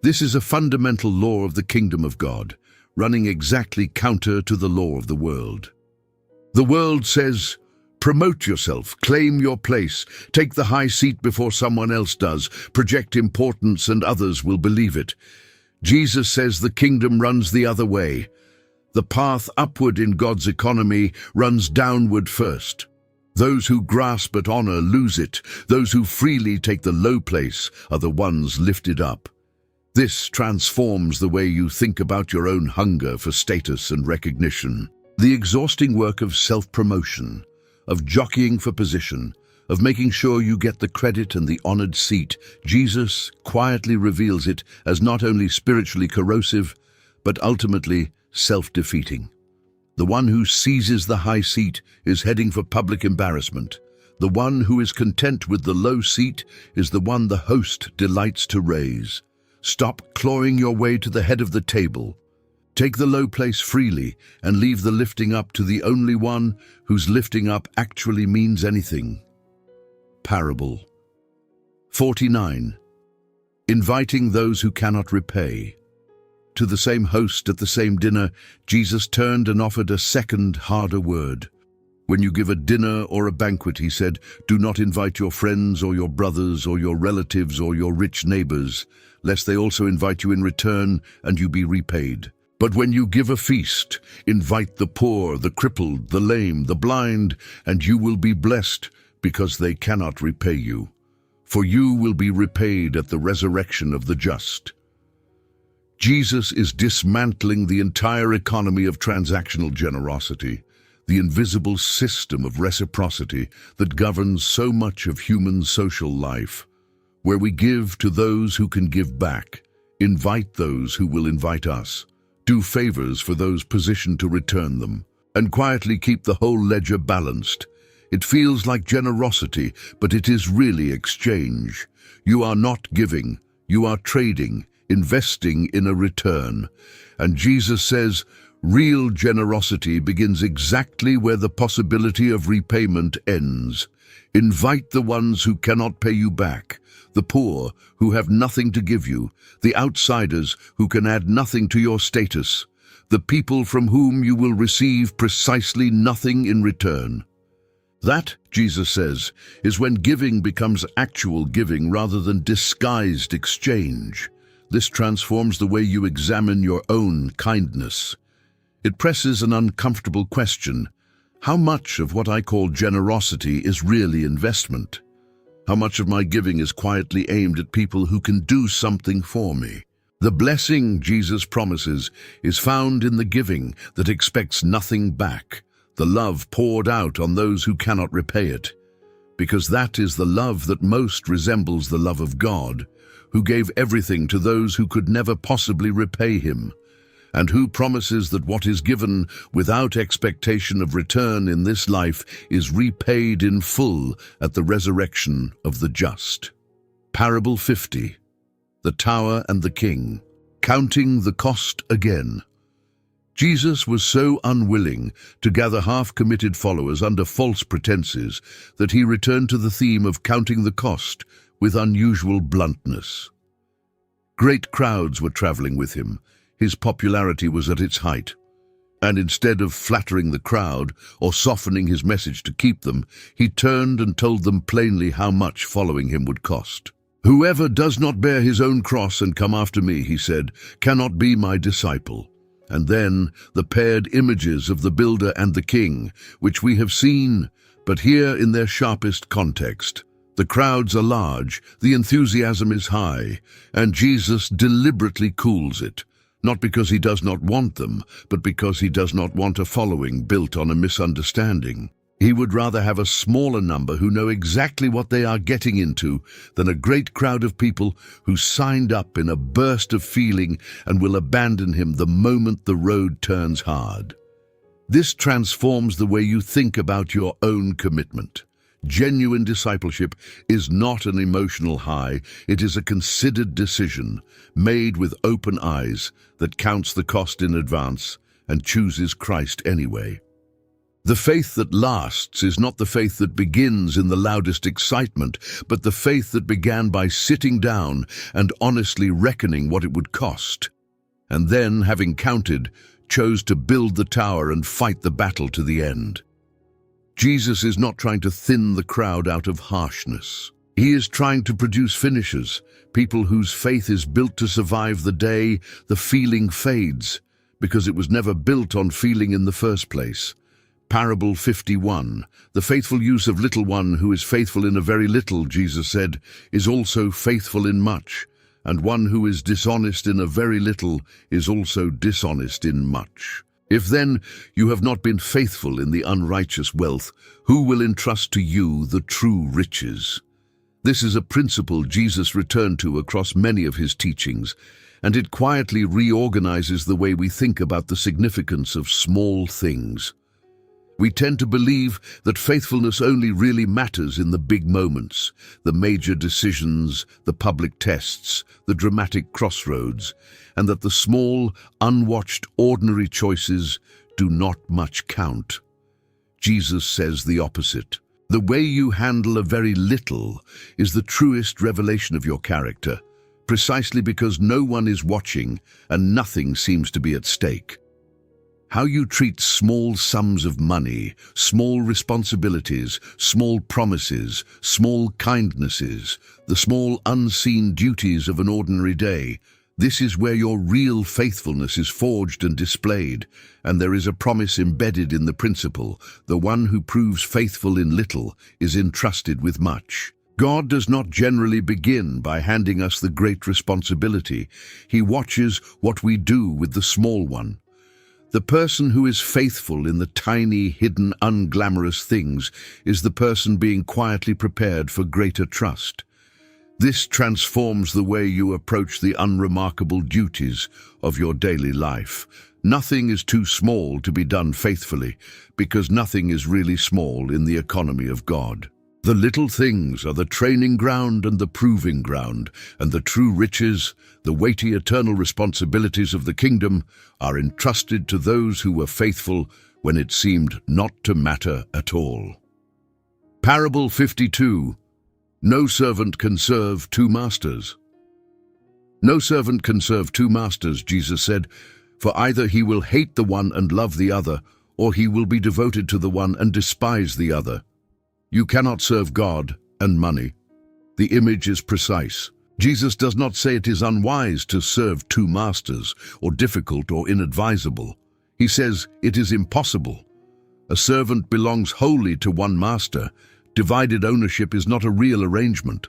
This is a fundamental law of the kingdom of God, running exactly counter to the law of the world. The world says, promote yourself, claim your place, take the high seat before someone else does, project importance and others will believe it. Jesus says the kingdom runs the other way. The path upward in God's economy runs downward first. Those who grasp at honor lose it. Those who freely take the low place are the ones lifted up. This transforms the way you think about your own hunger for status and recognition. The exhausting work of self-promotion, of jockeying for position, of making sure you get the credit and the honored seat, Jesus quietly reveals it as not only spiritually corrosive, but ultimately self-defeating. The one who seizes the high seat is heading for public embarrassment. The one who is content with the low seat is the one the host delights to raise. Stop clawing your way to the head of the table. Take the low place freely and leave the lifting up to the only one whose lifting up actually means anything. Parable 49. Inviting those who cannot repay. To the same host at the same dinner, Jesus turned and offered a second, harder word. When you give a dinner or a banquet, he said, do not invite your friends or your brothers or your relatives or your rich neighbors, lest they also invite you in return and you be repaid. But when you give a feast, invite the poor, the crippled, the lame, the blind, and you will be blessed because they cannot repay you. For you will be repaid at the resurrection of the just. Jesus is dismantling the entire economy of transactional generosity, the invisible system of reciprocity that governs so much of human social life, where we give to those who can give back, invite those who will invite us, do favors for those positioned to return them, and quietly keep the whole ledger balanced. It feels like generosity, but it is really exchange. You are not giving, you are trading, investing in a return. And Jesus says, real generosity begins exactly where the possibility of repayment ends. Invite the ones who cannot pay you back, the poor who have nothing to give you, the outsiders who can add nothing to your status, the people from whom you will receive precisely nothing in return. That, Jesus says, is when giving becomes actual giving rather than disguised exchange. This transforms the way you examine your own kindness. It presses an uncomfortable question. How much of what I call generosity is really investment? How much of my giving is quietly aimed at people who can do something for me? The blessing Jesus promises is found in the giving that expects nothing back, the love poured out on those who cannot repay it, because that is the love that most resembles the love of God, who gave everything to those who could never possibly repay him, and who promises that what is given without expectation of return in this life is repaid in full at the resurrection of the just. Parable 50. The Tower and the King. Counting the cost again. Jesus was so unwilling to gather half-committed followers under false pretenses that he returned to the theme of counting the cost with unusual bluntness. Great crowds were traveling with him. His popularity was at its height. And instead of flattering the crowd or softening his message to keep them, he turned and told them plainly how much following him would cost. "Whoever does not bear his own cross and come after me," he said, "cannot be my disciple." And then the paired images of the builder and the king, which we have seen, but here in their sharpest context. The crowds are large, the enthusiasm is high, and Jesus deliberately cools it, not because he does not want them, but because he does not want a following built on a misunderstanding. He would rather have a smaller number who know exactly what they are getting into than a great crowd of people who signed up in a burst of feeling and will abandon him the moment the road turns hard. This transforms the way you think about your own commitment. Genuine discipleship is not an emotional high, it is a considered decision, made with open eyes, that counts the cost in advance and chooses Christ anyway. The faith that lasts is not the faith that begins in the loudest excitement, but the faith that began by sitting down and honestly reckoning what it would cost, and then, having counted, chose to build the tower and fight the battle to the end. Jesus is not trying to thin the crowd out of harshness. He is trying to produce finishers, people whose faith is built to survive the day the feeling fades, because it was never built on feeling in the first place. Parable 51. The faithful use of little one who is faithful in a very little, Jesus said, is also faithful in much, and one who is dishonest in a very little is also dishonest in much. If then you have not been faithful in the unrighteous wealth, who will entrust to you the true riches? This is a principle Jesus returned to across many of his teachings, and it quietly reorganizes the way we think about the significance of small things. We tend to believe that faithfulness only really matters in the big moments, the major decisions, the public tests, the dramatic crossroads, and that the small, unwatched, ordinary choices do not much count. Jesus says the opposite. The way you handle a very little is the truest revelation of your character, precisely because no one is watching and nothing seems to be at stake. How you treat small sums of money, small responsibilities, small promises, small kindnesses, the small unseen duties of an ordinary day, this is where your real faithfulness is forged and displayed, and there is a promise embedded in the principle: the one who proves faithful in little is entrusted with much. God does not generally begin by handing us the great responsibility. He watches what we do with the small one. The person who is faithful in the tiny, hidden, unglamorous things is the person being quietly prepared for greater trust. This transforms the way you approach the unremarkable duties of your daily life. Nothing is too small to be done faithfully, because nothing is really small in the economy of God. The little things are the training ground and the proving ground, and the true riches, the weighty eternal responsibilities of the kingdom, are entrusted to those who were faithful when it seemed not to matter at all. Parable 52. No servant can serve two masters. No servant can serve two masters, Jesus said, for either he will hate the one and love the other, or he will be devoted to the one and despise the other. You cannot serve God and money. The image is precise. Jesus does not say it is unwise to serve two masters, or difficult or inadvisable. He says it is impossible. A servant belongs wholly to one master. Divided ownership is not a real arrangement.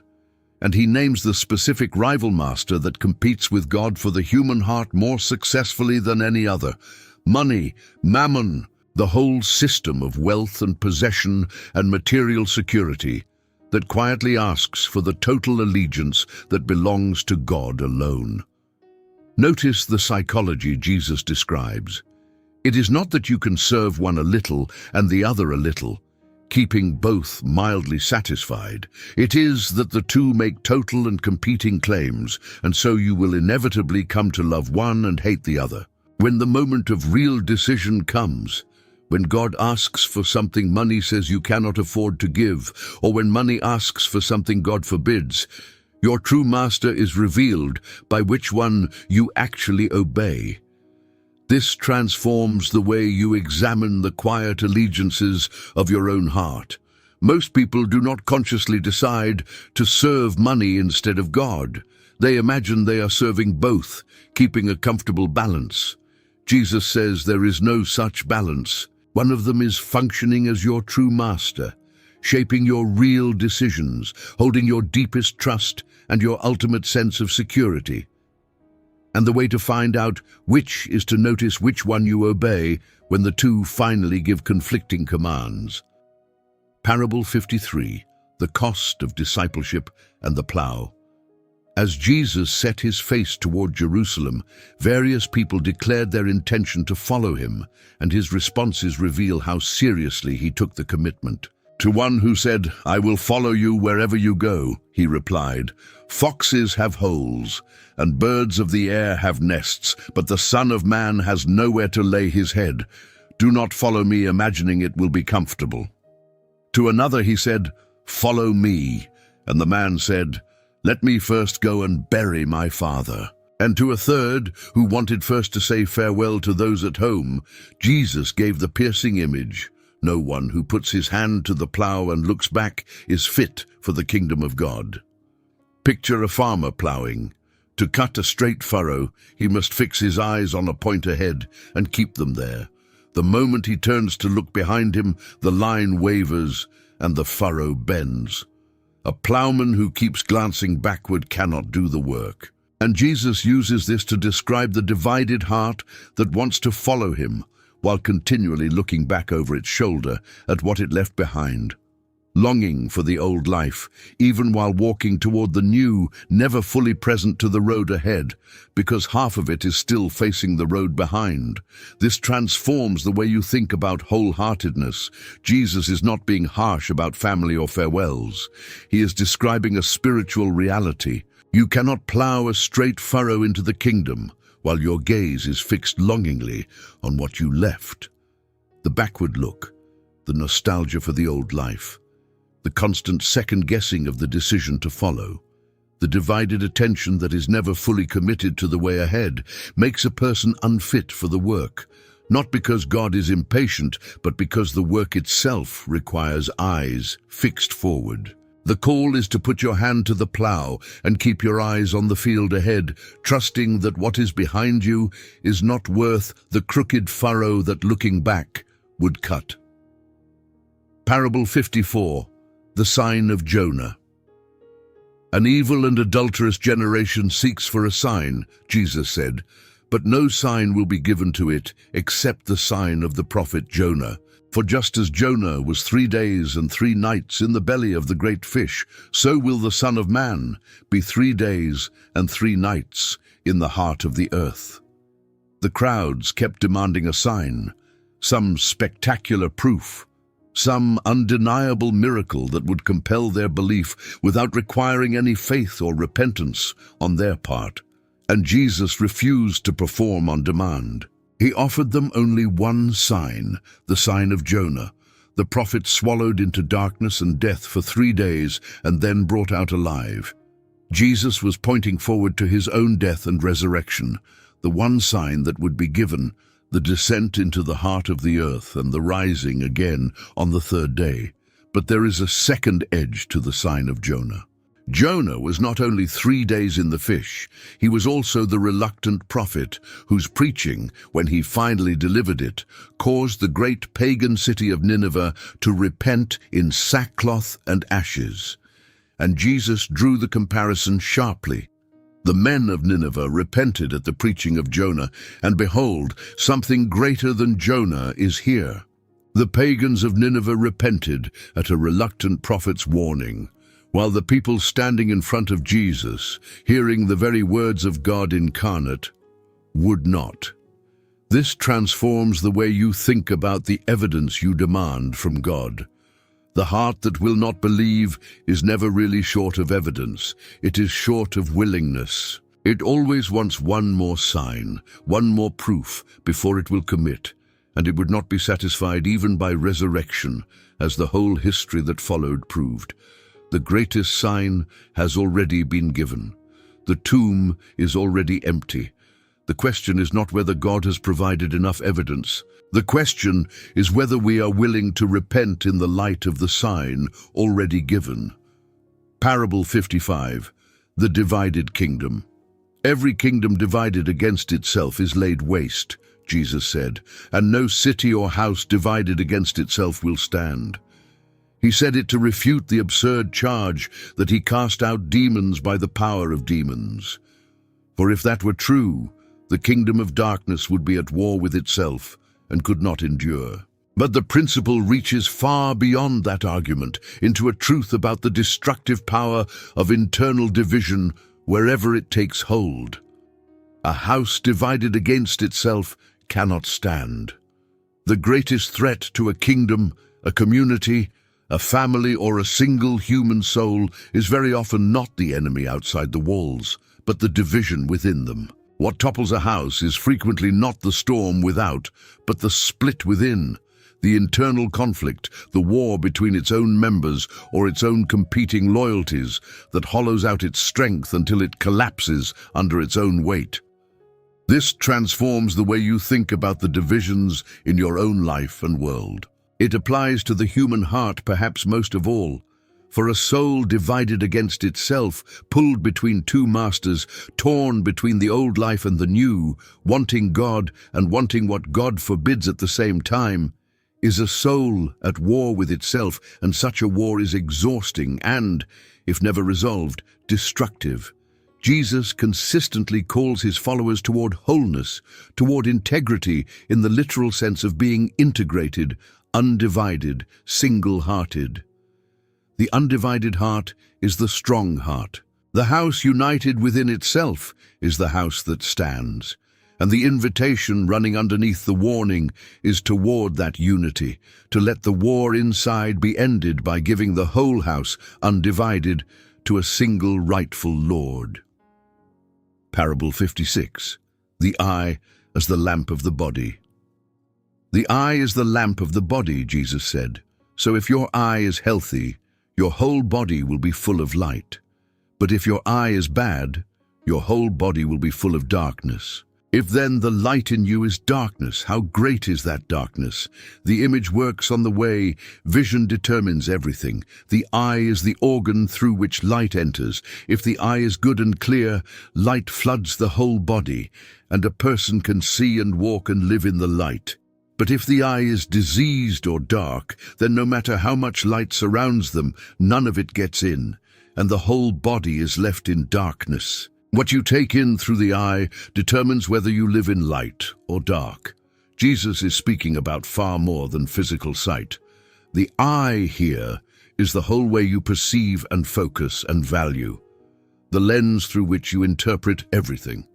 And he names the specific rival master that competes with God for the human heart more successfully than any other. Money, mammon, the whole system of wealth and possession and material security that quietly asks for the total allegiance that belongs to God alone. Notice the psychology Jesus describes. It is not that you can serve one a little and the other a little, keeping both mildly satisfied. It is that the two make total and competing claims, and so you will inevitably come to love one and hate the other. When the moment of real decision comes, when God asks for something money says you cannot afford to give, or when money asks for something God forbids, your true master is revealed by which one you actually obey. This transforms the way you examine the quiet allegiances of your own heart. Most people do not consciously decide to serve money instead of God. They imagine they are serving both, keeping a comfortable balance. Jesus says there is no such balance. One of them is functioning as your true master, shaping your real decisions, holding your deepest trust and your ultimate sense of security. And the way to find out which is to notice which one you obey when the two finally give conflicting commands. Parable 53, the cost of discipleship and the plow. As Jesus set his face toward Jerusalem, various people declared their intention to follow him, and his responses reveal how seriously he took the commitment. To one who said, "I will follow you wherever you go," he replied, "Foxes have holes, and birds of the air have nests, but the Son of Man has nowhere to lay his head. Do not follow me imagining it will be comfortable." To another he said, "Follow me," and the man said, "Let me first go and bury my father." And to a third, who wanted first to say farewell to those at home, Jesus gave the piercing image, "No one who puts his hand to the plow and looks back is fit for the kingdom of God." Picture a farmer plowing. To cut a straight furrow, he must fix his eyes on a point ahead and keep them there. The moment he turns to look behind him, the line wavers and the furrow bends. A plowman who keeps glancing backward cannot do the work. And Jesus uses this to describe the divided heart that wants to follow him, while continually looking back over its shoulder at what it left behind. Longing for the old life, even while walking toward the new, never fully present to the road ahead, because half of it is still facing the road behind. This transforms the way you think about wholeheartedness. Jesus is not being harsh about family or farewells. He is describing a spiritual reality. You cannot plow a straight furrow into the kingdom while your gaze is fixed longingly on what you left. The backward look, the nostalgia for the old life, the constant second-guessing of the decision to follow, the divided attention that is never fully committed to the way ahead, makes a person unfit for the work, not because God is impatient, but because the work itself requires eyes fixed forward. The call is to put your hand to the plow and keep your eyes on the field ahead, trusting that what is behind you is not worth the crooked furrow that looking back would cut. Parable 54. The sign of Jonah. An evil and adulterous generation seeks for a sign, Jesus said, but no sign will be given to it except the sign of the prophet Jonah. For just as Jonah was 3 days and 3 nights in the belly of the great fish, so will the Son of Man be 3 days and 3 nights in the heart of the earth. The crowds kept demanding a sign, some spectacular proof. some undeniable miracle that would compel their belief without requiring any faith or repentance on their part. And Jesus refused to perform on demand. He offered them only one sign, the sign of Jonah, the prophet swallowed into darkness and death for 3 days and then brought out alive. Jesus was pointing forward to his own death and resurrection, the one sign that would be given, the descent into the heart of the earth and the rising again on the 3rd day. But there is a second edge to the sign of Jonah. Jonah was not only 3 days in the fish, he was also the reluctant prophet whose preaching, when he finally delivered it, caused the great pagan city of Nineveh to repent in sackcloth and ashes. And Jesus drew the comparison sharply. The men of Nineveh repented at the preaching of Jonah, and behold, something greater than Jonah is here. The pagans of Nineveh repented at a reluctant prophet's warning, while the people standing in front of Jesus, hearing the very words of God incarnate, would not. This transforms the way you think about the evidence you demand from God. The heart that will not believe is never really short of evidence. It is short of willingness. It always wants one more sign, one more proof before it will commit, and it would not be satisfied even by resurrection, as the whole history that followed proved. The greatest sign has already been given. The tomb is already empty. The question is not whether God has provided enough evidence. The question is whether we are willing to repent in the light of the sign already given. Parable 55, the divided kingdom. Every kingdom divided against itself is laid waste, Jesus said, and no city or house divided against itself will stand. He said it to refute the absurd charge that he cast out demons by the power of demons. For if that were true, the kingdom of darkness would be at war with itself and could not endure. But the principle reaches far beyond that argument into a truth about the destructive power of internal division wherever it takes hold. A house divided against itself cannot stand. The greatest threat to a kingdom, a community, a family, or a single human soul is very often not the enemy outside the walls, but the division within them. What topples a house is frequently not the storm without, but the split within, the internal conflict, the war between its own members or its own competing loyalties that hollows out its strength until it collapses under its own weight. This transforms the way you think about the divisions in your own life and world. It applies to the human heart perhaps most of all. For a soul divided against itself, pulled between two masters, torn between the old life and the new, wanting God and wanting what God forbids at the same time, is a soul at war with itself, and such a war is exhausting and, if never resolved, destructive. Jesus consistently calls his followers toward wholeness, toward integrity in the literal sense of being integrated, undivided, single-hearted. The undivided heart is the strong heart. The house united within itself is the house that stands. And the invitation running underneath the warning is toward that unity, to let the war inside be ended by giving the whole house, undivided, to a single rightful Lord. Parable 56. The eye as the lamp of the body. The eye is the lamp of the body, Jesus said. So if your eye is healthy, your whole body will be full of light. But if your eye is bad, your whole body will be full of darkness. If then the light in you is darkness, how great is that darkness? The image works on the way vision determines everything. The eye is the organ through which light enters. If the eye is good and clear, light floods the whole body, and a person can see and walk and live in the light. But if the eye is diseased or dark, then no matter how much light surrounds them, none of it gets in, and the whole body is left in darkness. What you take in through the eye determines whether you live in light or dark. Jesus is speaking about far more than physical sight. The eye here is the whole way you perceive and focus and value, the lens through which you interpret everything.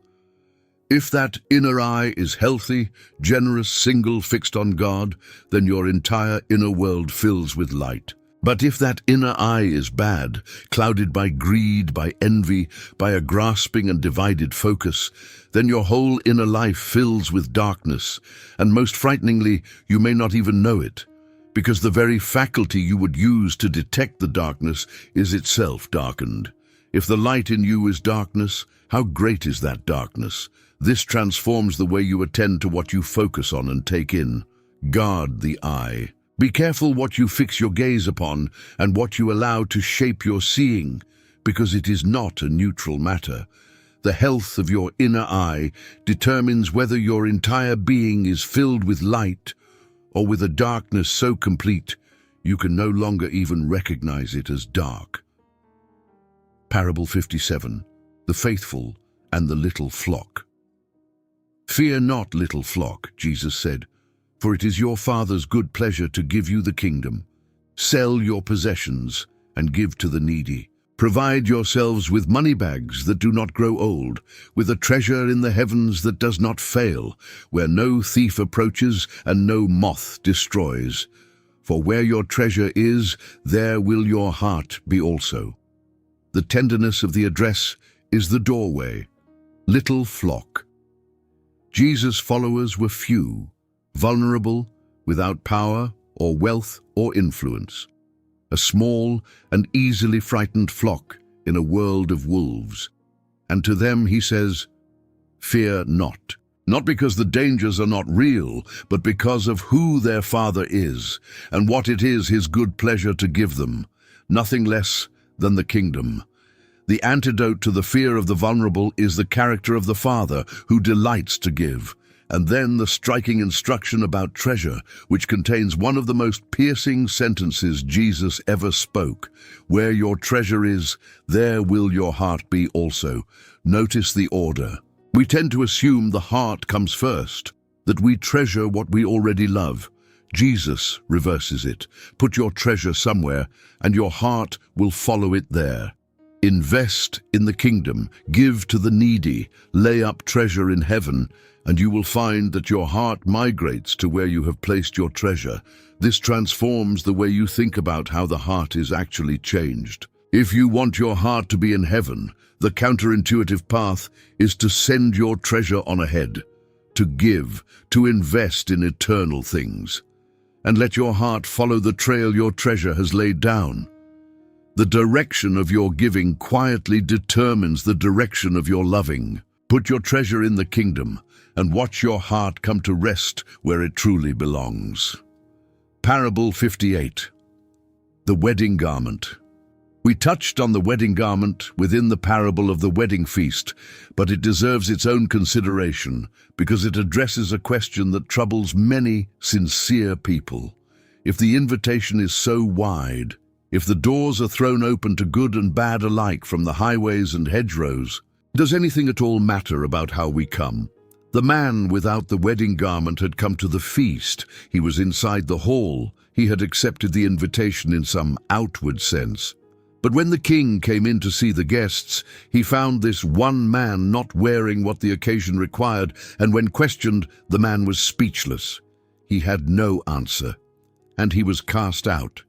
If that inner eye is healthy, generous, single, fixed on God, then your entire inner world fills with light. But if that inner eye is bad, clouded by greed, by envy, by a grasping and divided focus, then your whole inner life fills with darkness, and most frighteningly, you may not even know it, because the very faculty you would use to detect the darkness is itself darkened. If the light in you is darkness, how great is that darkness? This transforms the way you attend to what you focus on and take in. Guard the eye. Be careful what you fix your gaze upon and what you allow to shape your seeing, because it is not a neutral matter. The health of your inner eye determines whether your entire being is filled with light or with a darkness so complete you can no longer even recognize it as dark. Parable 57, the faithful and the little flock. Fear not, little flock, Jesus said, for it is your Father's good pleasure to give you the kingdom. Sell your possessions and give to the needy. Provide yourselves with money bags that do not grow old, with a treasure in the heavens that does not fail, where no thief approaches and no moth destroys. For where your treasure is, there will your heart be also. The tenderness of the address is the doorway. Little flock. Jesus' followers were few, vulnerable, without power or wealth or influence. A small and easily frightened flock in a world of wolves. And to them he says, fear not. Not because the dangers are not real, but because of who their Father is and what it is his good pleasure to give them, nothing less than the kingdom. The antidote to the fear of the vulnerable is the character of the Father who delights to give. And then the striking instruction about treasure, which contains one of the most piercing sentences Jesus ever spoke. Where your treasure is, there will your heart be also. Notice the order. We tend to assume the heart comes first, that we treasure what we already love. Jesus reverses it. Put your treasure somewhere, and your heart will follow it there. Invest in the kingdom, give to the needy, lay up treasure in heaven, and you will find that your heart migrates to where you have placed your treasure. This transforms the way you think about how the heart is actually changed. If you want your heart to be in heaven, the counterintuitive path is to send your treasure on ahead, to give, to invest in eternal things, and let your heart follow the trail your treasure has laid down. The direction of your giving quietly determines the direction of your loving. Put your treasure in the kingdom and watch your heart come to rest where it truly belongs. Parable 58. The wedding garment. We touched on the wedding garment within the parable of the wedding feast, but it deserves its own consideration because it addresses a question that troubles many sincere people. If the invitation is so wide, if the doors are thrown open to good and bad alike from the highways and hedgerows, does anything at all matter about how we come? The man without the wedding garment had come to the feast. He was inside the hall. He had accepted the invitation in some outward sense. But when the king came in to see the guests, he found this one man not wearing what the occasion required, and when questioned, the man was speechless. He had no answer, and he was cast out.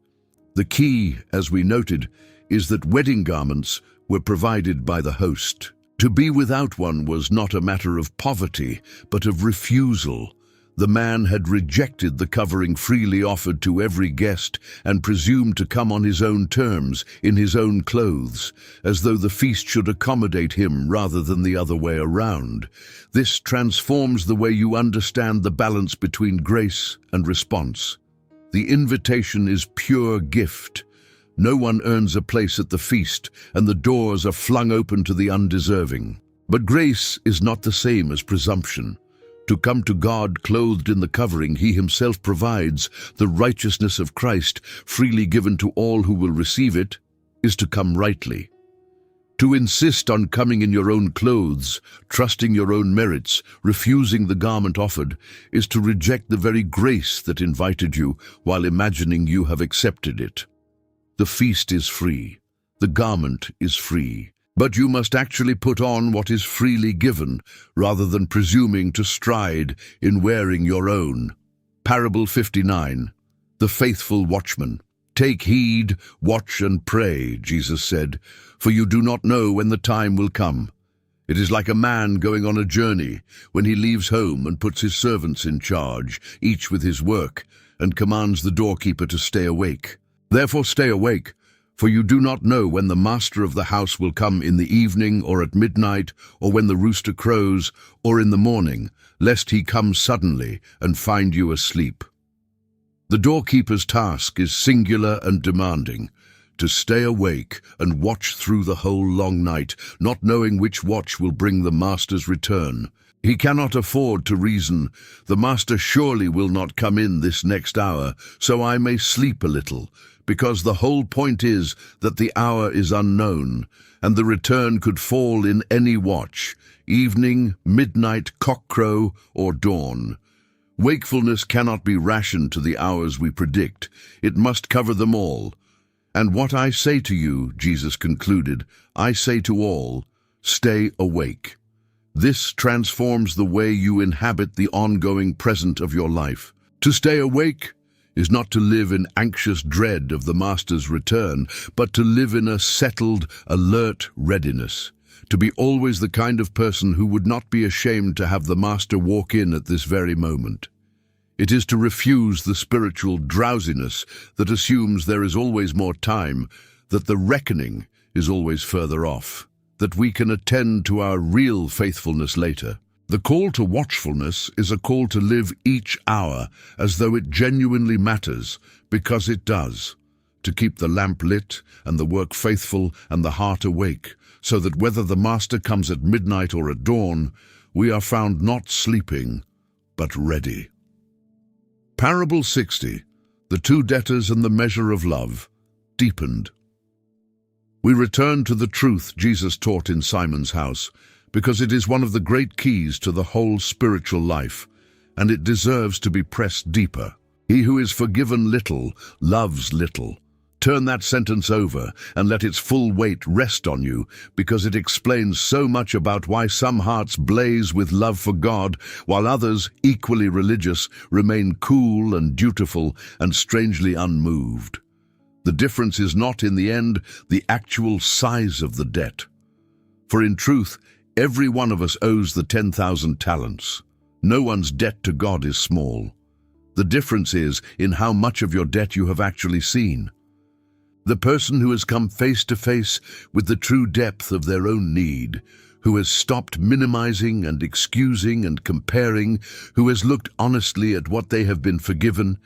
The key, as we noted, is that wedding garments were provided by the host. To be without one was not a matter of poverty, but of refusal. The man had rejected the covering freely offered to every guest and presumed to come on his own terms, in his own clothes, as though the feast should accommodate him rather than the other way around. This transforms the way you understand the balance between grace and response. The invitation is pure gift. No one earns a place at the feast, and the doors are flung open to the undeserving. But grace is not the same as presumption. To come to God clothed in the covering he himself provides, the righteousness of Christ, freely given to all who will receive it, is to come rightly. To insist on coming in your own clothes, trusting your own merits, refusing the garment offered, is to reject the very grace that invited you while imagining you have accepted it. The feast is free. The garment is free. But you must actually put on what is freely given, rather than presuming to stride in wearing your own. Parable 59. The faithful watchman. Take heed, watch and pray, Jesus said, for you do not know when the time will come. It is like a man going on a journey, when he leaves home and puts his servants in charge, each with his work, and commands the doorkeeper to stay awake. Therefore stay awake, for you do not know when the master of the house will come, in the evening or at midnight, or when the rooster crows, or in the morning, lest he come suddenly and find you asleep. The doorkeeper's task is singular and demanding, to stay awake and watch through the whole long night, not knowing which watch will bring the master's return. He cannot afford to reason, the master surely will not come in this next hour, so I may sleep a little, because the whole point is that the hour is unknown, and the return could fall in any watch, evening, midnight, cockcrow, or dawn. Wakefulness cannot be rationed to the hours we predict. It must cover them all. And what I say to you, Jesus concluded, I say to all, stay awake. This transforms the way you inhabit the ongoing present of your life. To stay awake is not to live in anxious dread of the Master's return, but to live in a settled, alert readiness. To be always the kind of person who would not be ashamed to have the Master walk in at this very moment. It is to refuse the spiritual drowsiness that assumes there is always more time, that the reckoning is always further off, that we can attend to our real faithfulness later. The call to watchfulness is a call to live each hour as though it genuinely matters, because it does. To keep the lamp lit and the work faithful and the heart awake, so that whether the Master comes at midnight or at dawn, we are found not sleeping, but ready. Parable 60. The two debtors and the measure of love, deepened. We return to the truth Jesus taught in Simon's house, because it is one of the great keys to the whole spiritual life, and it deserves to be pressed deeper. He who is forgiven little loves little. Turn that sentence over and let its full weight rest on you, because it explains so much about why some hearts blaze with love for God, while others, equally religious, remain cool and dutiful and strangely unmoved. The difference is not, in the end, the actual size of the debt. For in truth, every one of us owes the 10,000 talents. No one's debt to God is small. The difference is in how much of your debt you have actually seen. The person who has come face to face with the true depth of their own need, who has stopped minimizing and excusing and comparing, who has looked honestly at what they have been forgiven,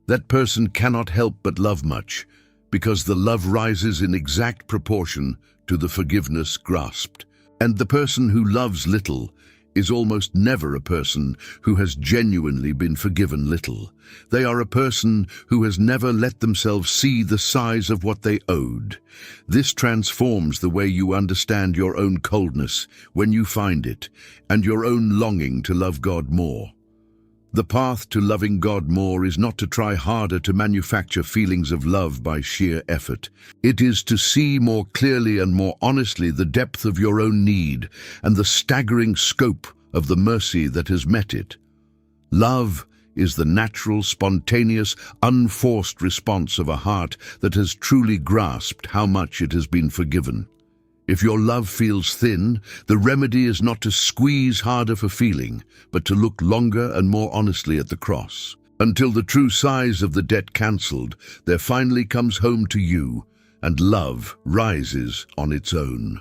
that person cannot help but love much, because the love rises in exact proportion to the forgiveness grasped. And the person who loves little is almost never a person who has genuinely been forgiven little. They are a person who has never let themselves see the size of what they owed. This transforms the way you understand your own coldness when you find it, and your own longing to love God more. The path to loving God more is not to try harder to manufacture feelings of love by sheer effort. It is to see more clearly and more honestly the depth of your own need and the staggering scope of the mercy that has met it. Love is the natural, spontaneous, unforced response of a heart that has truly grasped how much it has been forgiven. If your love feels thin, the remedy is not to squeeze harder for feeling, but to look longer and more honestly at the cross. Until the true size of the debt cancelled, there finally comes home to you, and love rises on its own.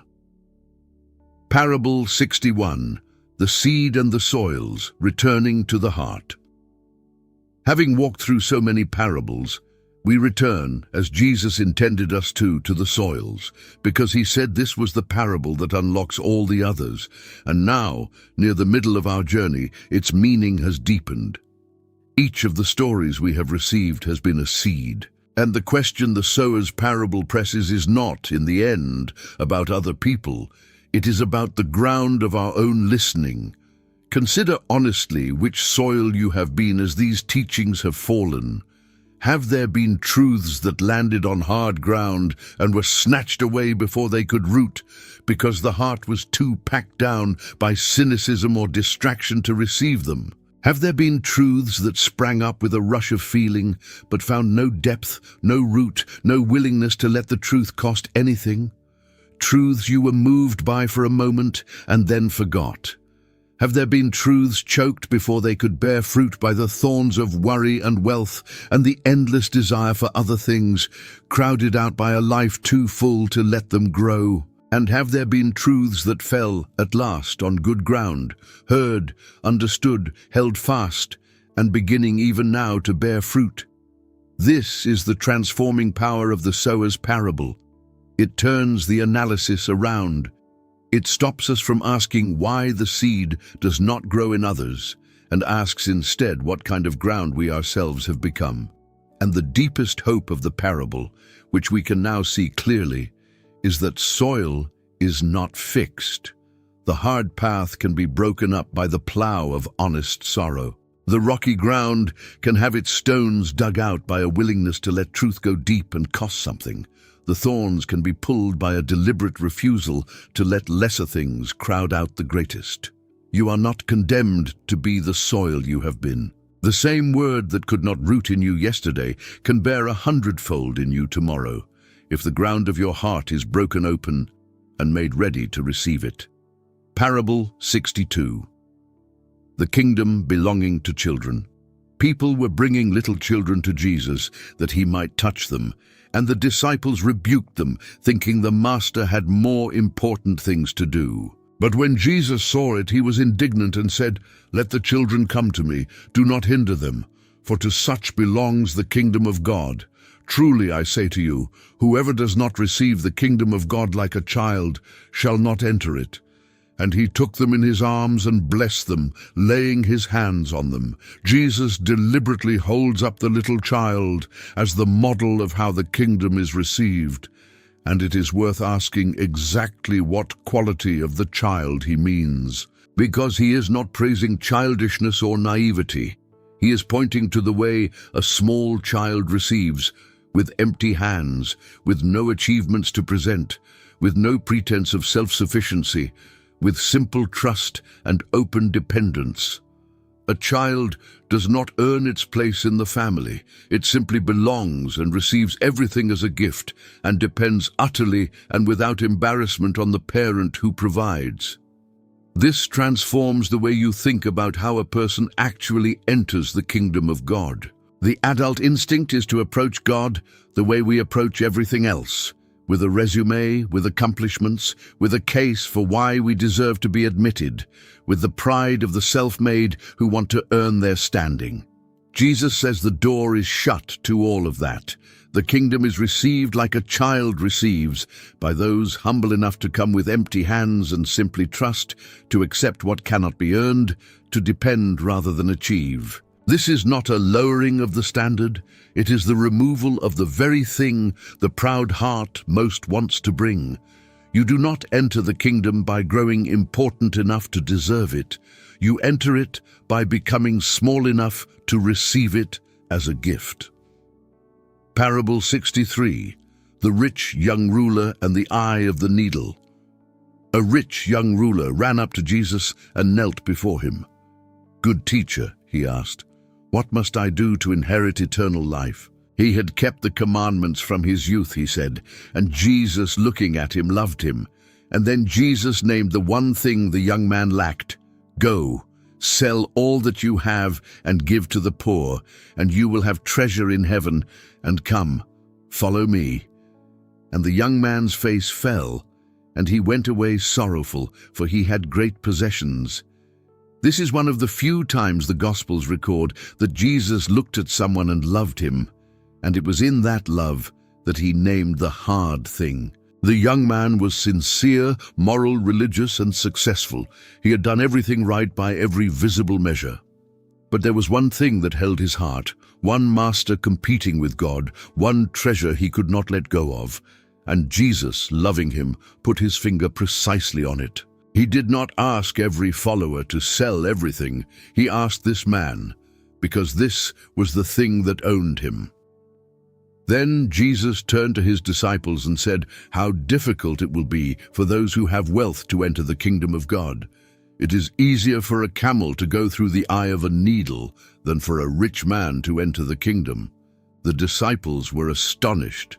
Parable 61. The seed and the soils, returning to the heart. Having walked through so many parables, we return, as Jesus intended us to the soils, because he said this was the parable that unlocks all the others, and now, near the middle of our journey, its meaning has deepened. Each of the stories we have received has been a seed, and the question the sower's parable presses is not, in the end, about other people. It is about the ground of our own listening. Consider honestly which soil you have been as these teachings have fallen, Have there been truths that landed on hard ground and were snatched away before they could root, because the heart was too packed down by cynicism or distraction to receive them? Have there been truths that sprang up with a rush of feeling, but found no depth, no root, no willingness to let the truth cost anything? Truths you were moved by for a moment and then forgot. Have there been truths choked before they could bear fruit by the thorns of worry and wealth and the endless desire for other things, crowded out by a life too full to let them grow? And have there been truths that fell, at last, on good ground, heard, understood, held fast, and beginning even now to bear fruit? This is the transforming power of the sower's parable. It turns the analysis around. It stops us from asking why the seed does not grow in others, and asks instead what kind of ground we ourselves have become. And the deepest hope of the parable, which we can now see clearly, is that soil is not fixed. The hard path can be broken up by the plow of honest sorrow. The rocky ground can have its stones dug out by a willingness to let truth go deep and cost something. The thorns can be pulled by a deliberate refusal to let lesser things crowd out the greatest. You are not condemned to be the soil you have been. The same word that could not root in you yesterday can bear 100-fold in you tomorrow, if the ground of your heart is broken open and made ready to receive it. Parable 62. The kingdom belonging to children. People were bringing little children to Jesus that he might touch them, and the disciples rebuked them, thinking the master had more important things to do. But when Jesus saw it, he was indignant and said, "Let the children come to me, do not hinder them, for to such belongs the kingdom of God. Truly I say to you, whoever does not receive the kingdom of God like a child shall not enter it." And he took them in his arms and blessed them, laying his hands on them. Jesus deliberately holds up the little child as the model of how the kingdom is received. And it is worth asking exactly what quality of the child he means, because he is not praising childishness or naivety. He is pointing to the way a small child receives, with empty hands, with no achievements to present, with no pretense of self-sufficiency, with simple trust and open dependence. A child does not earn its place in the family. It simply belongs and receives everything as a gift and depends utterly and without embarrassment on the parent who provides. This transforms the way you think about how a person actually enters the kingdom of God. The adult instinct is to approach God the way we approach everything else, with a resume, with accomplishments, with a case for why we deserve to be admitted, with the pride of the self-made who want to earn their standing. Jesus says the door is shut to all of that. The kingdom is received like a child receives, by those humble enough to come with empty hands and simply trust, to accept what cannot be earned, to depend rather than achieve. This is not a lowering of the standard, it is the removal of the very thing the proud heart most wants to bring. You do not enter the kingdom by growing important enough to deserve it. You enter it by becoming small enough to receive it as a gift. Parable 63. The rich young ruler and the eye of the needle. A rich young ruler ran up to Jesus and knelt before him. "Good teacher," he asked, "what must I do to inherit eternal life?" He had kept the commandments from his youth, he said, and Jesus, looking at him, loved him. And then Jesus named the one thing the young man lacked. "Go, sell all that you have and give to the poor, and you will have treasure in heaven, and come, follow me." And the young man's face fell, and he went away sorrowful, for he had great possessions. This is one of the few times the Gospels record that Jesus looked at someone and loved him, and it was in that love that he named the hard thing. The young man was sincere, moral, religious, and successful. He had done everything right by every visible measure. But there was one thing that held his heart, one master competing with God, one treasure he could not let go of, and Jesus, loving him, put his finger precisely on it. He did not ask every follower to sell everything. He asked this man, because this was the thing that owned him. Then Jesus turned to his disciples and said, "How difficult it will be for those who have wealth to enter the kingdom of God. It is easier for a camel to go through the eye of a needle than for a rich man to enter the kingdom." The disciples were astonished.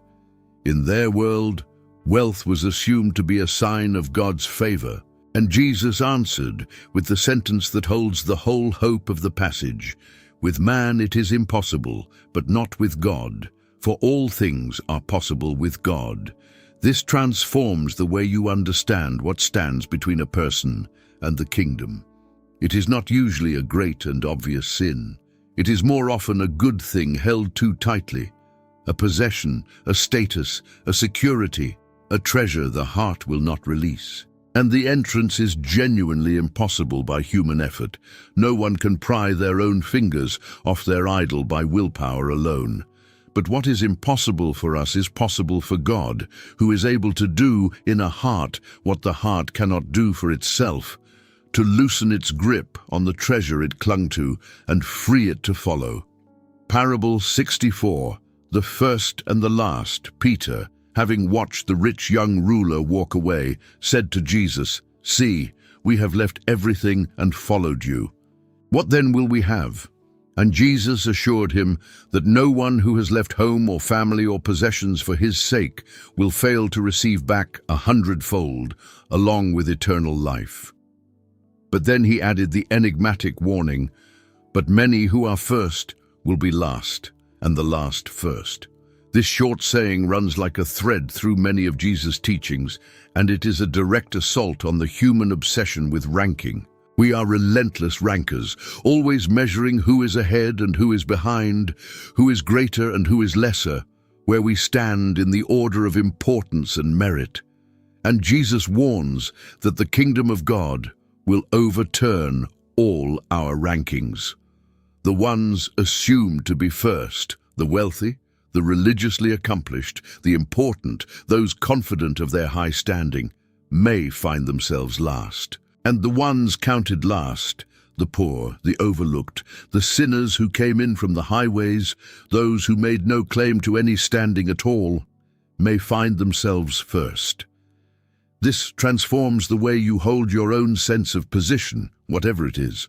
In their world, wealth was assumed to be a sign of God's favor, and Jesus answered with the sentence that holds the whole hope of the passage. "With man it is impossible, but not with God. For all things are possible with God." This transforms the way you understand what stands between a person and the kingdom. It is not usually a great and obvious sin. It is more often a good thing held too tightly, a possession, a status, a security, a treasure the heart will not release. And the entrance is genuinely impossible by human effort. No one can pry their own fingers off their idol by willpower alone. But what is impossible for us is possible for God, who is able to do in a heart what the heart cannot do for itself, to loosen its grip on the treasure it clung to and free it to follow. Parable 64, the first and the last. Peter, having watched the rich young ruler walk away, said to Jesus, "See, we have left everything and followed you. What then will we have?" And Jesus assured him that no one who has left home or family or possessions for his sake will fail to receive back 100-fold, along with eternal life. But then he added the enigmatic warning, "But many who are first will be last, and the last first." This short saying runs like a thread through many of Jesus' teachings, and it is a direct assault on the human obsession with ranking. We are relentless rankers, always measuring who is ahead and who is behind, who is greater and who is lesser, where we stand in the order of importance and merit. And Jesus warns that the kingdom of God will overturn all our rankings. The ones assumed to be first, the wealthy, the religiously accomplished, the important, those confident of their high standing, may find themselves last. And the ones counted last, the poor, the overlooked, the sinners who came in from the highways, those who made no claim to any standing at all, may find themselves first. This transforms the way you hold your own sense of position, whatever it is.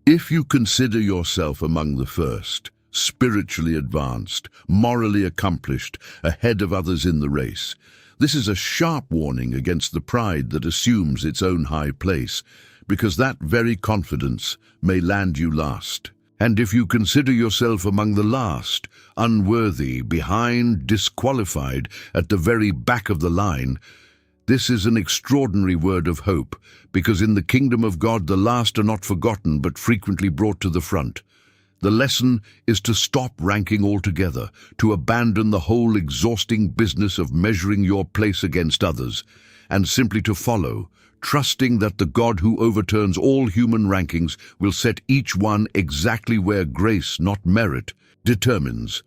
If you consider yourself among the first, spiritually advanced, morally accomplished, ahead of others in the race, this is a sharp warning against the pride that assumes its own high place, because that very confidence may land you last. And if you consider yourself among the last, unworthy, behind, disqualified, at the very back of the line, this is an extraordinary word of hope, because in the kingdom of God the last are not forgotten but frequently brought to the front. The lesson is to stop ranking altogether, to abandon the whole exhausting business of measuring your place against others, and simply to follow, trusting that the God who overturns all human rankings will set each one exactly where grace, not merit, determines.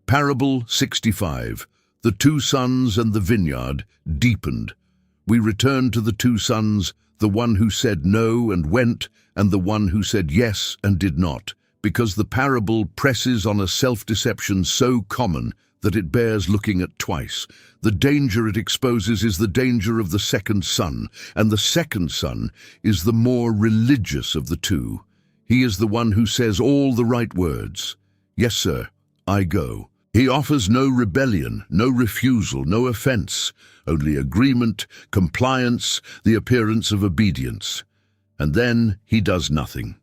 Parable 65. The two sons and the vineyard deepened. We return to the two sons, the one who said no and went, and the one who said yes and did not, because the parable presses on a self-deception so common that it bears looking at twice. The danger it exposes is the danger of the second son, and the second son is the more religious of the two. He is the one who says all the right words. "Yes, sir, I go." He offers no rebellion, no refusal, no offense, only agreement, compliance, the appearance of obedience. And then he does nothing.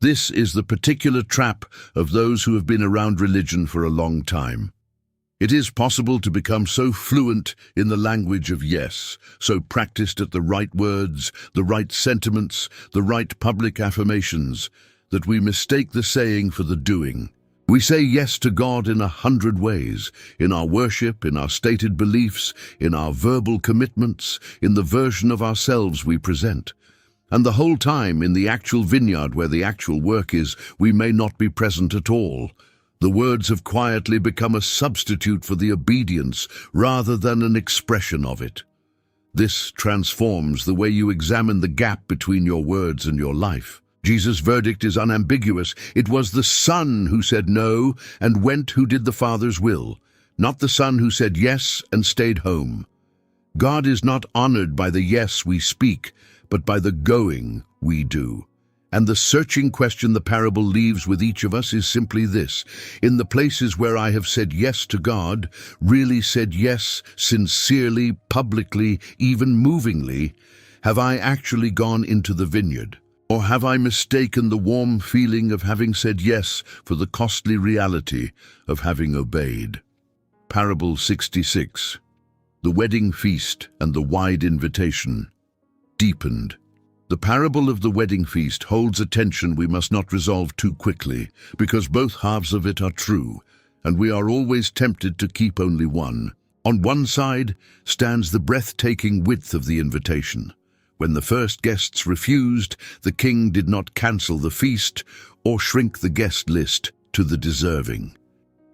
This is the particular trap of those who have been around religion for a long time. It is possible to become so fluent in the language of yes, so practiced at the right words, the right sentiments, the right public affirmations, that we mistake the saying for the doing. We say yes to God in 100 ways, in our worship, in our stated beliefs, in our verbal commitments, in the version of ourselves we present. And the whole time, in the actual vineyard where the actual work is, we may not be present at all. The words have quietly become a substitute for the obedience rather than an expression of it. This transforms the way you examine the gap between your words and your life. Jesus' verdict is unambiguous. It was the Son who said no and went who did the Father's will, not the Son who said yes and stayed home. God is not honored by the yes we speak, but by the going we do. And the searching question the parable leaves with each of us is simply this: in the places where I have said yes to God, really said yes, sincerely, publicly, even movingly, have I actually gone into the vineyard? Or have I mistaken the warm feeling of having said yes for the costly reality of having obeyed? Parable 66. The wedding feast and the wide invitation. Deepened. The parable of the wedding feast holds a tension we must not resolve too quickly, because both halves of it are true, and we are always tempted to keep only one. On one side stands the breathtaking width of the invitation. When the first guests refused, the king did not cancel the feast or shrink the guest list to the deserving.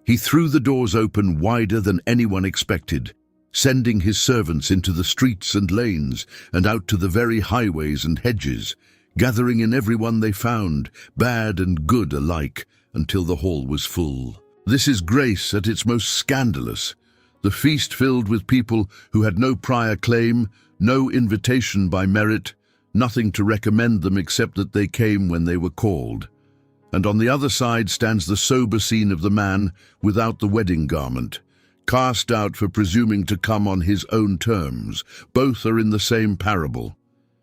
He threw the doors open wider than anyone expected, sending his servants into the streets and lanes and out to the very highways and hedges, gathering in everyone they found, bad and good alike, until the hall was full. This is grace at its most scandalous. The feast filled with people who had no prior claim, no invitation by merit, nothing to recommend them except that they came when they were called. And on the other side stands the sober scene of the man without the wedding garment, cast out for presuming to come on his own terms. Both are in the same parable,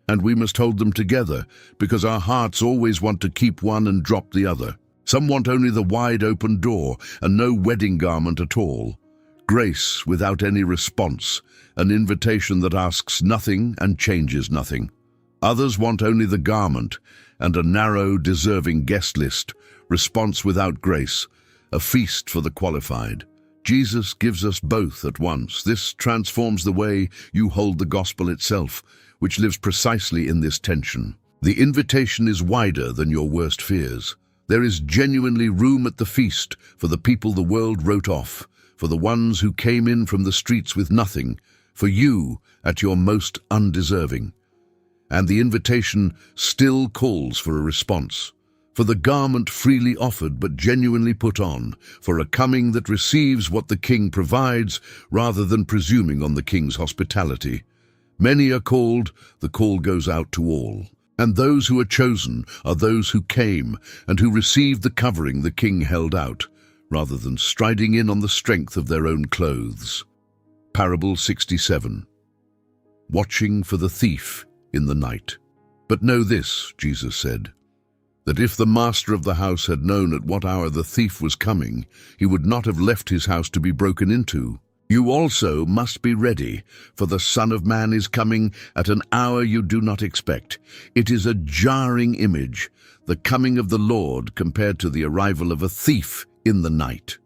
and we must hold them together, because our hearts always want to keep one and drop the other. Some want only the wide open door and no wedding garment at all. Grace without any response, an invitation that asks nothing and changes nothing. Others want only the garment and a narrow, deserving guest list, response without grace, a feast for the qualified. Jesus gives us both at once. This transforms the way you hold the gospel itself, which lives precisely in this tension. The invitation is wider than your worst fears. There is genuinely room at the feast for the people the world wrote off, for the ones who came in from the streets with nothing, for you at your most undeserving. And the invitation still calls for a response, for the garment freely offered but genuinely put on, for a coming that receives what the king provides rather than presuming on the king's hospitality. Many are called, the call goes out to all. And those who are chosen are those who came and who received the covering the king held out, rather than striding in on the strength of their own clothes. Parable 67. Watching for the thief in the night. But know this, Jesus said, that if the master of the house had known at what hour the thief was coming, he would not have left his house to be broken into. You also must be ready, for the Son of Man is coming at an hour you do not expect. It is a jarring image, the coming of the Lord compared to the arrival of a thief in the night.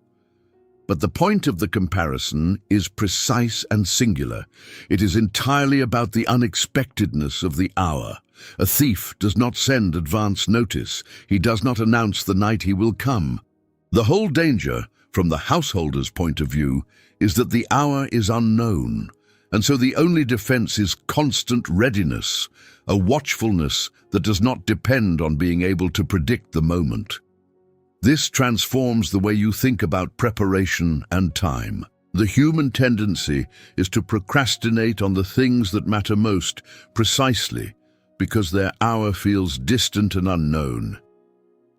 But the point of the comparison is precise and singular. It is entirely about the unexpectedness of the hour. A thief does not send advance notice. He does not announce the night he will come. The whole danger, from the householder's point of view, is that the hour is unknown, and so the only defense is constant readiness, a watchfulness that does not depend on being able to predict the moment. This transforms the way you think about preparation and time. The human tendency is to procrastinate on the things that matter most, precisely because their hour feels distant and unknown.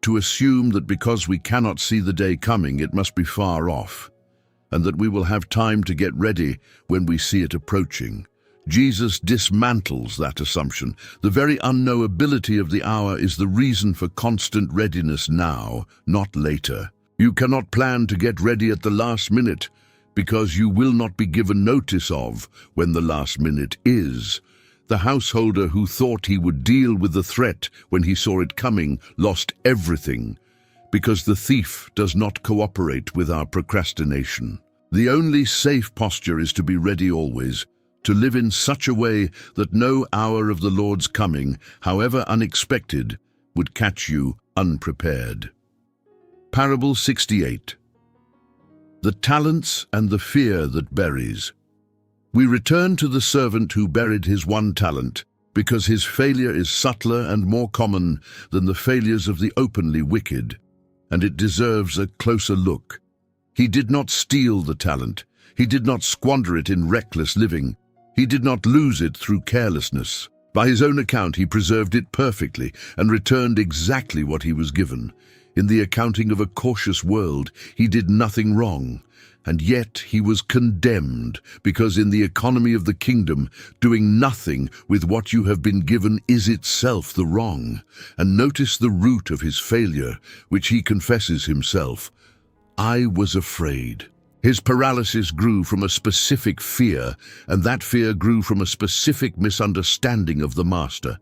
To assume that because we cannot see the day coming, it must be far off, and that we will have time to get ready when we see it approaching. Jesus dismantles that assumption. The very unknowability of the hour is the reason for constant readiness now, not later. You cannot plan to get ready at the last minute, because you will not be given notice of when the last minute is. The householder who thought he would deal with the threat when he saw it coming lost everything, because the thief does not cooperate with our procrastination. The only safe posture is to be ready always, to live in such a way that no hour of the Lord's coming, however unexpected, would catch you unprepared. Parable 68. The talents and the fear that buries. We return to the servant who buried his 1 talent because his failure is subtler and more common than the failures of the openly wicked, and it deserves a closer look. He did not steal the talent. He did not squander it in reckless living. He did not lose it through carelessness. By his own account, he preserved it perfectly and returned exactly what he was given. In the accounting of a cautious world, he did nothing wrong. And yet he was condemned, because in the economy of the kingdom, doing nothing with what you have been given is itself the wrong. And notice the root of his failure, which he confesses himself. I was afraid. His paralysis grew from a specific fear, and that fear grew from a specific misunderstanding of the master.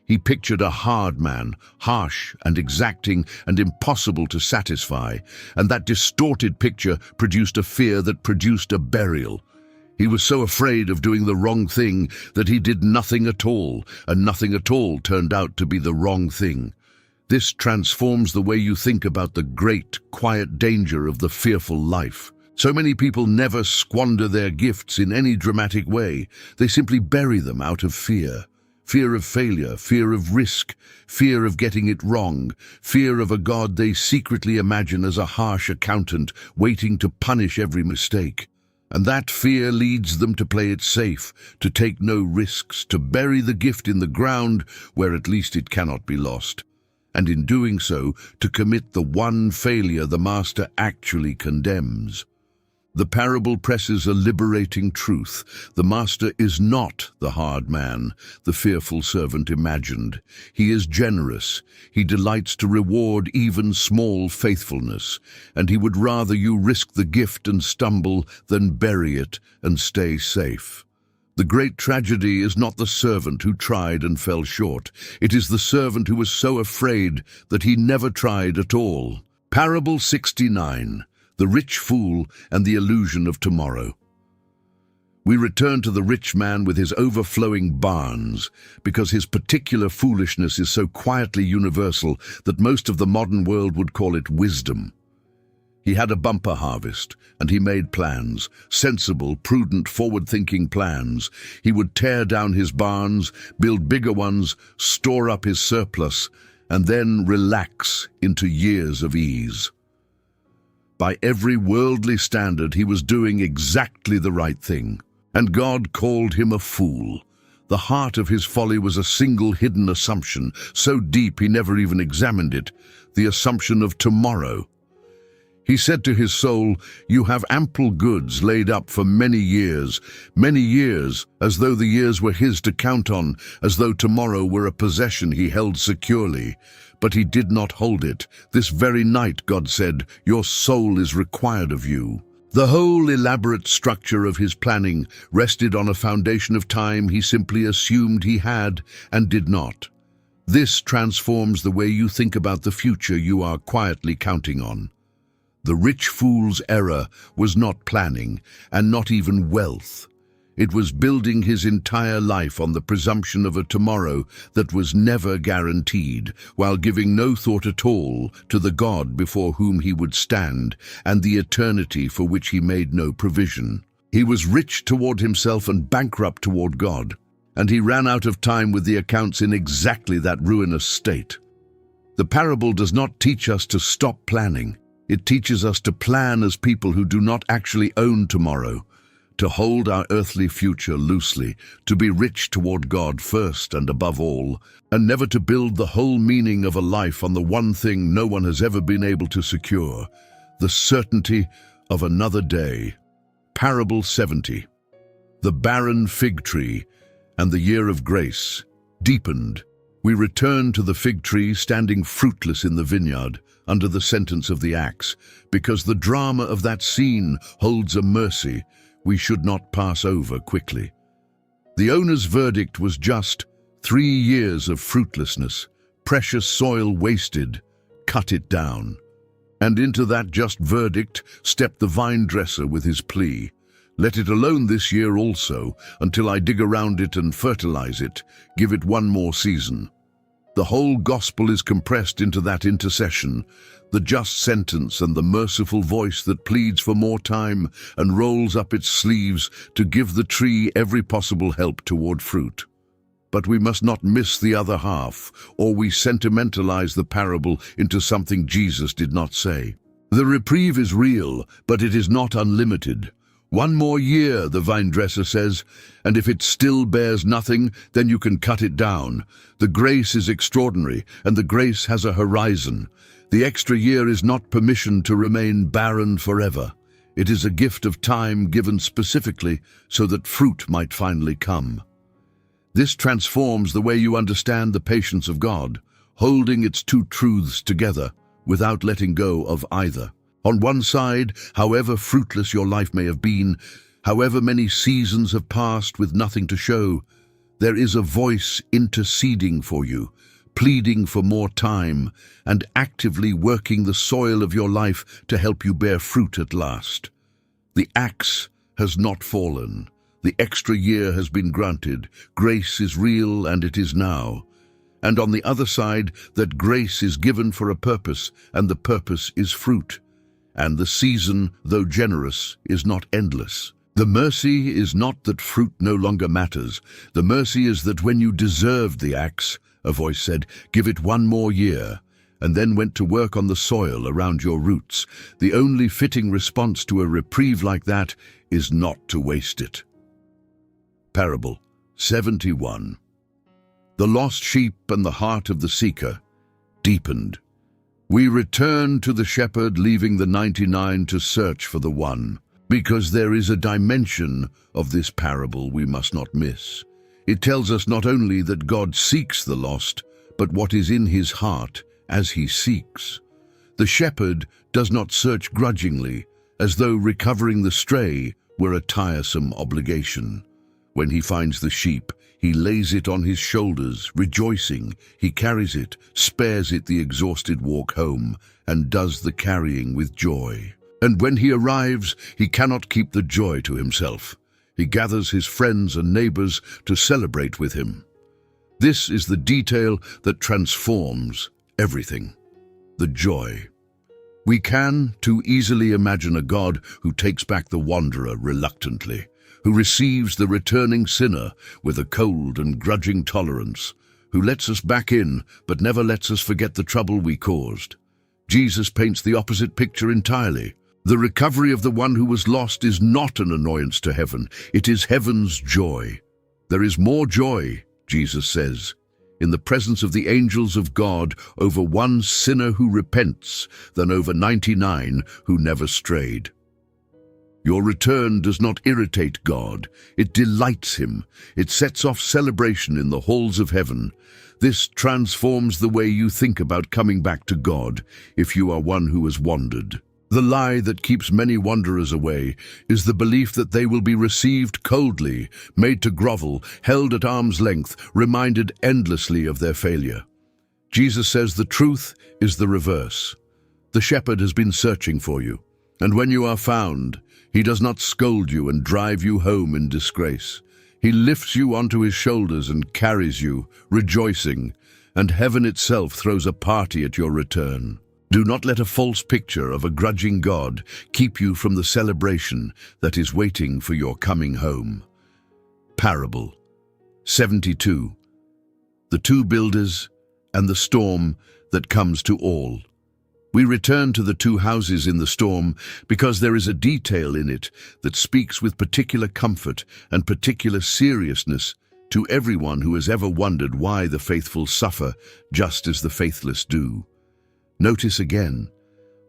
He pictured a hard man, harsh and exacting and impossible to satisfy, and that distorted picture produced a fear that produced a burial. He was so afraid of doing the wrong thing that he did nothing at all, and nothing at all turned out to be the wrong thing. This transforms the way you think about the great, quiet danger of the fearful life. So many people never squander their gifts in any dramatic way. They simply bury them out of fear. Fear of failure, fear of risk, fear of getting it wrong, fear of a God they secretly imagine as a harsh accountant waiting to punish every mistake. And that fear leads them to play it safe, to take no risks, to bury the gift in the ground where at least it cannot be lost. And in doing so, to commit the one failure the master actually condemns. The parable presses a liberating truth. The master is not the hard man the fearful servant imagined. He is generous. He delights to reward even small faithfulness, and he would rather you risk the gift and stumble than bury it and stay safe. The great tragedy is not the servant who tried and fell short. It is the servant who was so afraid that he never tried at all. Parable 69. The rich fool and the illusion of tomorrow. We return to the rich man with his overflowing barns, because his particular foolishness is so quietly universal that most of the modern world would call it wisdom. He had a bumper harvest, and he made plans, sensible, prudent, forward-thinking plans. He would tear down his barns, build bigger ones, store up his surplus, and then relax into years of ease. By every worldly standard, he was doing exactly the right thing. And God called him a fool. The heart of his folly was a single hidden assumption, so deep he never even examined it, the assumption of tomorrow. He said to his soul, "You have ample goods laid up for many years, as though the years were his to count on, as though tomorrow were a possession he held securely. But he did not hold it. This very night, God said, your soul is required of you." The whole elaborate structure of his planning rested on a foundation of time he simply assumed he had and did not. This transforms the way you think about the future you are quietly counting on. The rich fool's error was not planning, and not even wealth. It was building his entire life on the presumption of a tomorrow that was never guaranteed, while giving no thought at all to the God before whom he would stand and the eternity for which he made no provision. He was rich toward himself and bankrupt toward God, and he ran out of time with the accounts in exactly that ruinous state. The parable does not teach us to stop planning. It teaches us to plan as people who do not actually own tomorrow, to hold our earthly future loosely, to be rich toward God first and above all, and never to build the whole meaning of a life on the one thing no one has ever been able to secure, the certainty of another day. Parable 70. The barren fig tree and the year of grace. Deepened. We return to the fig tree standing fruitless in the vineyard, under the sentence of the axe, because the drama of that scene holds a mercy we should not pass over quickly. The owner's verdict was just 3 years of fruitlessness, precious soil wasted, cut it down. And into that just verdict stepped the vine dresser with his plea, "Let it alone this year also, until I dig around it and fertilize it, give it one more season." The whole gospel is compressed into that intercession, the just sentence and the merciful voice that pleads for more time and rolls up its sleeves to give the tree every possible help toward fruit. But we must not miss the other half, or we sentimentalize the parable into something Jesus did not say. The reprieve is real, but it is not unlimited. 1 more year, the vine dresser says, and if it still bears nothing, then you can cut it down. The grace is extraordinary, and the grace has a horizon. The extra year is not permission to remain barren forever. It is a gift of time given specifically so that fruit might finally come. This transforms the way you understand the patience of God, holding its two truths together without letting go of either. On one side, however fruitless your life may have been, however many seasons have passed with nothing to show, there is a voice interceding for you, pleading for more time, and actively working the soil of your life to help you bear fruit at last. The axe has not fallen. The extra year has been granted. Grace is real, and it is now. And on the other side, that grace is given for a purpose, and the purpose is fruit. And the season, though generous, is not endless. The mercy is not that fruit no longer matters. The mercy is that when you deserved the axe, a voice said, "Give it 1 more year," and then went to work on the soil around your roots. The only fitting response to a reprieve like that is not to waste it. Parable 71. The lost sheep and the heart of the seeker deepened. We return to the shepherd, leaving the 99 to search for the one, because there is a dimension of this parable we must not miss. It tells us not only that God seeks the lost, but what is in his heart as he seeks. The shepherd does not search grudgingly, as though recovering the stray were a tiresome obligation. When he finds the sheep, he lays it on his shoulders, rejoicing. He carries it, spares it the exhausted walk home, and does the carrying with joy. And when he arrives, he cannot keep the joy to himself. He gathers his friends and neighbors to celebrate with him. This is the detail that transforms everything. The joy. We can too easily imagine a God who takes back the wanderer reluctantly, who receives the returning sinner with a cold and grudging tolerance, who lets us back in but never lets us forget the trouble we caused. Jesus paints the opposite picture entirely. The recovery of the one who was lost is not an annoyance to heaven. It is heaven's joy. There is more joy, Jesus says, in the presence of the angels of God over one sinner who repents than over 99 who never strayed. Your return does not irritate God. It delights him. It sets off celebration in the halls of heaven. This transforms the way you think about coming back to God if you are one who has wandered. The lie that keeps many wanderers away is the belief that they will be received coldly, made to grovel, held at arm's length, reminded endlessly of their failure. Jesus says the truth is the reverse. The shepherd has been searching for you, and when you are found, he does not scold you and drive you home in disgrace. He lifts you onto his shoulders and carries you, rejoicing, and heaven itself throws a party at your return. Do not let a false picture of a grudging God keep you from the celebration that is waiting for your coming home. Parable 72. The two builders and the storm that comes to all. We return to the two houses in the storm because there is a detail in it that speaks with particular comfort and particular seriousness to everyone who has ever wondered why the faithful suffer just as the faithless do. Notice again,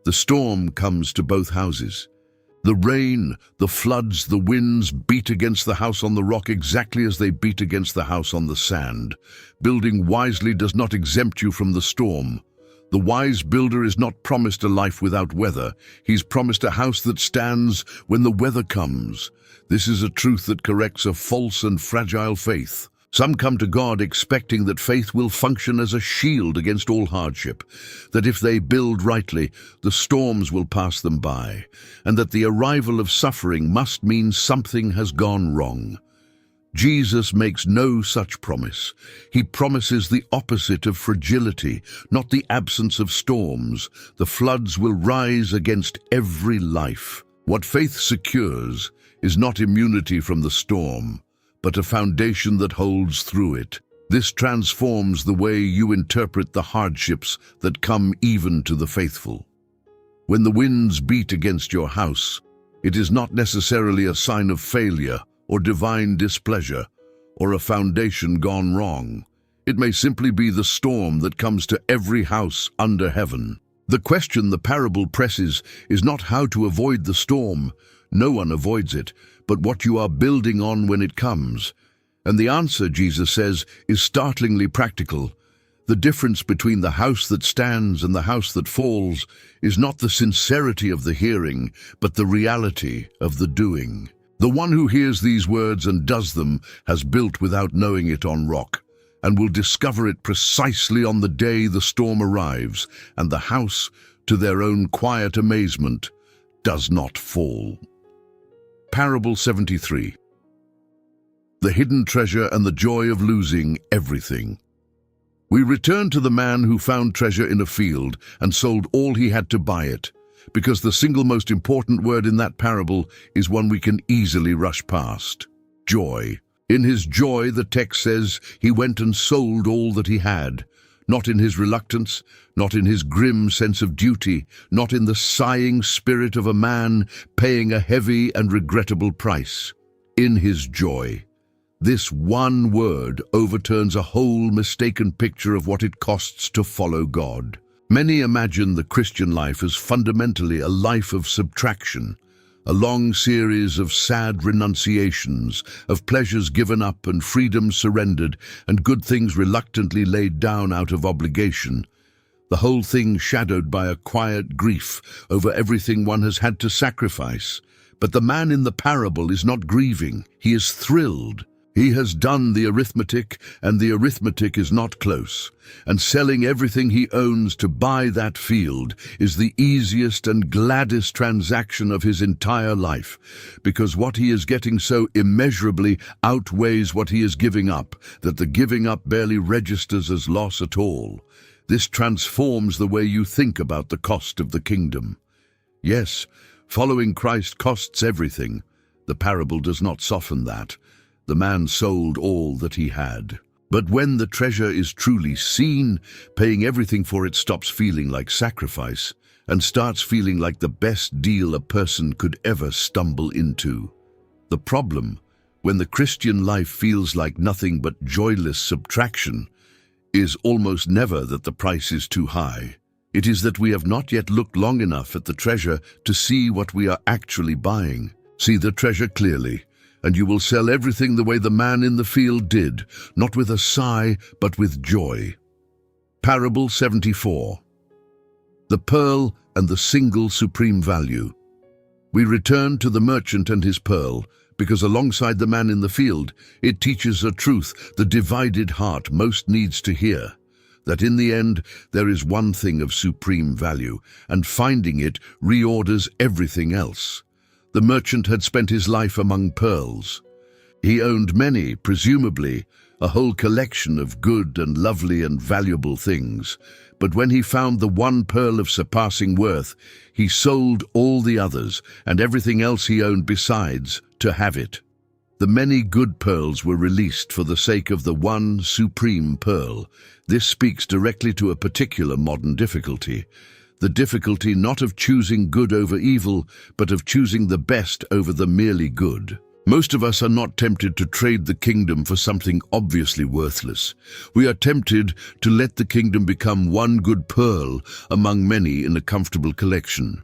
the storm comes to both houses. The rain, the floods, the winds beat against the house on the rock exactly as they beat against the house on the sand. Building wisely does not exempt you from the storm. The wise builder is not promised a life without weather. He's promised a house that stands when the weather comes. This is a truth that corrects a false and fragile faith. Some come to God expecting that faith will function as a shield against all hardship, that if they build rightly, the storms will pass them by, and that the arrival of suffering must mean something has gone wrong. Jesus makes no such promise. He promises the opposite of fragility, not the absence of storms. The floods will rise against every life. What faith secures is not immunity from the storm, but a foundation that holds through it. This transforms the way you interpret the hardships that come even to the faithful. When the winds beat against your house, it is not necessarily a sign of failure or divine displeasure or a foundation gone wrong. It may simply be the storm that comes to every house under heaven. The question the parable presses is not how to avoid the storm. No one avoids it, but what you are building on when it comes. And the answer, Jesus says, is startlingly practical. The difference between the house that stands and the house that falls is not the sincerity of the hearing, but the reality of the doing. The one who hears these words and does them has built without knowing it on rock, and will discover it precisely on the day the storm arrives, and the house, to their own quiet amazement, does not fall. Parable 73. The hidden treasure and the joy of losing everything. We return to the man who found treasure in a field and sold all he had to buy it, because the single most important word in that parable is one we can easily rush past: joy. In his joy, the text says, he went and sold all that he had, not in his reluctance, not in his grim sense of duty, not in the sighing spirit of a man paying a heavy and regrettable price. In his joy. This one word overturns a whole mistaken picture of what it costs to follow God. Many imagine the Christian life as fundamentally a life of subtraction, a long series of sad renunciations, of pleasures given up and freedom surrendered, and good things reluctantly laid down out of obligation. The whole thing shadowed by a quiet grief over everything one has had to sacrifice. But the man in the parable is not grieving, he is thrilled. He has done the arithmetic, and the arithmetic is not close. And selling everything he owns to buy that field is the easiest and gladdest transaction of his entire life, because what he is getting so immeasurably outweighs what he is giving up, that the giving up barely registers as loss at all. This transforms the way you think about the cost of the kingdom. Yes, following Christ costs everything. The parable does not soften that. The man sold all that he had. But when the treasure is truly seen, paying everything for it stops feeling like sacrifice and starts feeling like the best deal a person could ever stumble into. The problem, when the Christian life feels like nothing but joyless subtraction, is almost never that the price is too high. It is that we have not yet looked long enough at the treasure to see what we are actually buying. See the treasure clearly, and you will sell everything the way the man in the field did, not with a sigh, but with joy. Parable 74. The pearl and the single supreme value. We return to the merchant and his pearl, because alongside the man in the field, it teaches a truth the divided heart most needs to hear, that in the end there is one thing of supreme value, and finding it reorders everything else. The merchant had spent his life among pearls. He owned many, presumably, a whole collection of good and lovely and valuable things. But when he found the one pearl of surpassing worth, he sold all the others and everything else he owned besides to have it. The many good pearls were released for the sake of the one supreme pearl. This speaks directly to a particular modern difficulty. The difficulty not of choosing good over evil, but of choosing the best over the merely good. Most of us are not tempted to trade the kingdom for something obviously worthless. We are tempted to let the kingdom become one good pearl among many in a comfortable collection.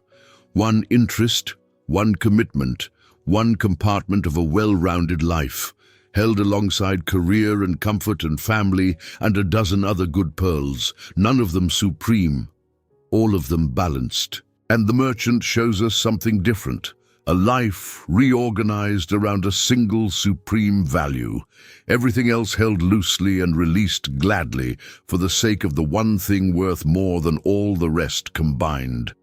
One interest, one commitment, one compartment of a well-rounded life, held alongside career and comfort and family and a dozen other good pearls, none of them supreme, all of them balanced. And the merchant shows us something different, a life reorganized around a single supreme value, everything else held loosely and released gladly for the sake of the one thing worth more than all the rest combined.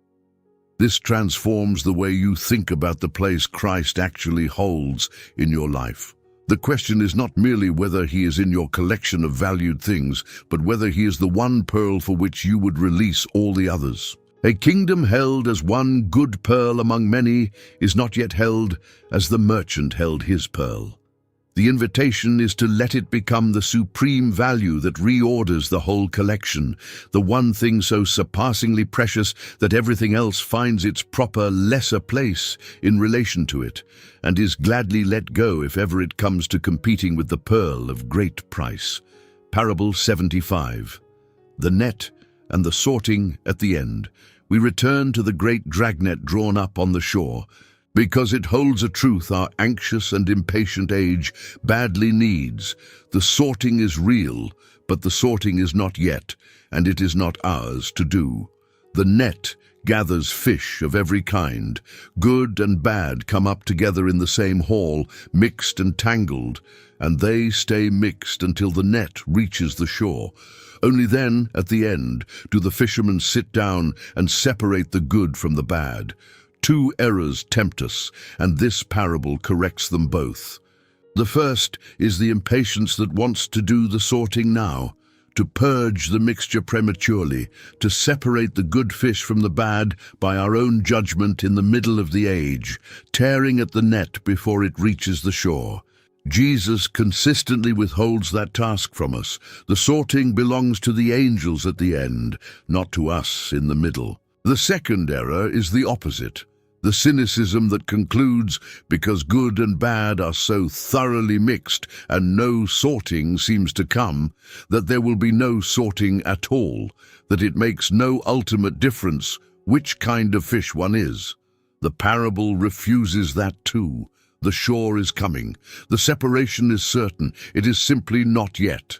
This transforms the way you think about the place Christ actually holds in your life. The question is not merely whether he is in your collection of valued things, but whether he is the one pearl for which you would release all the others. A kingdom held as one good pearl among many is not yet held as the merchant held his pearl. The invitation is to let it become the supreme value that reorders the whole collection, the one thing so surpassingly precious that everything else finds its proper lesser place in relation to it, and is gladly let go if ever it comes to competing with the pearl of great price. Parable 75. The net and the sorting at the end. We return to the great dragnet drawn up on the shore, because it holds a truth our anxious and impatient age badly needs. The sorting is real, but the sorting is not yet, and it is not ours to do. The net gathers fish of every kind. Good and bad come up together in the same haul, mixed and tangled, and they stay mixed until the net reaches the shore. Only then, at the end, do the fishermen sit down and separate the good from the bad. Two errors tempt us, and this parable corrects them both. The first is the impatience that wants to do the sorting now, to purge the mixture prematurely, to separate the good fish from the bad by our own judgment in the middle of the age, tearing at the net before it reaches the shore. Jesus consistently withholds that task from us. The sorting belongs to the angels at the end, not to us in the middle. The second error is the opposite. The cynicism that concludes, because good and bad are so thoroughly mixed and no sorting seems to come, that there will be no sorting at all, that it makes no ultimate difference which kind of fish one is. The parable refuses that too. The shore is coming. The separation is certain. It is simply not yet.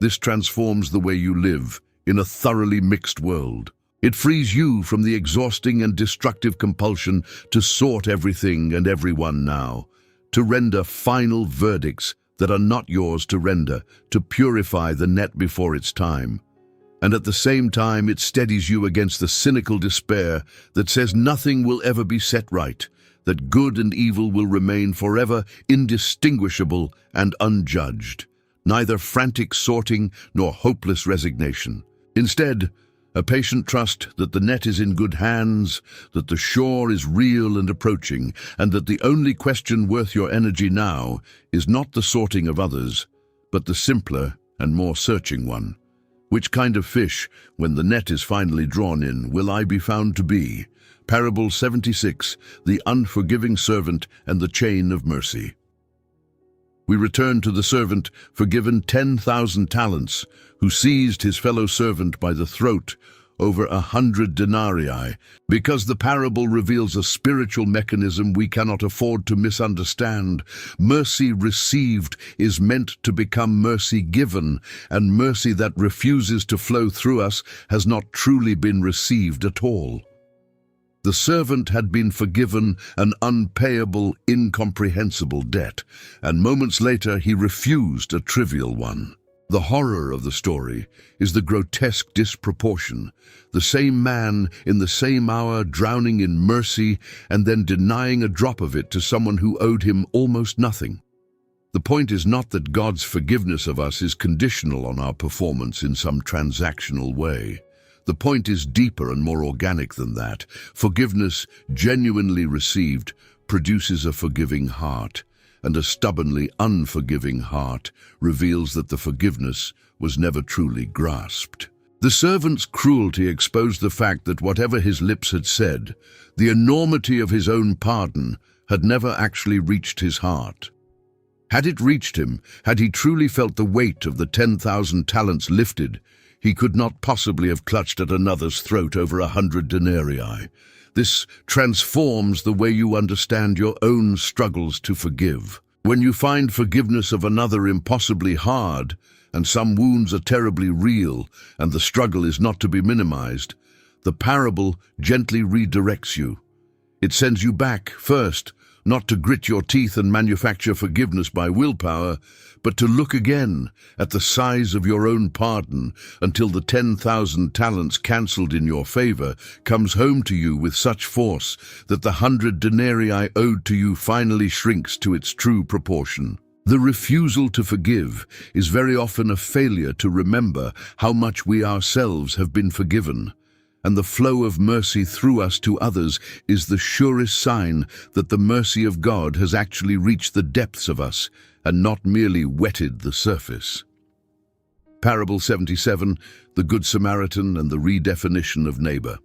This transforms the way you live in a thoroughly mixed world. It frees you from the exhausting and destructive compulsion to sort everything and everyone now, to render final verdicts that are not yours to render, to purify the net before its time. And at the same time, it steadies you against the cynical despair that says nothing will ever be set right, that good and evil will remain forever indistinguishable and unjudged, neither frantic sorting nor hopeless resignation. Instead, a patient trust that the net is in good hands, that the shore is real and approaching, and that the only question worth your energy now is not the sorting of others, but the simpler and more searching one. Which kind of fish, when the net is finally drawn in, will I be found to be? Parable 76, the unforgiving servant and the chain of mercy. We return to the servant forgiven 10,000 talents, who seized his fellow servant by the throat over 100 denarii, because the parable reveals a spiritual mechanism we cannot afford to misunderstand. Mercy received is meant to become mercy given, and mercy that refuses to flow through us has not truly been received at all. The servant had been forgiven an unpayable, incomprehensible debt, and moments later he refused a trivial one. The horror of the story is the grotesque disproportion, the same man in the same hour drowning in mercy and then denying a drop of it to someone who owed him almost nothing. The point is not that God's forgiveness of us is conditional on our performance in some transactional way. The point is deeper and more organic than that. Forgiveness, genuinely received, produces a forgiving heart, and a stubbornly unforgiving heart reveals that the forgiveness was never truly grasped. The servant's cruelty exposed the fact that whatever his lips had said, the enormity of his own pardon had never actually reached his heart. Had it reached him, had he truly felt the weight of the 10,000 talents lifted, he could not possibly have clutched at another's throat over 100 denarii. This transforms the way you understand your own struggles to forgive. When you find forgiveness of another impossibly hard, and some wounds are terribly real, and the struggle is not to be minimized, the parable gently redirects you. It sends you back, first, not to grit your teeth and manufacture forgiveness by willpower, but to look again at the size of your own pardon until the 10,000 talents cancelled in your favor comes home to you with such force that the 100 denarii owed to you finally shrinks to its true proportion. The refusal to forgive is very often a failure to remember how much we ourselves have been forgiven, and the flow of mercy through us to others is the surest sign that the mercy of God has actually reached the depths of us and not merely wetted the surface. Parable 77, the Good Samaritan and the redefinition of neighbor.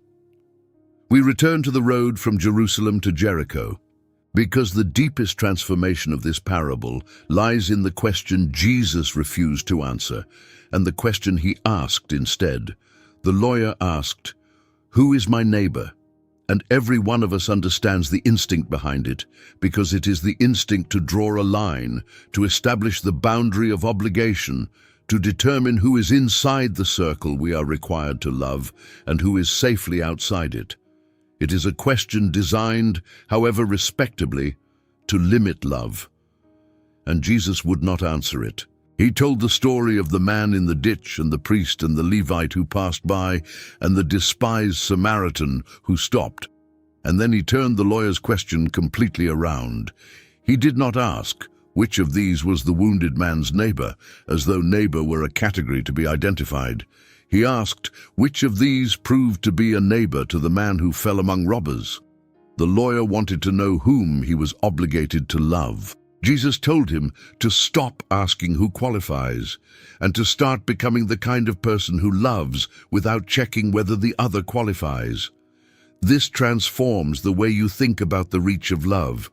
We return to the road from Jerusalem to Jericho, because the deepest transformation of this parable lies in the question Jesus refused to answer, and the question he asked instead. The lawyer asked, "Who is my neighbor?" And every one of us understands the instinct behind it, because it is the instinct to draw a line, to establish the boundary of obligation, to determine who is inside the circle we are required to love and who is safely outside it. It is a question designed, however respectably, to limit love. And Jesus would not answer it. He told the story of the man in the ditch and the priest and the Levite who passed by and the despised Samaritan who stopped. And then he turned the lawyer's question completely around. He did not ask which of these was the wounded man's neighbor, as though neighbor were a category to be identified. He asked which of these proved to be a neighbor to the man who fell among robbers. The lawyer wanted to know whom he was obligated to love. Jesus told him to stop asking who qualifies and to start becoming the kind of person who loves without checking whether the other qualifies. This transforms the way you think about the reach of love.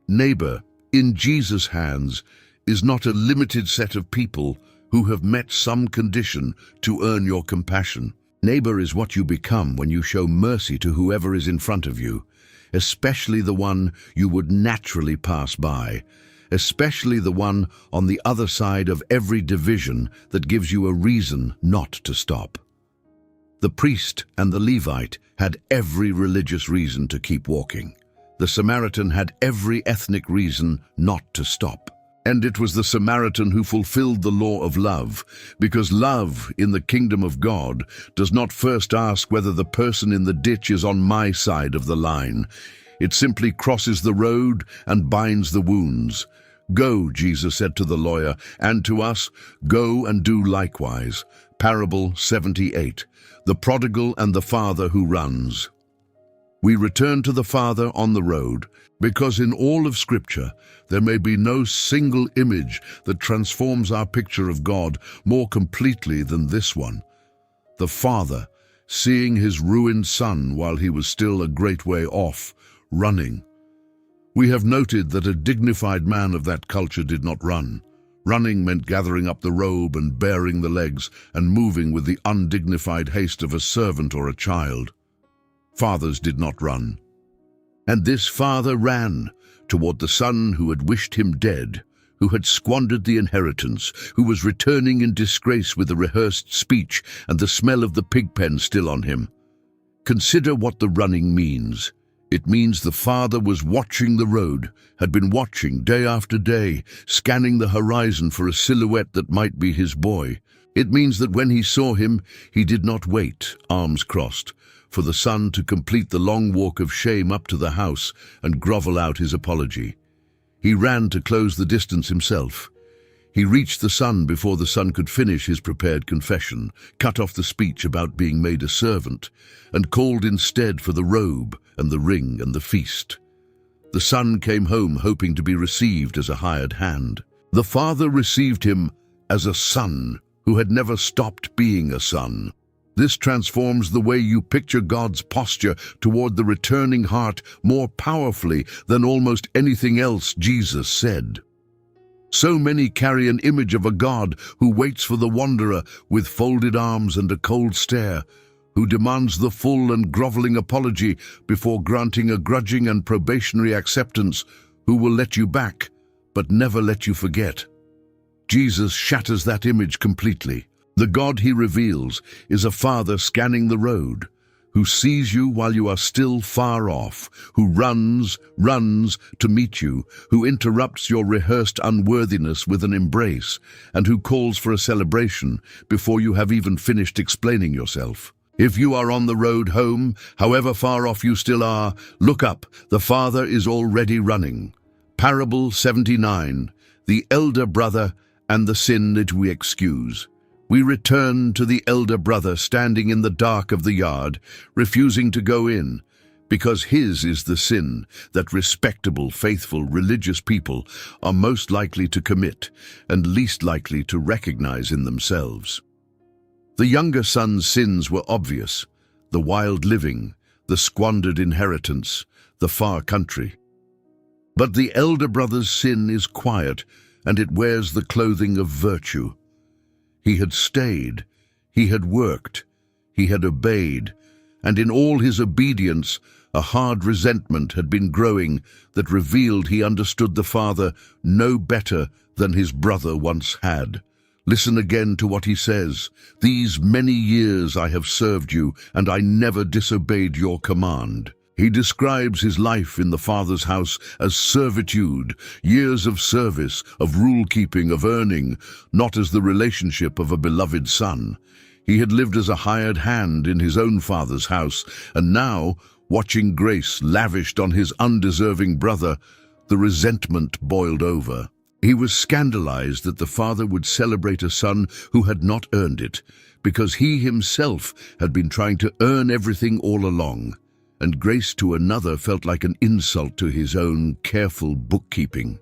Neighbor, in Jesus' hands, is not a limited set of people who have met some condition to earn your compassion. Neighbor is what you become when you show mercy to whoever is in front of you, especially the one you would naturally pass by, especially the one on the other side of every division that gives you a reason not to stop. The priest and the Levite had every religious reason to keep walking. The Samaritan had every ethnic reason not to stop. And it was the Samaritan who fulfilled the law of love, because love in the kingdom of God does not first ask whether the person in the ditch is on my side of the line. It simply crosses the road and binds the wounds. Go, Jesus said to the lawyer, and to us, go and do likewise. Parable 78, the prodigal and the father who runs. We return to the father on the road, because in all of Scripture there may be no single image that transforms our picture of God more completely than this one. The father, seeing his ruined son while he was still a great way off, running. We have noted that a dignified man of that culture did not run. Running meant gathering up the robe and baring the legs and moving with the undignified haste of a servant or a child. Fathers did not run. And this father ran toward the son who had wished him dead, who had squandered the inheritance, who was returning in disgrace with a rehearsed speech and the smell of the pig pen still on him. Consider what the running means. It means the father was watching the road, had been watching day after day, scanning the horizon for a silhouette that might be his boy. It means that when he saw him, he did not wait, arms crossed, for the son to complete the long walk of shame up to the house and grovel out his apology. He ran to close the distance himself. He reached the son before the son could finish his prepared confession, cut off the speech about being made a servant, and called instead for the robe and the ring and the feast. The son came home hoping to be received as a hired hand. The father received him as a son who had never stopped being a son. This transforms the way you picture God's posture toward the returning heart more powerfully than almost anything else Jesus said. So many carry an image of a God who waits for the wanderer with folded arms and a cold stare, who demands the full and groveling apology before granting a grudging and probationary acceptance, who will let you back but never let you forget. Jesus shatters that image completely. The God he reveals is a father scanning the road, who sees you while you are still far off, who runs to meet you, who interrupts your rehearsed unworthiness with an embrace, and who calls for a celebration before you have even finished explaining yourself. If you are on the road home, however far off you still are, look up, the Father is already running. Parable 79, the elder brother and the sin that we excuse. We return to the elder brother standing in the dark of the yard, refusing to go in, because his is the sin that respectable, faithful, religious people are most likely to commit and least likely to recognize in themselves. The younger son's sins were obvious: the wild living, the squandered inheritance, the far country. But the elder brother's sin is quiet, and it wears the clothing of virtue. He had stayed, he had worked, he had obeyed, and in all his obedience a hard resentment had been growing that revealed he understood the father no better than his brother once had. Listen again to what he says: "These many years I have served you, and I never disobeyed your command." He describes his life in the Father's house as servitude, years of service, of rule-keeping, of earning, not as the relationship of a beloved son. He had lived as a hired hand in his own father's house, and now, watching grace lavished on his undeserving brother, the resentment boiled over. He was scandalized that the father would celebrate a son who had not earned it, because he himself had been trying to earn everything all along. And grace to another felt like an insult to his own careful bookkeeping.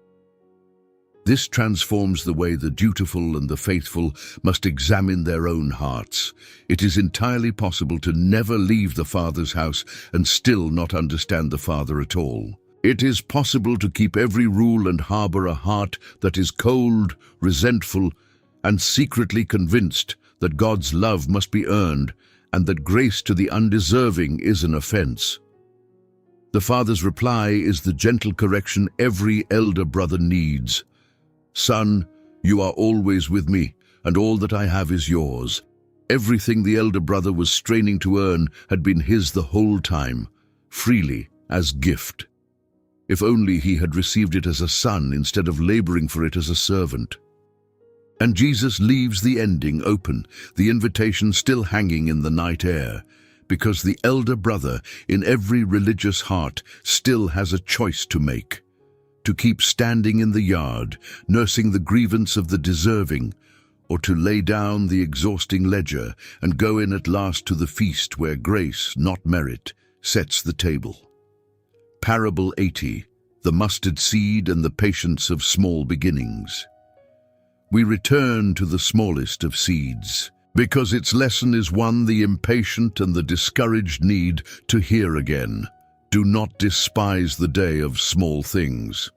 This transforms the way the dutiful and the faithful must examine their own hearts. It is entirely possible to never leave the Father's house and still not understand the Father at all. It is possible to keep every rule and harbor a heart that is cold, resentful, and secretly convinced that God's love must be earned and that grace to the undeserving is an offense. The Father's reply is the gentle correction every elder brother needs. "Son, you are always with me, and all that I have is yours." Everything the elder brother was straining to earn had been his the whole time, freely, as gift. If only he had received it as a son instead of laboring for it as a servant. And Jesus leaves the ending open, the invitation still hanging in the night air, because the elder brother in every religious heart still has a choice to make: to keep standing in the yard, nursing the grievance of the deserving, or to lay down the exhausting ledger and go in at last to the feast where grace, not merit, sets the table. Parable 80, the mustard seed and the patience of small beginnings. We return to the smallest of seeds, because its lesson is one the impatient and the discouraged need to hear again. Do not despise the day of small things.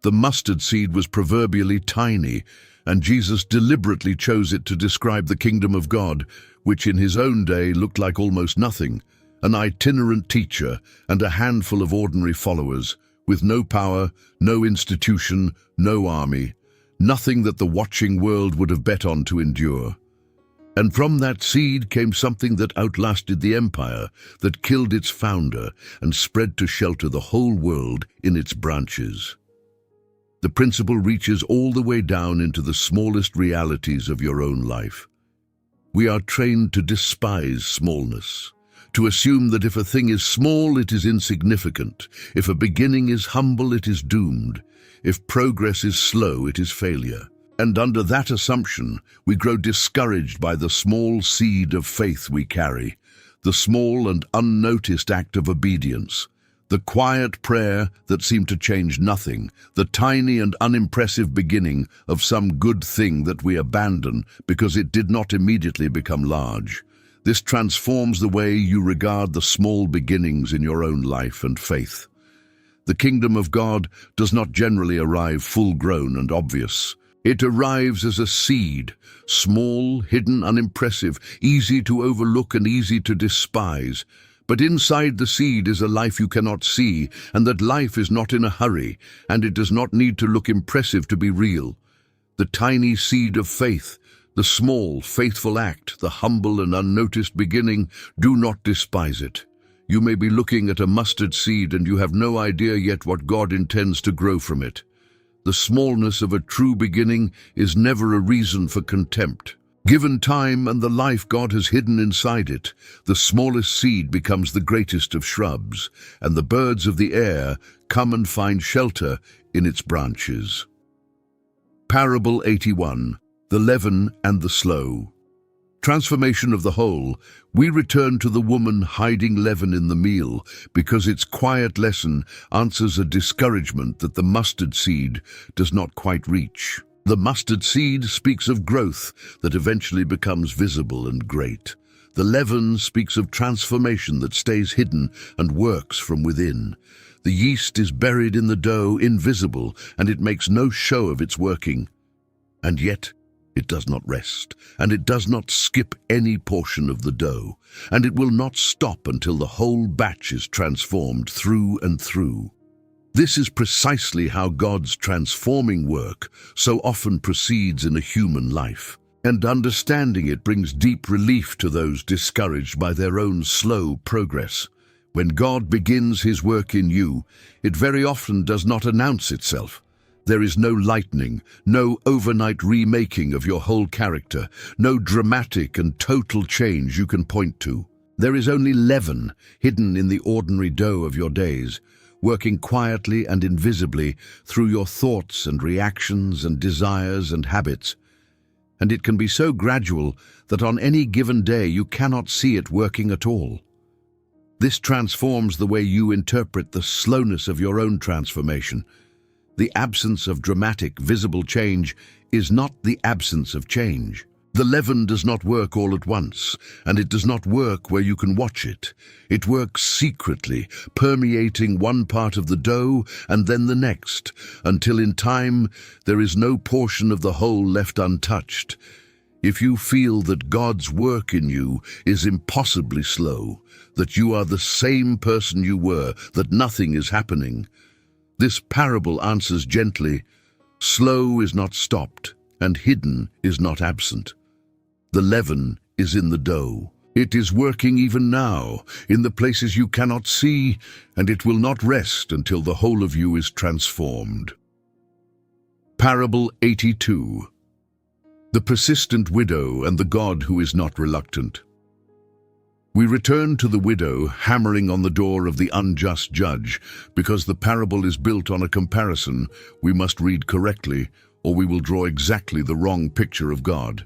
The mustard seed was proverbially tiny, and Jesus deliberately chose it to describe the kingdom of God, which in his own day looked like almost nothing: an itinerant teacher and a handful of ordinary followers, with no power, no institution, no army, nothing that the watching world would have bet on to endure. And from that seed came something that outlasted the empire, that killed its founder and spread to shelter the whole world in its branches. The principle reaches all the way down into the smallest realities of your own life. We are trained to despise smallness, to assume that if a thing is small, it is insignificant. If a beginning is humble, it is doomed. If progress is slow, it is failure. And under that assumption, we grow discouraged by the small seed of faith we carry, the small and unnoticed act of obedience, the quiet prayer that seemed to change nothing, the tiny and unimpressive beginning of some good thing that we abandon because it did not immediately become large. This transforms the way you regard the small beginnings in your own life and faith. The kingdom of God does not generally arrive full-grown and obvious. It arrives as a seed, small, hidden, unimpressive, easy to overlook and easy to despise. But inside the seed is a life you cannot see, and that life is not in a hurry, and it does not need to look impressive to be real. The tiny seed of faith, the small, faithful act, the humble and unnoticed beginning, do not despise it. You may be looking at a mustard seed and you have no idea yet what God intends to grow from it. The smallness of a true beginning is never a reason for contempt. Given time and the life God has hidden inside it, the smallest seed becomes the greatest of shrubs, and the birds of the air come and find shelter in its branches. Parable 81, the leaven and the slow. Transformation of the whole, we return to the woman hiding leaven in the meal, because its quiet lesson answers a discouragement that the mustard seed does not quite reach. The mustard seed speaks of growth that eventually becomes visible and great. The leaven speaks of transformation that stays hidden and works from within. The yeast is buried in the dough, invisible, and it makes no show of its working. And yet, it does not rest, and it does not skip any portion of the dough, and it will not stop until the whole batch is transformed through and through. This is precisely how God's transforming work so often proceeds in a human life, and understanding it brings deep relief to those discouraged by their own slow progress. When God begins His work in you, it very often does not announce itself. There is no lightning, no overnight remaking of your whole character, no dramatic and total change you can point to. There is only leaven hidden in the ordinary dough of your days, working quietly and invisibly through your thoughts and reactions and desires and habits. And it can be so gradual that on any given day you cannot see it working at all. This transforms the way you interpret the slowness of your own transformation. The absence of dramatic, visible change is not the absence of change. The leaven does not work all at once, and it does not work where you can watch it. It works secretly, permeating one part of the dough and then the next, until in time there is no portion of the whole left untouched. If you feel that God's work in you is impossibly slow, that you are the same person you were, that nothing is happening, this parable answers gently, slow is not stopped, and hidden is not absent. The leaven is in the dough. It is working even now, in the places you cannot see, and it will not rest until the whole of you is transformed. Parable 82. The persistent widow and the God who is not reluctant. We return to the widow hammering on the door of the unjust judge, because the parable is built on a comparison we must read correctly, or we will draw exactly the wrong picture of God.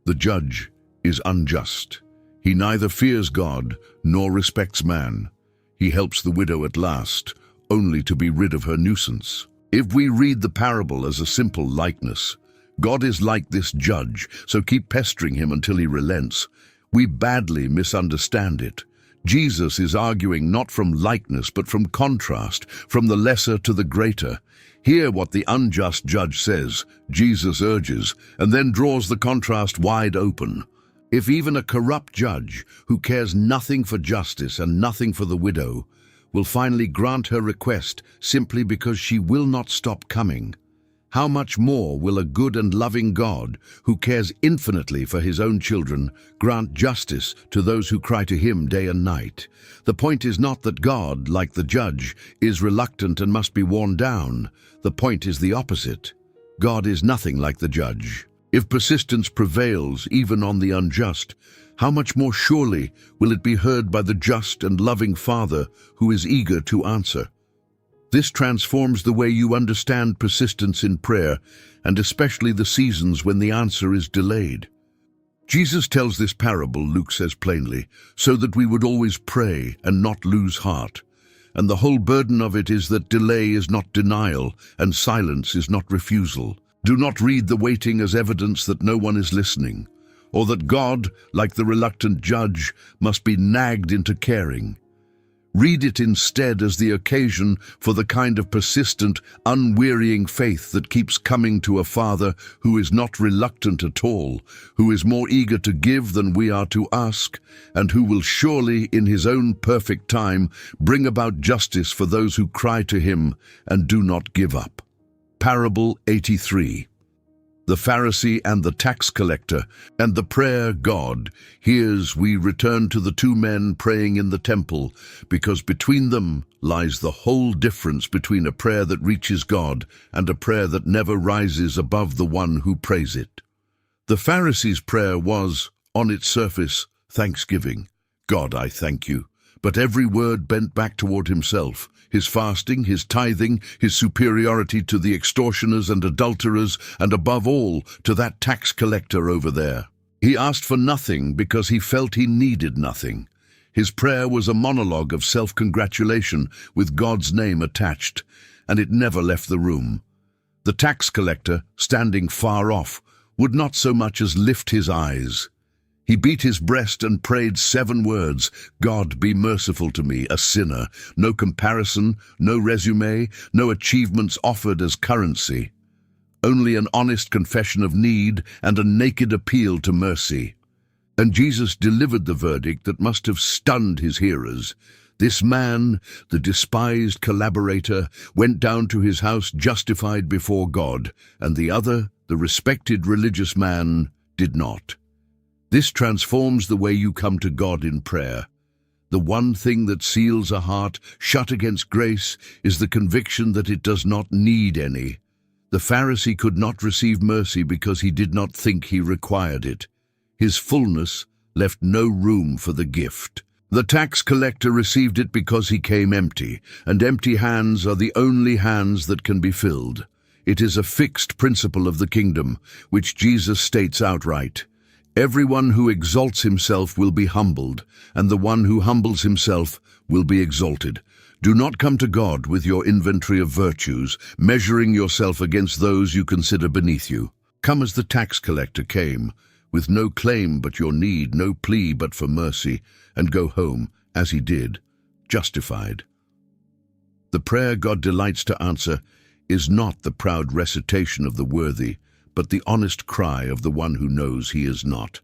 The judge is unjust. He neither fears God nor respects man. He helps the widow at last, only to be rid of her nuisance. If we read the parable as a simple likeness, God is like this judge, so keep pestering him until he relents, we badly misunderstand it. Jesus is arguing not from likeness but from contrast, from the lesser to the greater. Hear what the unjust judge says, Jesus urges, and then draws the contrast wide open. If even a corrupt judge, who cares nothing for justice and nothing for the widow, will finally grant her request simply because she will not stop coming, how much more will a good and loving God, who cares infinitely for his own children, grant justice to those who cry to him day and night? The point is not that God, like the judge, is reluctant and must be worn down. The point is the opposite. God is nothing like the judge. If persistence prevails even on the unjust, how much more surely will it be heard by the just and loving Father who is eager to answer? This transforms the way you understand persistence in prayer, and especially the seasons when the answer is delayed. Jesus tells this parable, Luke says plainly, so that we would always pray and not lose heart. And the whole burden of it is that delay is not denial, and silence is not refusal. Do not read the waiting as evidence that no one is listening, or that God, like the reluctant judge, must be nagged into caring. Read it instead as the occasion for the kind of persistent, unwearying faith that keeps coming to a Father who is not reluctant at all, who is more eager to give than we are to ask, and who will surely, in his own perfect time, bring about justice for those who cry to him and do not give up. Parable 83. The Pharisee and the tax collector, and the prayer God hears. We return to the two men praying in the temple, because between them lies the whole difference between a prayer that reaches God and a prayer that never rises above the one who prays it. The Pharisee's prayer was, on its surface, thanksgiving. God, I thank you. But every word bent back toward himself, his fasting, his tithing, his superiority to the extortioners and adulterers, and above all, to that tax collector over there. He asked for nothing because he felt he needed nothing. His prayer was a monologue of self-congratulation with God's name attached, and it never left the room. The tax collector, standing far off, would not so much as lift his eyes. He beat his breast and prayed 7 words, "God, be merciful to me, a sinner." No comparison, no resume, no achievements offered as currency. Only an honest confession of need and a naked appeal to mercy. And Jesus delivered the verdict that must have stunned his hearers. This man, the despised collaborator, went down to his house justified before God, and the other, the respected religious man, did not. This transforms the way you come to God in prayer. The one thing that seals a heart shut against grace is the conviction that it does not need any. The Pharisee could not receive mercy because he did not think he required it. His fullness left no room for the gift. The tax collector received it because he came empty, and empty hands are the only hands that can be filled. It is a fixed principle of the kingdom, which Jesus states outright. Everyone who exalts himself will be humbled, and the one who humbles himself will be exalted. Do not come to God with your inventory of virtues, measuring yourself against those you consider beneath you. Come as the tax collector came, with no claim but your need, no plea but for mercy, and go home, as he did, justified. The prayer God delights to answer is not the proud recitation of the worthy, but the honest cry of the one who knows he is not.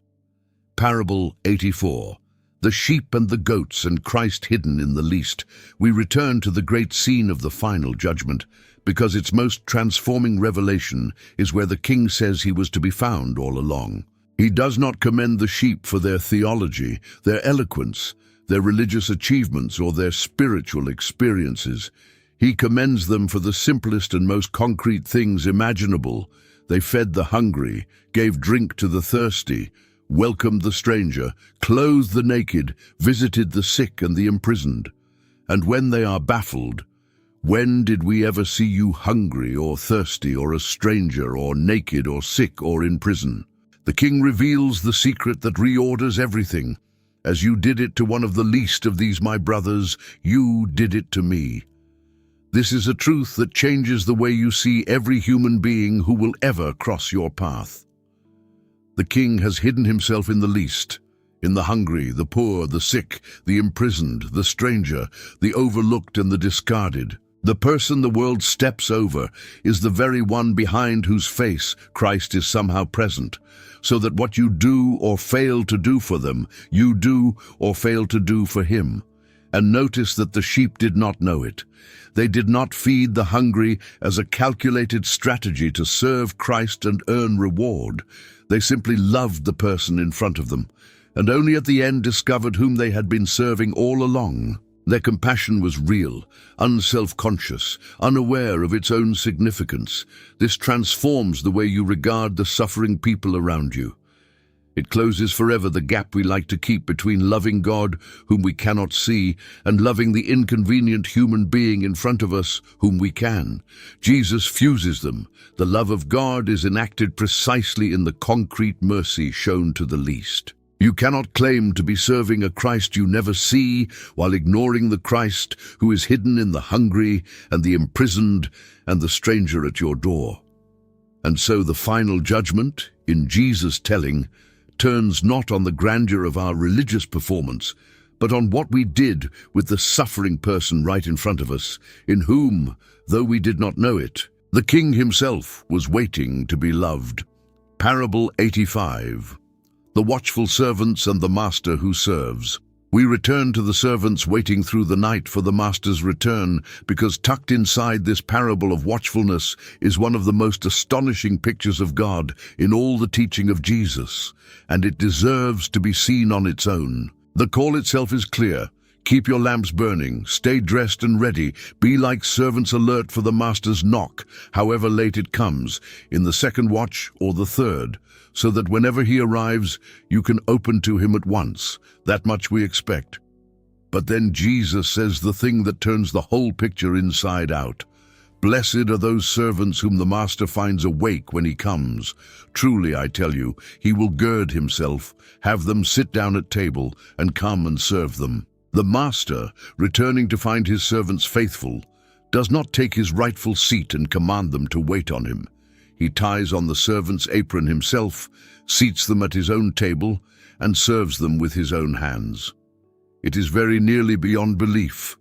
Parable 84. The sheep and the goats and Christ hidden in the least. We return to the great scene of the final judgment, because its most transforming revelation is where the king says he was to be found all along. He does not commend the sheep for their theology, their eloquence, their religious achievements, or their spiritual experiences. He commends them for the simplest and most concrete things imaginable. They fed the hungry, gave drink to the thirsty, welcomed the stranger, clothed the naked, visited the sick and the imprisoned. And when they are baffled, "When did we ever see you hungry or thirsty or a stranger or naked or sick or in prison?" The king reveals the secret that reorders everything. "As you did it to one of the least of these my brothers, you did it to me." This is a truth that changes the way you see every human being who will ever cross your path. The king has hidden himself in the least, in the hungry, the poor, the sick, the imprisoned, the stranger, the overlooked and the discarded. The person the world steps over is the very one behind whose face Christ is somehow present, so that what you do or fail to do for them, you do or fail to do for him. And notice that the sheep did not know it. They did not feed the hungry as a calculated strategy to serve Christ and earn reward. They simply loved the person in front of them, and only at the end discovered whom they had been serving all along. Their compassion was real, unself-conscious, unaware of its own significance. This transforms the way you regard the suffering people around you. It closes forever the gap we like to keep between loving God, whom we cannot see, and loving the inconvenient human being in front of us, whom we can. Jesus fuses them. The love of God is enacted precisely in the concrete mercy shown to the least. You cannot claim to be serving a Christ you never see while ignoring the Christ who is hidden in the hungry and the imprisoned and the stranger at your door. And so the final judgment, in Jesus' telling, turns not on the grandeur of our religious performance, but on what we did with the suffering person right in front of us, in whom, though we did not know it, the King himself was waiting to be loved. Parable 85. The watchful servants and the master who serves. We return to the servants waiting through the night for the master's return, because tucked inside this parable of watchfulness is one of the most astonishing pictures of God in all the teaching of Jesus, and it deserves to be seen on its own. The call itself is clear. Keep your lamps burning, stay dressed and ready, be like servants alert for the master's knock, however late it comes, in the second watch or the third, so that whenever he arrives, you can open to him at once. That much we expect. But then Jesus says the thing that turns the whole picture inside out. Blessed are those servants whom the master finds awake when he comes. Truly, I tell you, he will gird himself, have them sit down at table, and come and serve them. The master, returning to find his servants faithful, does not take his rightful seat and command them to wait on him. He ties on the servant's apron himself, seats them at his own table, and serves them with his own hands. It is very nearly beyond belief.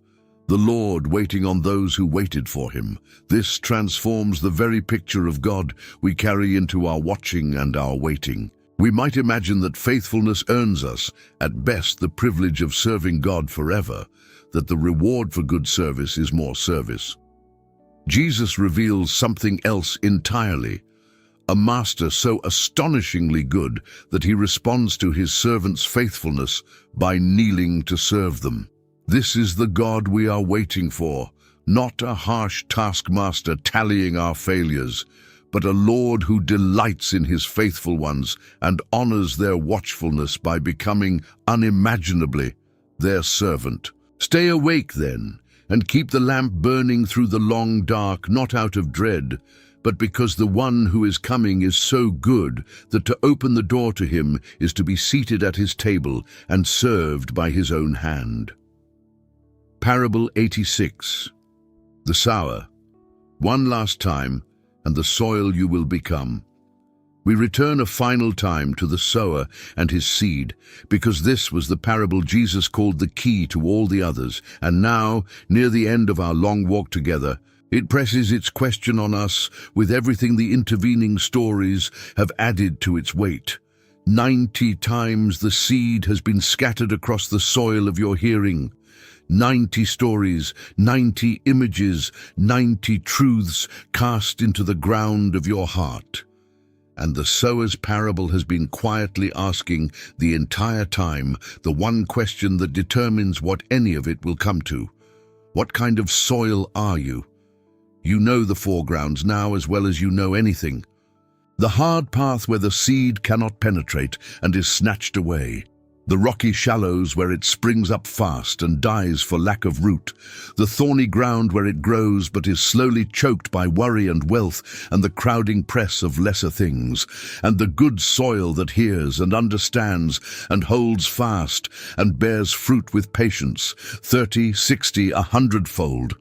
The Lord waiting on those who waited for him. This transforms the very picture of God we carry into our watching and our waiting. We might imagine that faithfulness earns us, at best, the privilege of serving God forever, that the reward for good service is more service. Jesus reveals something else entirely, a master so astonishingly good that he responds to his servants' faithfulness by kneeling to serve them. This is the God we are waiting for, not a harsh taskmaster tallying our failures, but a Lord who delights in his faithful ones and honors their watchfulness by becoming unimaginably their servant. Stay awake then, and keep the lamp burning through the long dark, not out of dread, but because the one who is coming is so good that to open the door to him is to be seated at his table and served by his own hand. Parable 86. The sower. One last time, and the soil you will become. We return a final time to the sower and his seed, because this was the parable Jesus called the key to all the others, and now, near the end of our long walk together, it presses its question on us with everything the intervening stories have added to its weight. 90 times the seed has been scattered across the soil of your hearing. 90 stories, 90 images, 90 truths cast into the ground of your heart. And the sower's parable has been quietly asking the entire time the one question that determines what any of it will come to. What kind of soil are you? You know the foregrounds now as well as you know anything. The hard path where the seed cannot penetrate and is snatched away. The rocky shallows where it springs up fast and dies for lack of root, the thorny ground where it grows but is slowly choked by worry and wealth and the crowding press of lesser things, and the good soil that hears and understands and holds fast and bears fruit with patience, 30, 60, 100-fold.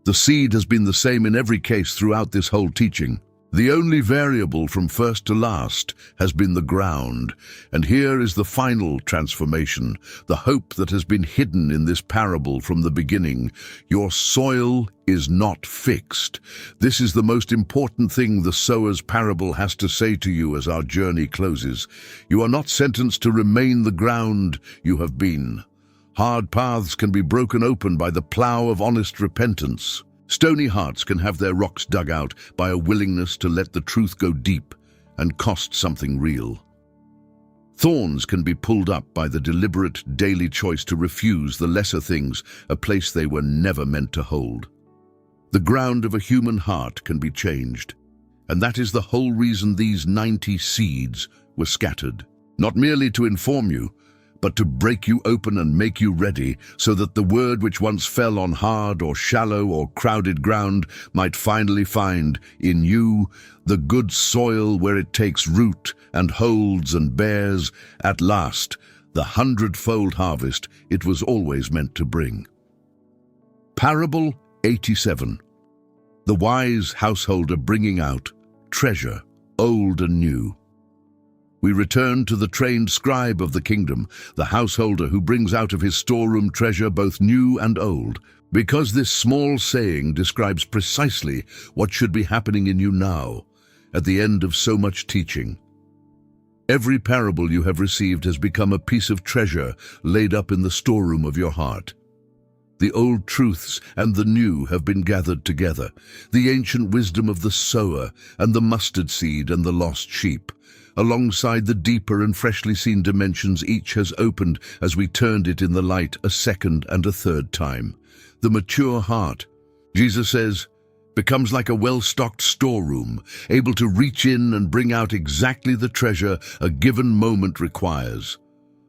The seed has been the same in every case throughout this whole teaching. The only variable from first to last has been the ground, and here is the final transformation, the hope that has been hidden in this parable from the beginning. Your soil is not fixed. This is the most important thing the sower's parable has to say to you as our journey closes. You are not sentenced to remain the ground you have been. Hard paths can be broken open by the plough of honest repentance. Stony hearts can have their rocks dug out by a willingness to let the truth go deep and cost something real. Thorns can be pulled up by the deliberate daily choice to refuse the lesser things, a place they were never meant to hold. The ground of a human heart can be changed, and that is the whole reason these 90 seeds were scattered. Not merely to inform you, but to break you open and make you ready, so that the word which once fell on hard or shallow or crowded ground might finally find, in you, the good soil where it takes root and holds and bears, at last, the 100-fold harvest it was always meant to bring. Parable 87. The wise householder bringing out treasure, old and new. We return to the trained scribe of the kingdom, the householder who brings out of his storeroom treasure both new and old, because this small saying describes precisely what should be happening in you now, at the end of so much teaching. Every parable you have received has become a piece of treasure laid up in the storeroom of your heart. The old truths and the new have been gathered together, the ancient wisdom of the sower and the mustard seed and the lost sheep. Alongside the deeper and freshly seen dimensions each has opened as we turned it in the light a second and a third time. The mature heart, Jesus says, becomes like a well-stocked storeroom, able to reach in and bring out exactly the treasure a given moment requires.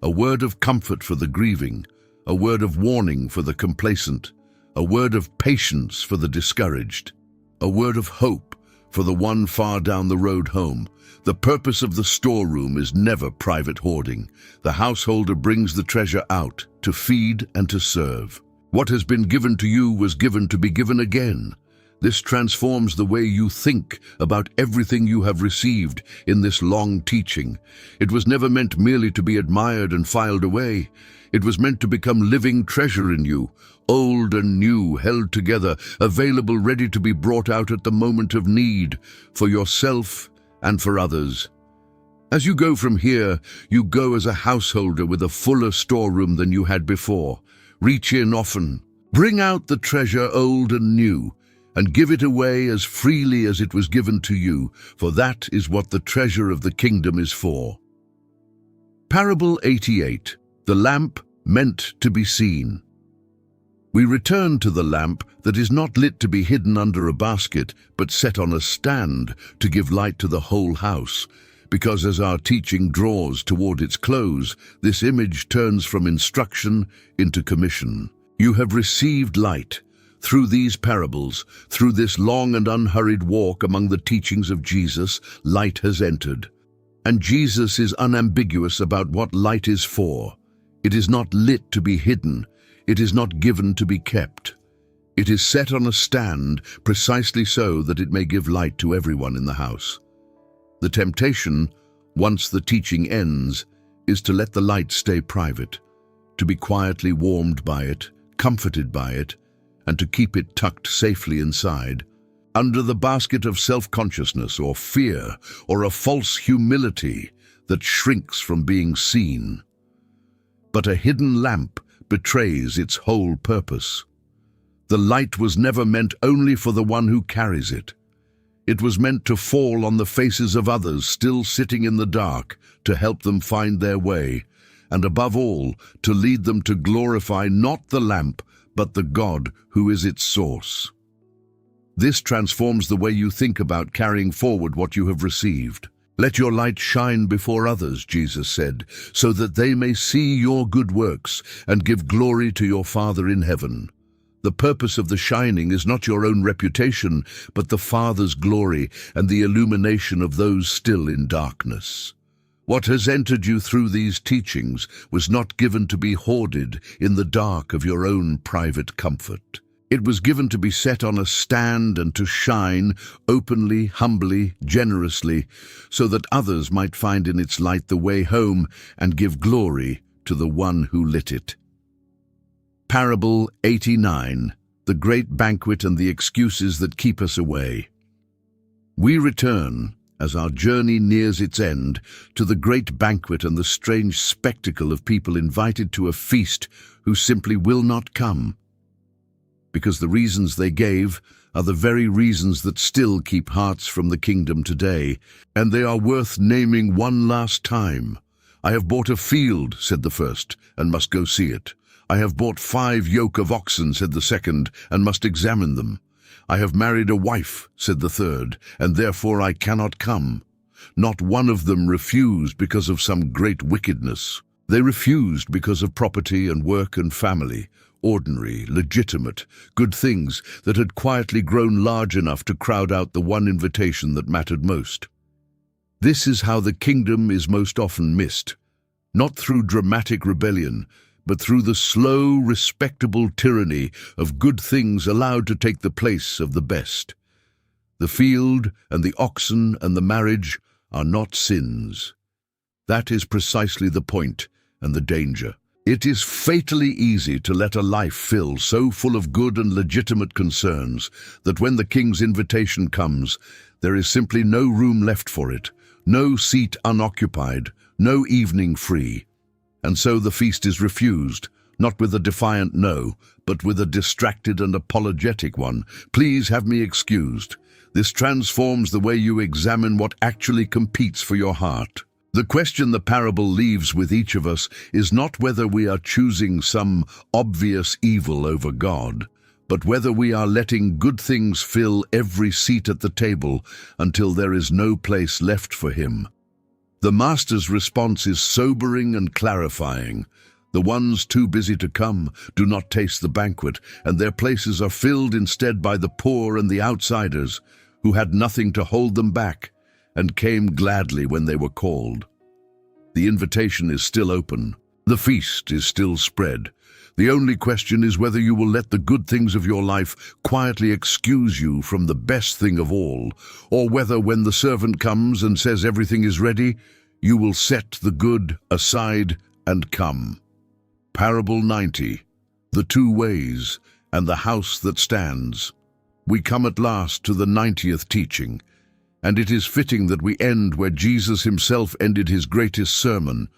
A word of comfort for the grieving, a word of warning for the complacent, a word of patience for the discouraged. a word of hope for the one far down the road home. The purpose of the storeroom is never private hoarding. The householder brings the treasure out to feed and to serve. What has been given to you was given to be given again. This transforms the way you think about everything you have received in this long teaching. It was never meant merely to be admired and filed away. It was meant to become living treasure in you, old and new, held together, available, ready to be brought out at the moment of need, for yourself and for others. As you go from here, you go as a householder with a fuller storeroom than you had before. Reach in often. Bring out the treasure old and new, and give it away as freely as it was given to you, for that is what the treasure of the kingdom is for. Parable 88. The lamp meant to be seen. We return to the lamp that is not lit to be hidden under a basket, but set on a stand to give light to the whole house. Because as our teaching draws toward its close, this image turns from instruction into commission. You have received light. Through these parables, through this long and unhurried walk among the teachings of Jesus, light has entered. And Jesus is unambiguous about what light is for. It is not lit to be hidden. It is not given to be kept. It is set on a stand precisely so that it may give light to everyone in the house. The temptation, once the teaching ends, is to let the light stay private, to be quietly warmed by it, comforted by it, and to keep it tucked safely inside, under the basket of self-consciousness or fear or a false humility that shrinks from being seen. But a hidden lamp betrays its whole purpose. The light was never meant only for the one who carries it. It was meant to fall on the faces of others still sitting in the dark, to help them find their way, and above all, to lead them to glorify not the lamp, but the God who is its source. This transforms the way you think about carrying forward what you have received. Let your light shine before others, Jesus said, so that they may see your good works and give glory to your Father in heaven. The purpose of the shining is not your own reputation, but the Father's glory and the illumination of those still in darkness. What has entered you through these teachings was not given to be hoarded in the dark of your own private comfort. It was given to be set on a stand and to shine openly, humbly, generously, so that others might find in its light the way home and give glory to the one who lit it. Parable 89. The Great Banquet and the Excuses that Keep Us Away. We return, as our journey nears its end, to the great banquet and the strange spectacle of people invited to a feast who simply will not come. Because the reasons they gave are the very reasons that still keep hearts from the kingdom today, and they are worth naming one last time. I have bought a field, said the first, and must go see it. I have bought 5 yoke of oxen, said the second, and must examine them. I have married a wife, said the third, and therefore I cannot come. Not one of them refused because of some great wickedness. They refused because of property and work and family, ordinary, legitimate, good things that had quietly grown large enough to crowd out the one invitation that mattered most. This is how the kingdom is most often missed, not through dramatic rebellion, but through the slow, respectable tyranny of good things allowed to take the place of the best. The field and the oxen and the marriage are not sins. That is precisely the point and the danger. It is fatally easy to let a life fill so full of good and legitimate concerns that when the king's invitation comes, there is simply no room left for it, no seat unoccupied, no evening free. And so the feast is refused, not with a defiant no, but with a distracted and apologetic one. Please have me excused. This transforms the way you examine what actually competes for your heart. The question the parable leaves with each of us is not whether we are choosing some obvious evil over God, but whether we are letting good things fill every seat at the table until there is no place left for Him. The Master's response is sobering and clarifying. The ones too busy to come do not taste the banquet, and their places are filled instead by the poor and the outsiders, who had nothing to hold them back, and came gladly when they were called. The invitation is still open. The feast is still spread. The only question is whether you will let the good things of your life quietly excuse you from the best thing of all, or whether when the servant comes and says everything is ready, you will set the good aside and come. Parable 90, the 2 ways, and the house that stands. We come at last to the 90th teaching, and it is fitting that we end where Jesus himself ended his greatest sermon,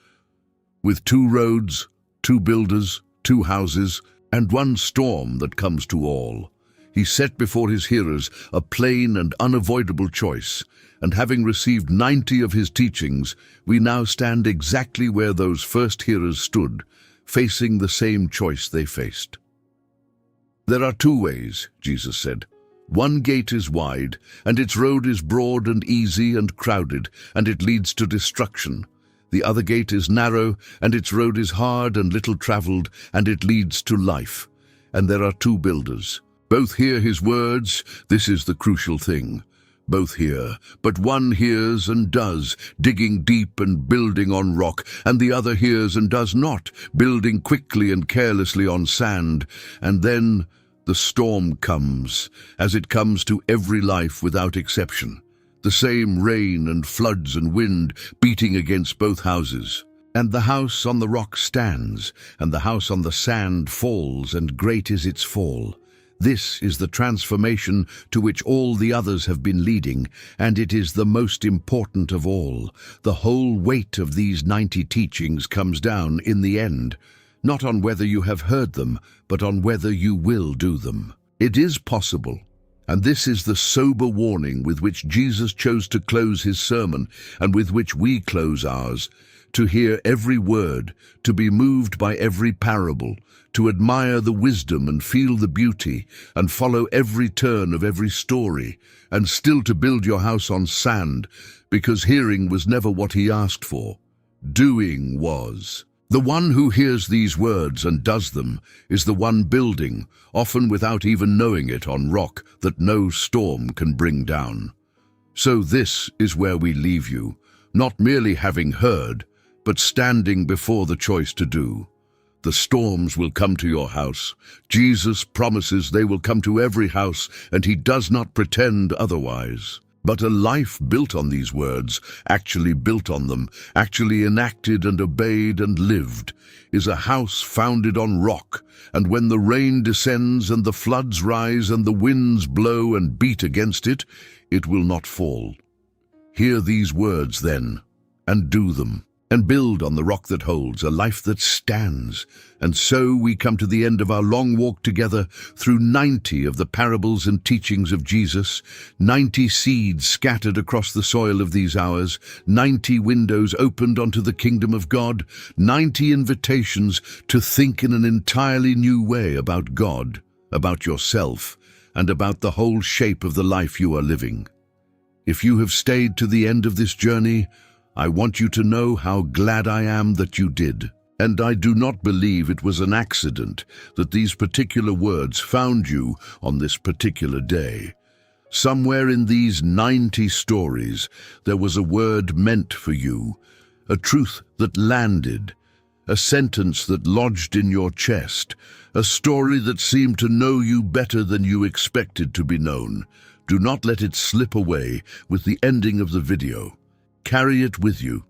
with 2 roads, 2 builders, 2 houses, and 1 storm that comes to all. He set before his hearers a plain and unavoidable choice, and having received 90 of his teachings, we now stand exactly where those first hearers stood, facing the same choice they faced. There are 2 ways, Jesus said. 1 gate is wide, and its road is broad and easy and crowded, and it leads to destruction. The other gate is narrow, and its road is hard and little traveled, and it leads to life. And there are 2 builders. Both hear his words. This is the crucial thing. Both hear, but one hears and does, digging deep and building on rock, and the other hears and does not, building quickly and carelessly on sand. And then the storm comes, as it comes to every life without exception. The same rain and floods and wind beating against both houses. And the house on the rock stands, and the house on the sand falls, and great is its fall. This is the transformation to which all the others have been leading, and it is the most important of all. The whole weight of these 90 teachings comes down, in the end, not on whether you have heard them, but on whether you will do them. It is possible, and this is the sober warning with which Jesus chose to close his sermon, and with which we close ours, to hear every word, to be moved by every parable, to admire the wisdom and feel the beauty, and follow every turn of every story, and still to build your house on sand, because hearing was never what he asked for. Doing was. The one who hears these words and does them is the one building, often without even knowing it, on rock that no storm can bring down. So this is where we leave you, not merely having heard, but standing before the choice to do. The storms will come to your house. Jesus promises they will come to every house, and he does not pretend otherwise. But a life built on these words, actually built on them, actually enacted and obeyed and lived, is a house founded on rock, and when the rain descends and the floods rise and the winds blow and beat against it, it will not fall. Hear these words then, and do them, and build on the rock that holds, a life that stands. And so we come to the end of our long walk together through 90 of the parables and teachings of Jesus, 90 seeds scattered across the soil of these hours, 90 windows opened onto the kingdom of God, 90 invitations to think in an entirely new way about God, about yourself, and about the whole shape of the life you are living. If you have stayed to the end of this journey, I want you to know how glad I am that you did. And I do not believe it was an accident that these particular words found you on this particular day. Somewhere in these 90 stories, there was a word meant for you, a truth that landed, a sentence that lodged in your chest, a story that seemed to know you better than you expected to be known. Do not let it slip away with the ending of the video. Carry it with you.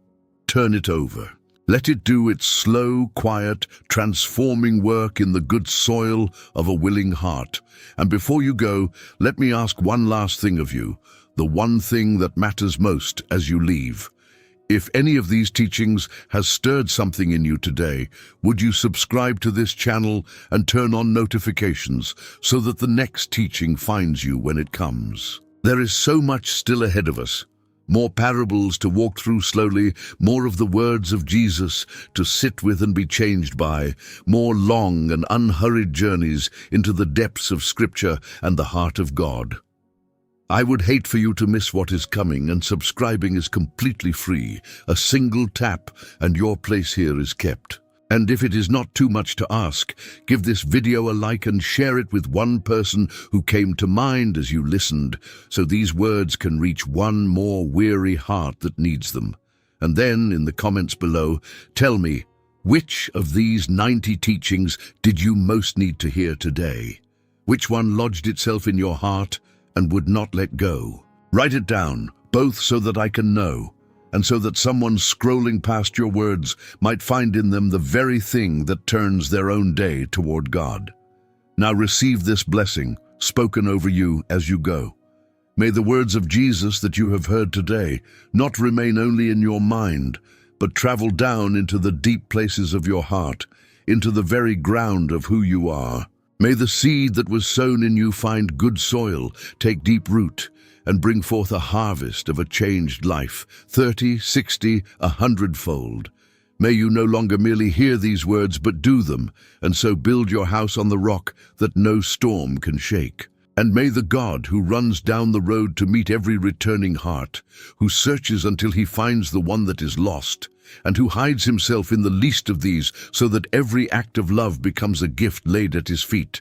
Turn it over. Let it do its slow, quiet, transforming work in the good soil of a willing heart. And before you go, let me ask one last thing of you, the one thing that matters most as you leave. If any of these teachings has stirred something in you today, would you subscribe to this channel and turn on notifications so that the next teaching finds you when it comes? There is so much still ahead of us. More parables to walk through slowly, more of the words of Jesus to sit with and be changed by, more long and unhurried journeys into the depths of Scripture and the heart of God. I would hate for you to miss what is coming, and subscribing is completely free. A single tap and your place here is kept. And if it is not too much to ask, give this video a like and share it with one person who came to mind as you listened, so these words can reach one more weary heart that needs them. And then, in the comments below, tell me, which of these 90 teachings did you most need to hear today? Which one lodged itself in your heart and would not let go? Write it down, both so that I can know, and so that someone scrolling past your words might find in them the very thing that turns their own day toward God. Now receive this blessing, spoken over you as you go. May the words of Jesus that you have heard today not remain only in your mind, but travel down into the deep places of your heart, into the very ground of who you are. May the seed that was sown in you find good soil, take deep root, and bring forth a harvest of a changed life, 30, 60, 100-fold. May you no longer merely hear these words, but do them, and so build your house on the rock that no storm can shake. And may the God who runs down the road to meet every returning heart, who searches until he finds the one that is lost, and who hides himself in the least of these so that every act of love becomes a gift laid at his feet.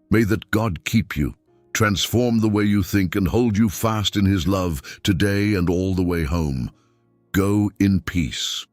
May that God keep you, transform the way you think, and hold you fast in his love today and all the way home. Go in peace.